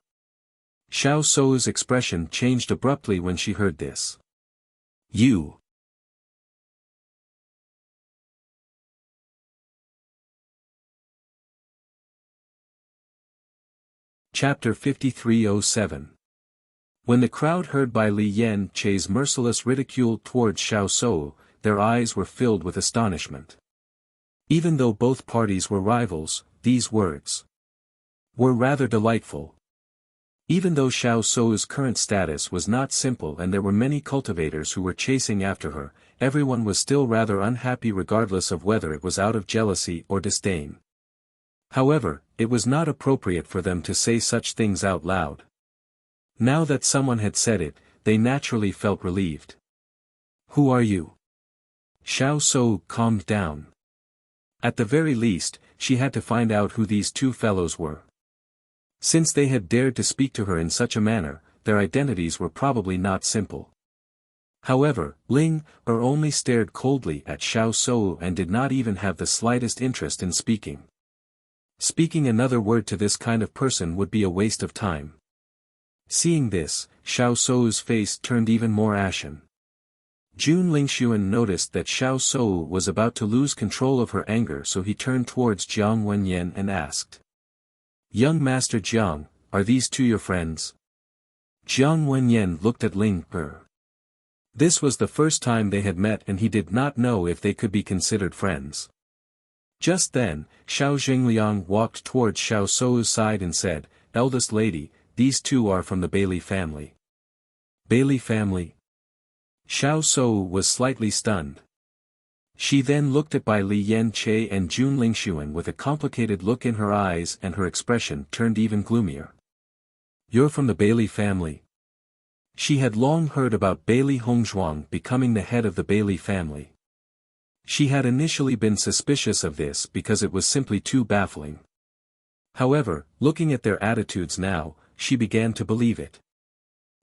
Xiao Shou's expression changed abruptly when she heard this. You. Chapter 5307. When the crowd heard Bai Li Yan Che's merciless ridicule towards Xiao Shou, their eyes were filled with astonishment. Even though both parties were rivals, these words were rather delightful. Even though Xiao Shou's current status was not simple and there were many cultivators who were chasing after her, everyone was still rather unhappy regardless of whether it was out of jealousy or disdain. However, it was not appropriate for them to say such things out loud. Now that someone had said it, they naturally felt relieved. Who are you? Xiao Shou calmed down. At the very least, she had to find out who these two fellows were. Since they had dared to speak to her in such a manner, their identities were probably not simple. However, Ling Er only stared coldly at Xiao Shou and did not even have the slightest interest in speaking. Speaking another word to this kind of person would be a waste of time. Seeing this, Xiao Shou's face turned even more ashen. Jun Lingxuan noticed that Xiao Shou was about to lose control of her anger, so he turned towards Jiang Wenyan and asked. Young Master Jiang, are these two your friends? Jiang Wenyan looked at Ling Er. This was the first time they had met and he did not know if they could be considered friends. Just then, Xiao Jingliang walked towards Xiao Shou's side and said, Eldest lady, these two are from the Bailey family. Bailey family? Xiao Shou was slightly stunned. She then looked at Bai Li Yan Che and Jun Lingxuan with a complicated look in her eyes and her expression turned even gloomier. You're from the Bailey family? She had long heard about Bailey Hongzhuang becoming the head of the Bailey family. She had initially been suspicious of this because it was simply too baffling. However, looking at their attitudes now, she began to believe it.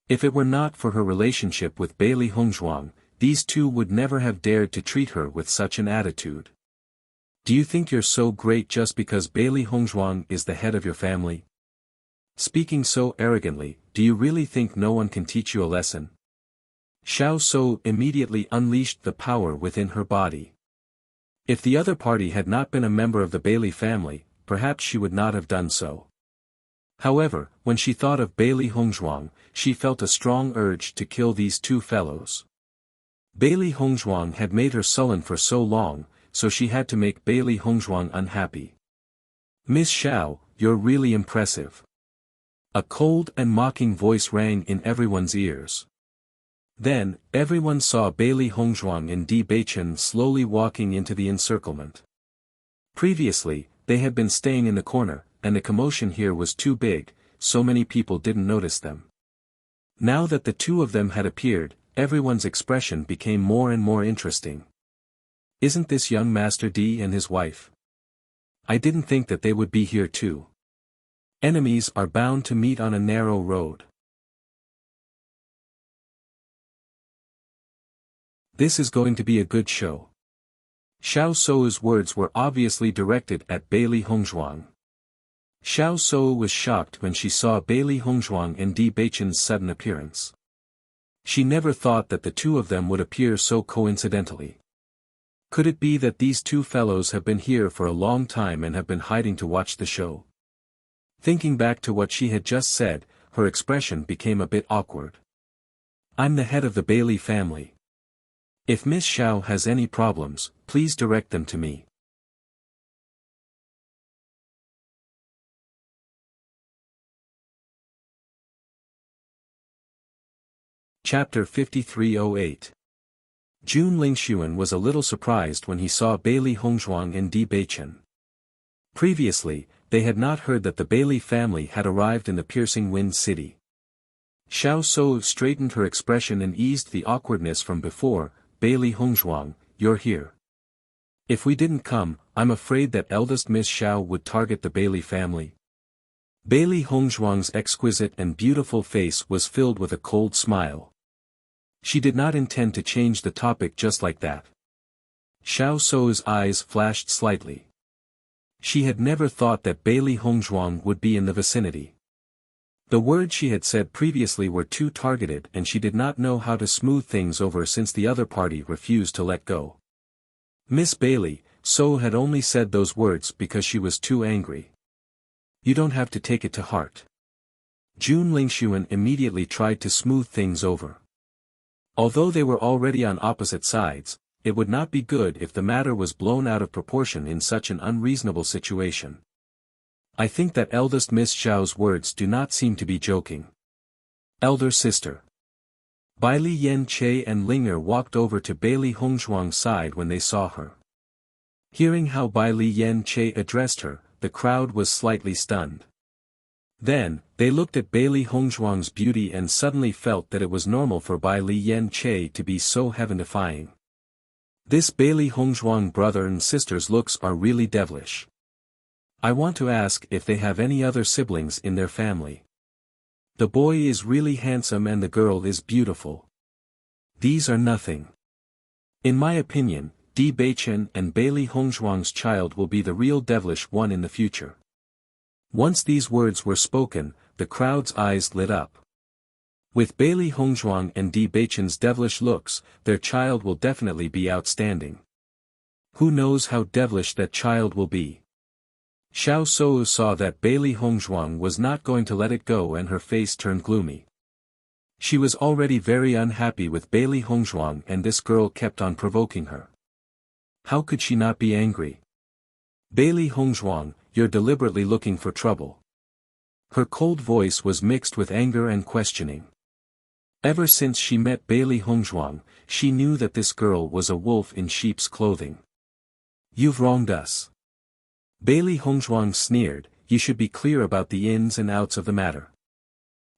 If it were not for her relationship with Bailey Hongzhuang, these two would never have dared to treat her with such an attitude. Do you think you're so great just because Bailey Hongzhuang is the head of your family? Speaking so arrogantly, do you really think no one can teach you a lesson? Xiao Shou immediately unleashed the power within her body. If the other party had not been a member of the Bailey family, perhaps she would not have done so. However, when she thought of Bailey Hongzhuang, she felt a strong urge to kill these two fellows. Bailey Hongzhuang had made her sullen for so long, so she had to make Bailey Hongzhuang unhappy. Miss Xiao, you're really impressive. A cold and mocking voice rang in everyone's ears. Then, everyone saw Bailey Hongzhuang and Di Beichen slowly walking into the encirclement. Previously, they had been staying in the corner, and the commotion here was too big, so many people didn't notice them. Now that the two of them had appeared, everyone's expression became more and more interesting. Isn't this young Master Di and his wife? I didn't think that they would be here too. Enemies are bound to meet on a narrow road. This is going to be a good show. Xiao Shou's words were obviously directed at Bailey Hongzhuang. Xiao Sou was shocked when she saw Bailey Hongzhuang and Di Beichen's sudden appearance. She never thought that the two of them would appear so coincidentally. Could it be that these two fellows have been here for a long time and have been hiding to watch the show? Thinking back to what she had just said, her expression became a bit awkward. I'm the head of the Bailey family. If Miss Xiao has any problems, please direct them to me. Chapter 5308. Jun Lingxuan was a little surprised when he saw Bailey Hongzhuang and Di Beichen. Previously, they had not heard that the Bailey family had arrived in the Piercing Wind City. Xiao Sou straightened her expression and eased the awkwardness from before. Bailey Hongzhuang, you're here. If we didn't come, I'm afraid that eldest Miss Xiao would target the Bailey family. Bailey Hongzhuang's exquisite and beautiful face was filled with a cold smile. She did not intend to change the topic just like that. Xiao Sou's eyes flashed slightly. She had never thought that Bailey Hongzhuang would be in the vicinity. The words she had said previously were too targeted and she did not know how to smooth things over since the other party refused to let go. Miss Bailey, So had only said those words because she was too angry. You don't have to take it to heart. Jun Lingxuan immediately tried to smooth things over. Although they were already on opposite sides, it would not be good if the matter was blown out of proportion in such an unreasonable situation. I think that eldest Miss Xiao's words do not seem to be joking. Elder sister. Bailey Yen Che and Linger walked over to Bailey Hongzhuang's side when they saw her. Hearing how Bailey Yen Che addressed her, the crowd was slightly stunned. Then, they looked at Bailey Hongzhuang's beauty and suddenly felt that it was normal for Bailey Yen Che to be so heaven-defying. This Bailey Hongzhuang brother and sister's looks are really devilish. I want to ask if they have any other siblings in their family. The boy is really handsome and the girl is beautiful. These are nothing. In my opinion, Di Beichen and Bailey Hongzhuang's child will be the real devilish one in the future. Once these words were spoken, the crowd's eyes lit up. With Bailey Hongzhuang and Di Beichen's devilish looks, their child will definitely be outstanding. Who knows how devilish that child will be? Xiao Sou saw that Bailey Hongzhuang was not going to let it go and her face turned gloomy. She was already very unhappy with Bailey Hongzhuang and this girl kept on provoking her. How could she not be angry? Bailey Hongzhuang, you're deliberately looking for trouble. Her cold voice was mixed with anger and questioning. Ever since she met Bailey Hongzhuang, she knew that this girl was a wolf in sheep's clothing. You've wronged us. Bailey Hongzhuang sneered, you should be clear about the ins and outs of the matter.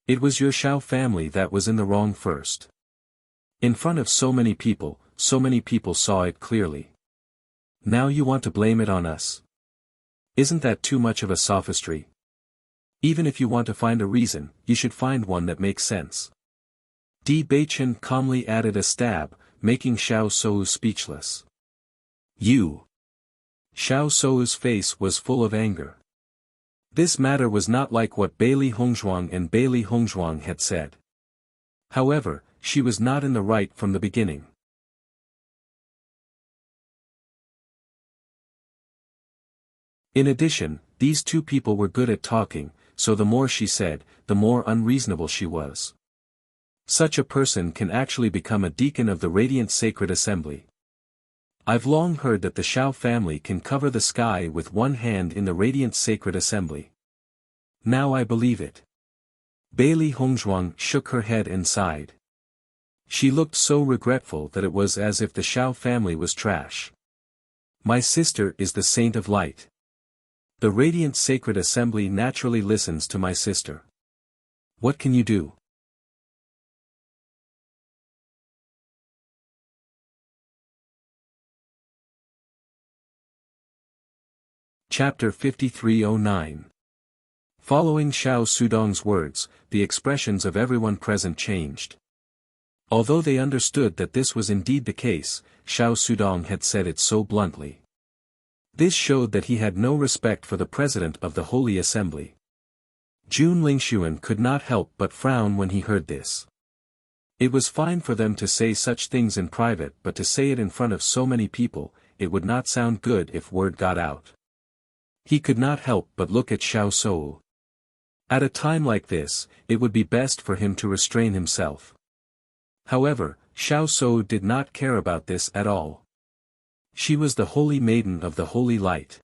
It was your Xiao family that was in the wrong first. In front of so many people saw it clearly. Now you want to blame it on us. Isn't that too much of a sophistry? Even if you want to find a reason, you should find one that makes sense. Di Beichen calmly added a stab, making Xiao Sou speechless. You. Xiao Sou's face was full of anger. This matter was not like what Bailey Hongzhuang and Bailey Hongzhuang had said. However, she was not in the right from the beginning. In addition, these two people were good at talking, so the more she said, the more unreasonable she was. Such a person can actually become a deacon of the Radiant Sacred Assembly. I've long heard that the Xiao family can cover the sky with one hand in the Radiant Sacred Assembly. Now I believe it. Bailey Hongzhuang shook her head and sighed. She looked so regretful that it was as if the Xiao family was trash. My sister is the Saint of Light. The Radiant Sacred Assembly naturally listens to my sister. What can you do? Chapter 5309. Following Xiao Sudong's words, the expressions of everyone present changed. Although they understood that this was indeed the case, Xiao Sudong had said it so bluntly. This showed that he had no respect for the president of the Holy Assembly. Jun Lingxuan could not help but frown when he heard this. It was fine for them to say such things in private, but to say it in front of so many people, it would not sound good if word got out. He could not help but look at Xiao Soul. At a time like this, it would be best for him to restrain himself. However, Xiao Soul did not care about this at all. She was the holy maiden of the holy light.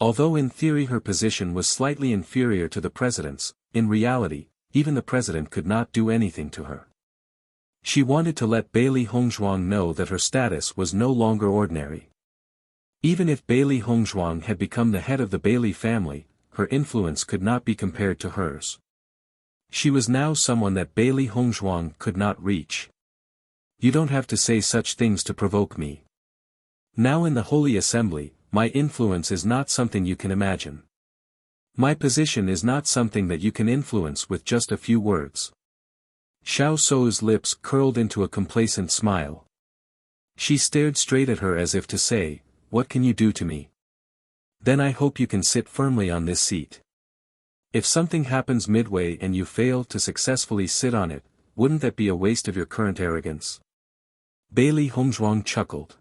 Although in theory her position was slightly inferior to the president's, in reality, even the president could not do anything to her. She wanted to let Bailey Hongzhuang know that her status was no longer ordinary. Even if Bailey Hongzhuang had become the head of the Bailey family, her influence could not be compared to hers. She was now someone that Bailey Hongzhuang could not reach. You don't have to say such things to provoke me. Now in the Holy Assembly, my influence is not something you can imagine. My position is not something that you can influence with just a few words. Xiao Sou's lips curled into a complacent smile. She stared straight at her as if to say, "What can you do to me? Then I hope you can sit firmly on this seat. If something happens midway and you fail to successfully sit on it, wouldn't that be a waste of your current arrogance?" Bailey Hongzhuang chuckled.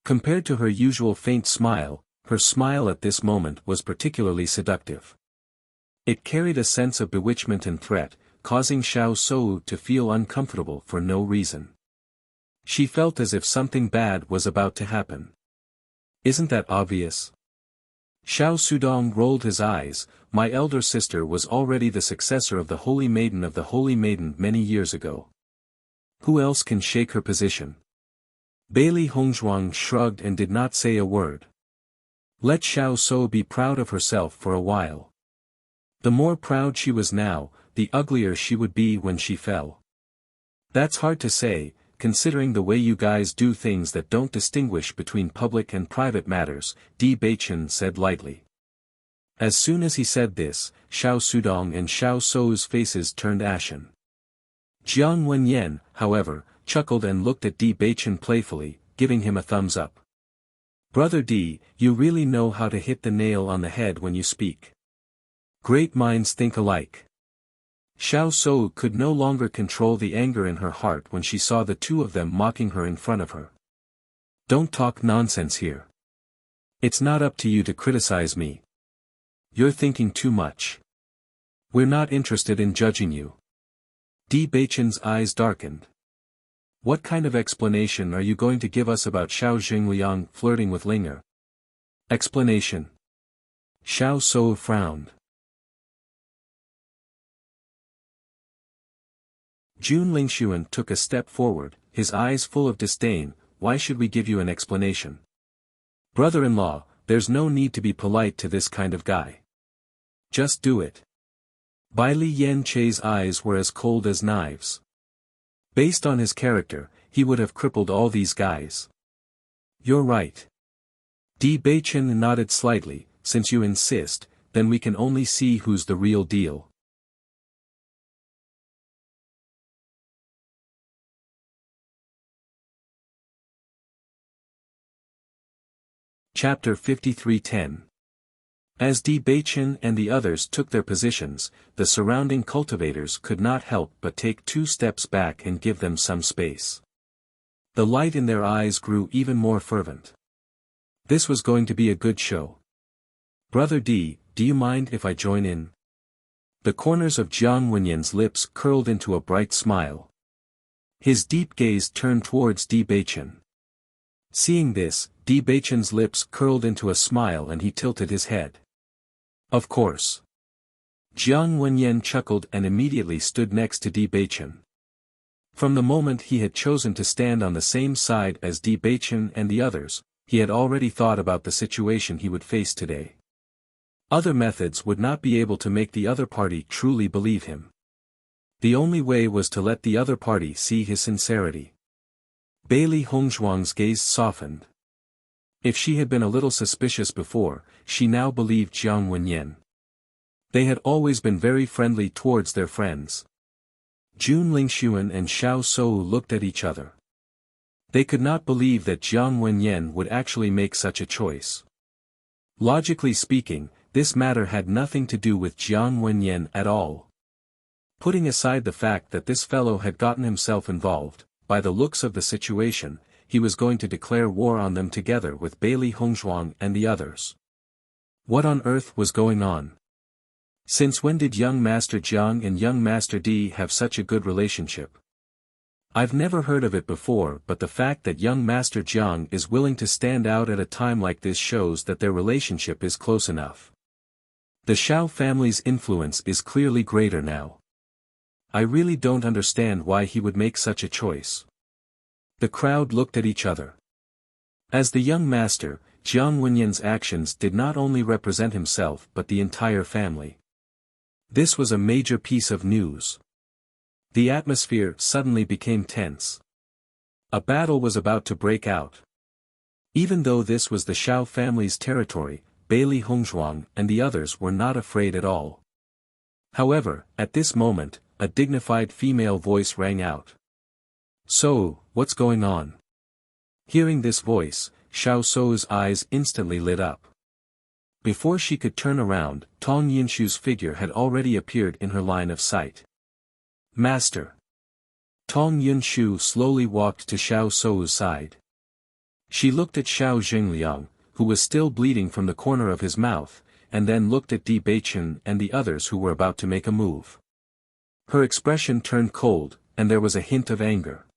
Compared to her usual faint smile, her smile at this moment was particularly seductive. It carried a sense of bewitchment and threat, causing Xiao Sou to feel uncomfortable for no reason. She felt as if something bad was about to happen. Isn't that obvious? Xiao Sudong rolled his eyes. My elder sister was already the successor of the Holy Maiden many years ago. Who else can shake her position? Bailey Hongzhuang shrugged and did not say a word. Let Xiao Sou be proud of herself for a while. The more proud she was now, the uglier she would be when she fell. That's hard to say, considering the way you guys do things that don't distinguish between public and private matters, Di Beichen said lightly. As soon as he said this, Xiao Sudong and Xiao Sou's faces turned ashen. Jiang Wenyan, however, chuckled and looked at Di Beichen playfully, giving him a thumbs up. Brother Di, you really know how to hit the nail on the head when you speak. Great minds think alike. Xiao Sou could no longer control the anger in her heart when she saw the two of them mocking her in front of her. Don't talk nonsense here. It's not up to you to criticize me. You're thinking too much. We're not interested in judging you. Di Beichen's eyes darkened. What kind of explanation are you going to give us about Xiao Xingliang flirting with Linger? Explanation. Xiao Sou frowned. Jun Lingxuan took a step forward, his eyes full of disdain. Why should we give you an explanation? Brother-in-law, there's no need to be polite to this kind of guy. Just do it. Bai Li Yan Che's eyes were as cold as knives. Based on his character, he would have crippled all these guys. You're right. Di Beichen nodded slightly. Since you insist, then we can only see who's the real deal. Chapter 53:10. As Di Beichen and the others took their positions, the surrounding cultivators could not help but take 2 steps back and give them some space. The light in their eyes grew even more fervent. This was going to be a good show. Brother Di, do you mind if I join in? The corners of Jiang Wenyan's lips curled into a bright smile. His deep gaze turned towards Di Beichen. Seeing this, Di Beichen's lips curled into a smile and he tilted his head. Of course. Jiang Wenyan chuckled and immediately stood next to Di Beichen. From the moment he had chosen to stand on the same side as Di Beichen and the others, he had already thought about the situation he would face today. Other methods would not be able to make the other party truly believe him. The only way was to let the other party see his sincerity. Bailey Hongzhuang's gaze softened. If she had been a little suspicious before, she now believed Jiang Wenyan. They had always been very friendly towards their friends. Jun Lingxuan and Xiao Sou looked at each other. They could not believe that Jiang Wenyan would actually make such a choice. Logically speaking, this matter had nothing to do with Jiang Wenyan at all. Putting aside the fact that this fellow had gotten himself involved, by the looks of the situation, he was going to declare war on them together with Bailey Hongzhuang and the others. What on earth was going on? Since when did young Master Jiang and young Master Di have such a good relationship? I've never heard of it before, but the fact that young Master Jiang is willing to stand out at a time like this shows that their relationship is close enough. The Shao family's influence is clearly greater now. I really don't understand why he would make such a choice. The crowd looked at each other. As the young master, Jiang Wenyan's actions did not only represent himself but the entire family. This was a major piece of news. The atmosphere suddenly became tense. A battle was about to break out. Even though this was the Shao family's territory, Bailey Hongzhuang and the others were not afraid at all. However, at this moment, a dignified female voice rang out. "So, what's going on?" Hearing this voice, Xiao Sou's eyes instantly lit up. Before she could turn around, Tong Yunshu's figure had already appeared in her line of sight. "Master." Tong Yunshu slowly walked to Xiao Sou's side. She looked at Xiao Jingliang, who was still bleeding from the corner of his mouth, and then looked at Di Beichen and the others who were about to make a move. Her expression turned cold, and there was a hint of anger.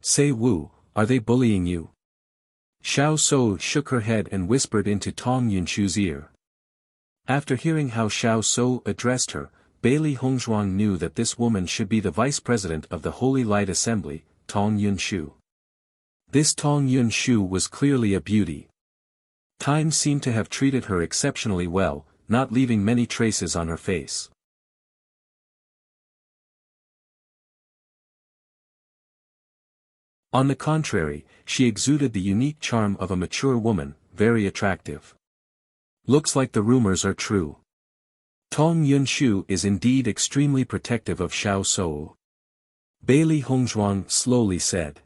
"Say Wu, are they bullying you?" Xiao Sou shook her head and whispered into Tong Yunshu's ear. After hearing how Xiao Sou addressed her, Bailey Hongzhuang knew that this woman should be the vice president of the Holy Light Assembly, Tong Yunshu. This Tong Yunshu was clearly a beauty. Time seemed to have treated her exceptionally well, not leaving many traces on her face. On the contrary, she exuded the unique charm of a mature woman, very attractive. Looks like the rumors are true. Tong Yunshu is indeed extremely protective of Xiao Sou. Bailey Hongzhuang slowly said.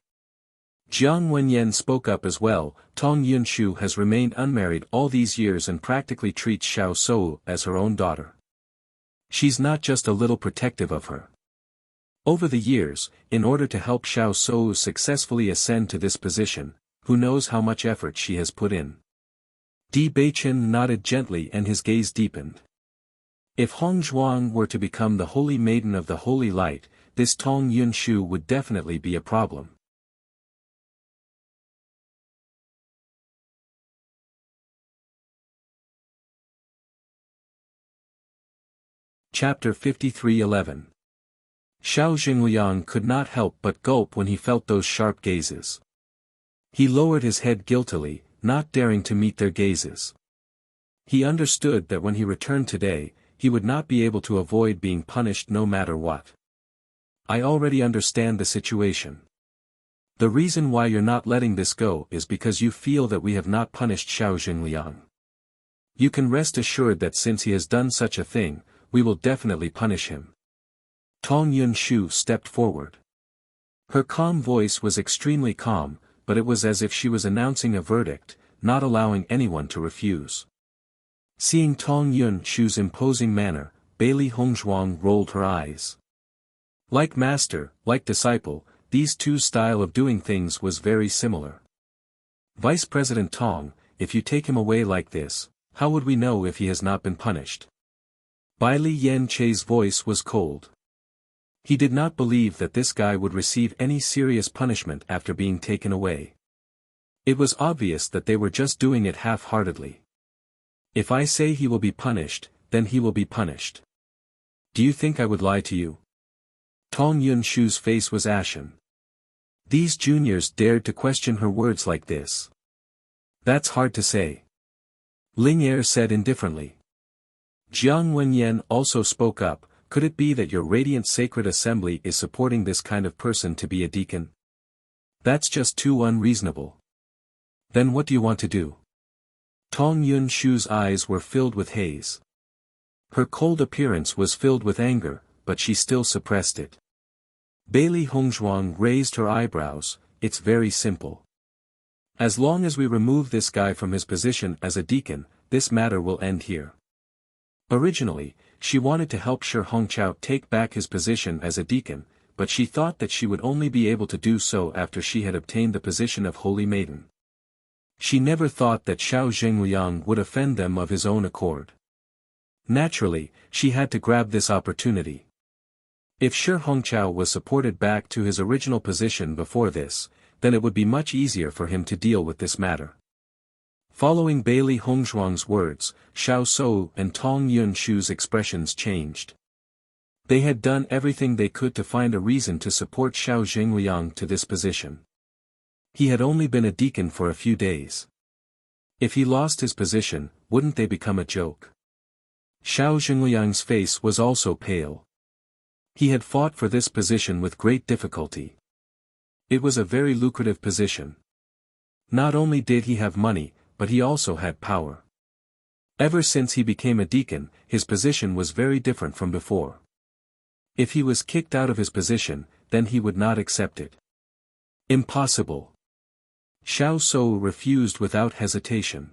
Jiang Wenyan spoke up as well. Tong Yunshu has remained unmarried all these years and practically treats Xiao Sou as her own daughter. She's not just a little protective of her. Over the years, in order to help Xiao Sou successfully ascend to this position, who knows how much effort she has put in. Di Beichen nodded gently and his gaze deepened. If Hongzhuang were to become the holy maiden of the holy light, this Tong Yunshu would definitely be a problem. Chapter 53:11. Xiao Jingliang could not help but gulp when he felt those sharp gazes. He lowered his head guiltily, not daring to meet their gazes. He understood that when he returned today, he would not be able to avoid being punished no matter what. I already understand the situation. The reason why you're not letting this go is because you feel that we have not punished Xiao Jingliang. You can rest assured that since he has done such a thing, we will definitely punish him. Tong Yunshu stepped forward. Her calm voice was extremely calm, but it was as if she was announcing a verdict, not allowing anyone to refuse. Seeing Tong Yunshu's imposing manner, Bailey Hongzhuang rolled her eyes. Like master, like disciple, these two style of doing things was very similar. Vice President Tong, if you take him away like this, how would we know if he has not been punished? Bai Li Yan Che's voice was cold. He did not believe that this guy would receive any serious punishment after being taken away. It was obvious that they were just doing it half-heartedly. If I say he will be punished, then he will be punished. Do you think I would lie to you? Tong Yunshu's face was ashen. These juniors dared to question her words like this. That's hard to say. Ling Er said indifferently. Jiang Wenyan also spoke up. Could it be that your radiant sacred assembly is supporting this kind of person to be a deacon? That's just too unreasonable. Then what do you want to do? Tong Yunshu's eyes were filled with haze. Her cold appearance was filled with anger, but she still suppressed it. Bailey Hongzhuang raised her eyebrows, it's very simple. As long as we remove this guy from his position as a deacon, this matter will end here. Originally, she wanted to help Shi Hongqiao take back his position as a deacon, but she thought that she would only be able to do so after she had obtained the position of Holy Maiden. She never thought that Xiao Zhengliang would offend them of his own accord. Naturally, she had to grab this opportunity. If Shi Hongqiao was supported back to his original position before this, then it would be much easier for him to deal with this matter. Following Bailey Hongzhuang's words, Xiao Sou and Tong Yunshu's expressions changed. They had done everything they could to find a reason to support Xiao Zhengliang to this position. He had only been a deacon for a few days. If he lost his position, wouldn't they become a joke? Xiao Zhengliang's face was also pale. He had fought for this position with great difficulty. It was a very lucrative position. Not only did he have money, but he also had power. Ever since he became a deacon, his position was very different from before. If he was kicked out of his position, then he would not accept it. Impossible. Xiao Sou refused without hesitation.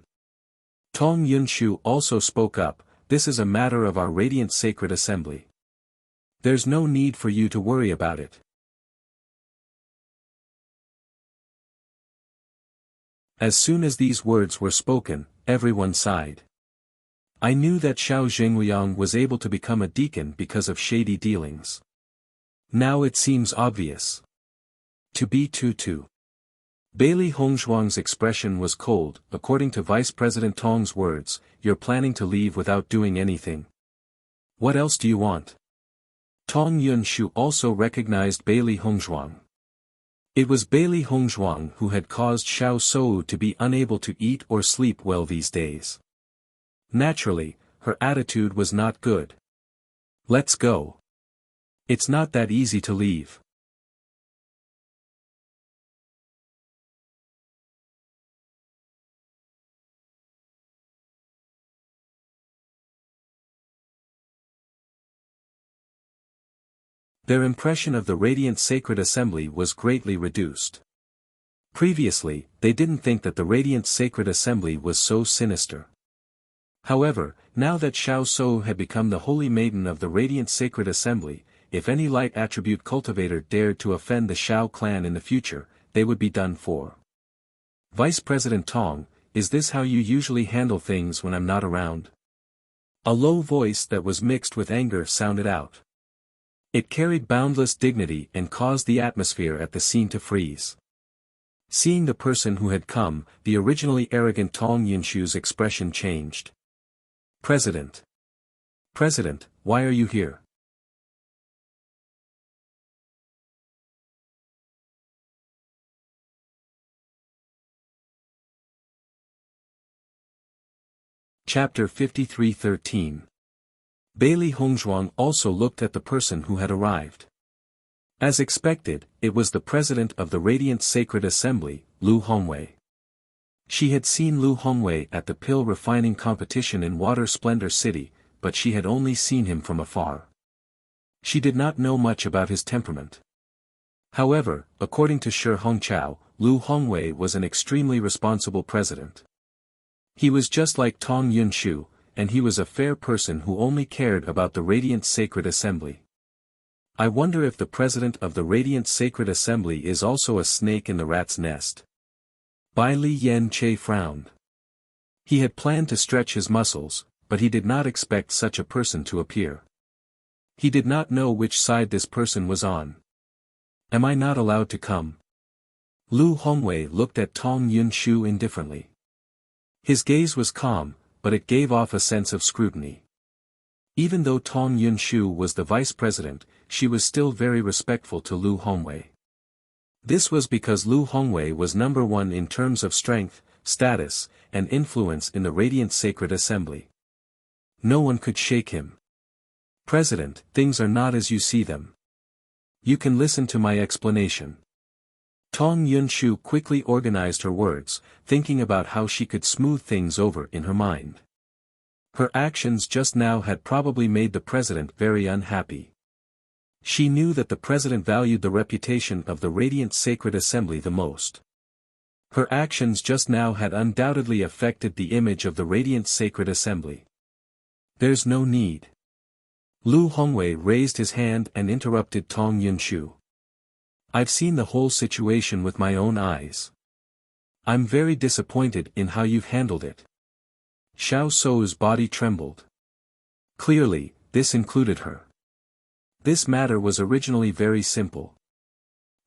Tong Yunshu also spoke up, "This is a matter of our radiant sacred assembly. There's no need for you to worry about it." As soon as these words were spoken, everyone sighed. I knew that Xiao Zhengliang was able to become a deacon because of shady dealings. Now it seems obvious. To be too. Bailey Hongzhuang's expression was cold. According to Vice President Tong's words, "You're planning to leave without doing anything. What else do you want?" Tong Yunshu also recognized Bailey Hongzhuang. It was Bailey Hongzhuang who had caused Xiao Sou to be unable to eat or sleep well these days. Naturally, her attitude was not good. "Let's go. It's not that easy to leave." Their impression of the radiant sacred assembly was greatly reduced. Previously, they didn't think that the radiant sacred assembly was so sinister. However, now that Xiao Sou had become the holy maiden of the radiant sacred assembly, if any light attribute cultivator dared to offend the Xiao clan in the future, they would be done for. "Vice President Tong, is this how you usually handle things when I'm not around?" A low voice that was mixed with anger sounded out. It carried boundless dignity and caused the atmosphere at the scene to freeze. Seeing the person who had come, the originally arrogant Tong Yunshu's expression changed. President, why are you here?" Chapter 53:13. Bailey Hongzhuang also looked at the person who had arrived. As expected, it was the president of the Radiant Sacred Assembly, Lu Hongwei. She had seen Lu Hongwei at the pill refining competition in Water Splendor City, but she had only seen him from afar. She did not know much about his temperament. However, according to Shi Hongqiao, Lu Hongwei was an extremely responsible president. He was just like Tong Yunshu, and he was a fair person who only cared about the Radiant Sacred Assembly. I wonder if the president of the Radiant Sacred Assembly is also a snake in the rat's nest. Bai Li Yen Che frowned. He had planned to stretch his muscles, but he did not expect such a person to appear. He did not know which side this person was on. "Am I not allowed to come?" Lu Hongwei looked at Tong Yunshu indifferently. His gaze was calm, but it gave off a sense of scrutiny. Even though Tong Yunshu was the vice president, she was still very respectful to Lu Hongwei. This was because Lu Hongwei was number one in terms of strength, status, and influence in the Radiant Sacred Assembly. No one could shake him. "President, things are not as you see them. You can listen to my explanation." Tong Yunshu quickly organized her words, thinking about how she could smooth things over in her mind. Her actions just now had probably made the president very unhappy. She knew that the president valued the reputation of the Radiant Sacred Assembly the most. Her actions just now had undoubtedly affected the image of the Radiant Sacred Assembly. There's no need. Lu Hongwei raised his hand and interrupted Tong Yunshu. I've seen the whole situation with my own eyes. I'm very disappointed in how you've handled it. Xiao Sou's body trembled. Clearly, this included her. This matter was originally very simple.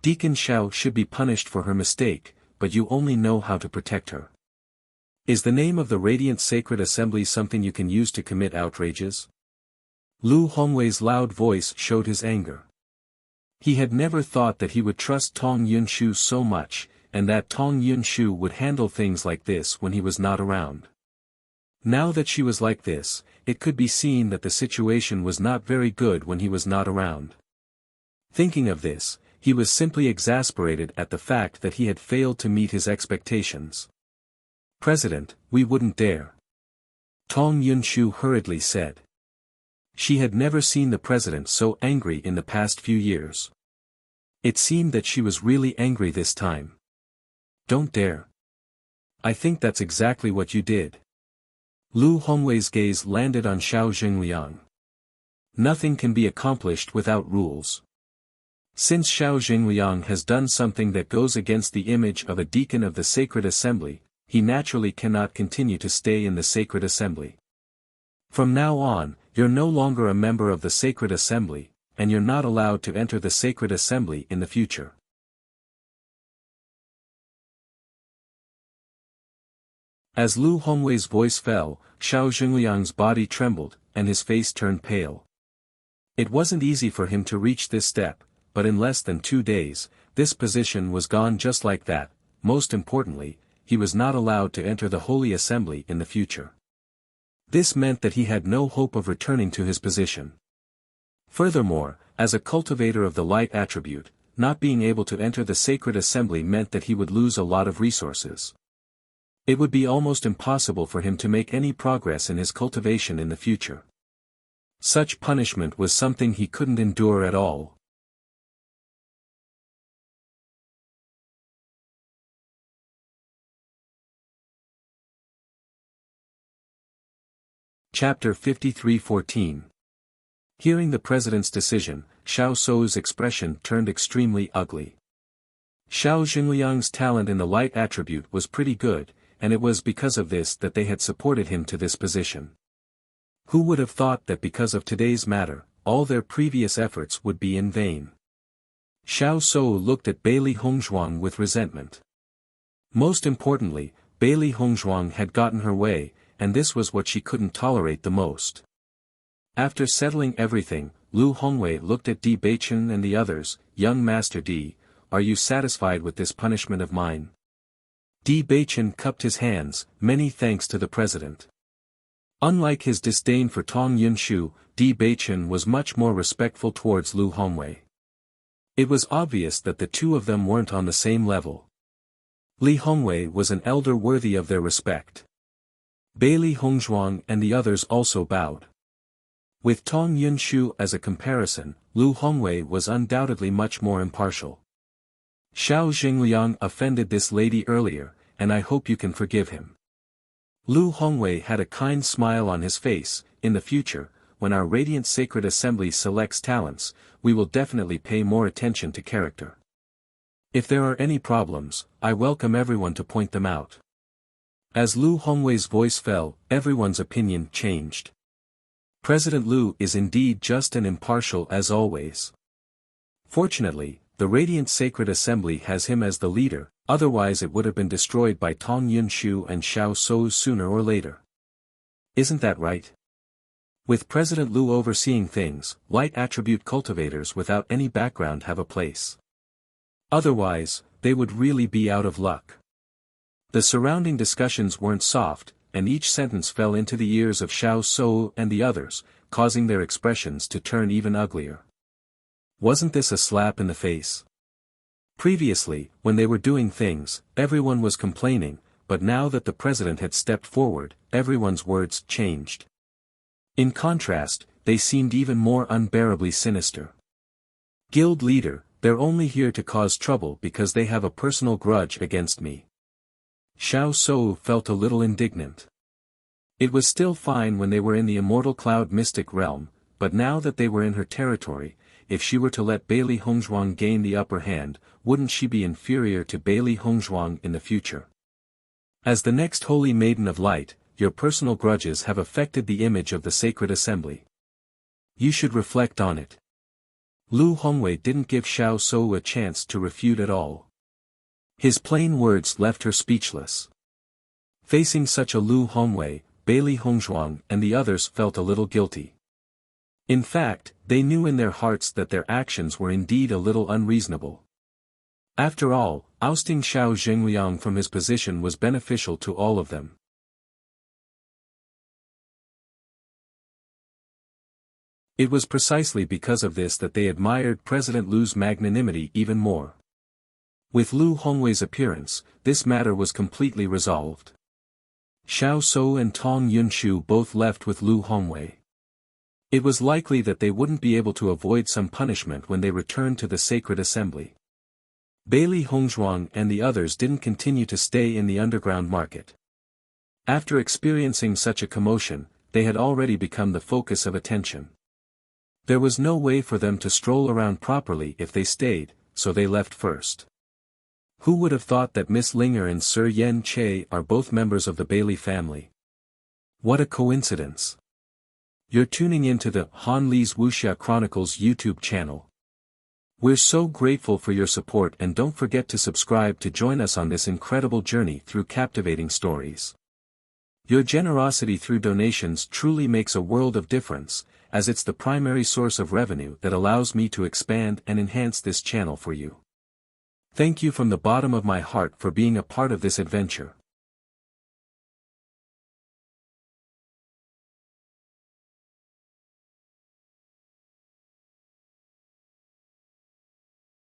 Deacon Xiao should be punished for her mistake, but you only know how to protect her. Is the name of the Radiant Sacred Assembly something you can use to commit outrages? Lu Hongwei's loud voice showed his anger. He had never thought that he would trust Tong Yunshu so much, and that Tong Yunshu would handle things like this when he was not around. Now that she was like this, it could be seen that the situation was not very good when he was not around. Thinking of this, he was simply exasperated at the fact that he had failed to meet his expectations. President, we wouldn't dare. Tong Yunshu hurriedly said. She had never seen the president so angry in the past few years. It seemed that she was really angry this time. Don't dare. I think that's exactly what you did. Lu Hongwei's gaze landed on Xiao Xingliang. Nothing can be accomplished without rules. Since Xiao Xingliang has done something that goes against the image of a deacon of the Sacred Assembly, he naturally cannot continue to stay in the Sacred Assembly. From now on, you're no longer a member of the Sacred Assembly, and you're not allowed to enter the Sacred Assembly in the future. As Lu Hongwei's voice fell, Xiao Xingliang's body trembled, and his face turned pale. It wasn't easy for him to reach this step, but in less than 2 days, this position was gone just like that. Most importantly, he was not allowed to enter the Holy Assembly in the future. This meant that he had no hope of returning to his position. Furthermore, as a cultivator of the light attribute, not being able to enter the Sacred Assembly meant that he would lose a lot of resources. It would be almost impossible for him to make any progress in his cultivation in the future. Such punishment was something he couldn't endure at all. Chapter 53:14. Hearing the president's decision, Xiao Sou's expression turned extremely ugly. Xiao Xingliang's talent in the light attribute was pretty good, and it was because of this that they had supported him to this position. Who would have thought that because of today's matter, all their previous efforts would be in vain? Xiao Sou looked at Beili Hongzhuang with resentment. Most importantly, Beili Hongzhuang had gotten her way, and this was what she couldn't tolerate the most. After settling everything, Lu Hongwei looked at Di Beichen and the others. Young Master Di, are you satisfied with this punishment of mine? Di Beichen cupped his hands. Many thanks to the president. Unlike his disdain for Tong Yunshu, Di Beichen was much more respectful towards Lu Hongwei. It was obvious that the two of them weren't on the same level. Li Hongwei was an elder worthy of their respect. Beili Hongzhuang and the others also bowed. With Tong Yunshu as a comparison, Lu Hongwei was undoubtedly much more impartial. Xiao Xingliang offended this lady earlier, and I hope you can forgive him. Lu Hongwei had a kind smile on his face. In the future, when our Radiant Sacred Assembly selects talents, we will definitely pay more attention to character. If there are any problems, I welcome everyone to point them out. As Lu Hongwei's voice fell, everyone's opinion changed. President Lu is indeed just and impartial as always. Fortunately, the Radiant Sacred Assembly has him as the leader, otherwise it would have been destroyed by Tong Yunshu and Xiao Sou sooner or later. Isn't that right? With President Lu overseeing things, light attribute cultivators without any background have a place. Otherwise, they would really be out of luck. The surrounding discussions weren't soft, and each sentence fell into the ears of Xiao Sou and the others, causing their expressions to turn even uglier. Wasn't this a slap in the face? Previously, when they were doing things, everyone was complaining, but now that the president had stepped forward, everyone's words changed. In contrast, they seemed even more unbearably sinister. Guild leader, they're only here to cause trouble because they have a personal grudge against me. Xiao Sou felt a little indignant. It was still fine when they were in the immortal cloud mystic realm, but now that they were in her territory, if she were to let Bailey Hongzhuang gain the upper hand, wouldn't she be inferior to Bailey Hongzhuang in the future? As the next holy maiden of light, your personal grudges have affected the image of the sacred assembly. You should reflect on it. Lu Hongwei didn't give Xiao Sou a chance to refute at all. His plain words left her speechless. Facing such a Lu Hongwei, Bailey Hongzhuang and the others felt a little guilty. In fact, they knew in their hearts that their actions were indeed a little unreasonable. After all, ousting Xiao Zhengliang from his position was beneficial to all of them. It was precisely because of this that they admired President Lu's magnanimity even more. With Lu Hongwei's appearance, this matter was completely resolved. Xiao Sou and Tong Yunshu both left with Lu Hongwei. It was likely that they wouldn't be able to avoid some punishment when they returned to the sacred assembly. Bailey Hongzhuang and the others didn't continue to stay in the underground market. After experiencing such a commotion, they had already become the focus of attention. There was no way for them to stroll around properly if they stayed, so they left first. Who would have thought that Miss Linger and Sir Yen Che are both members of the Bailey family? What a coincidence. You're tuning into the Han Li's Wuxia Chronicles YouTube channel. We're so grateful for your support, and don't forget to subscribe to join us on this incredible journey through captivating stories. Your generosity through donations truly makes a world of difference, as it's the primary source of revenue that allows me to expand and enhance this channel for you. Thank you from the bottom of my heart for being a part of this adventure.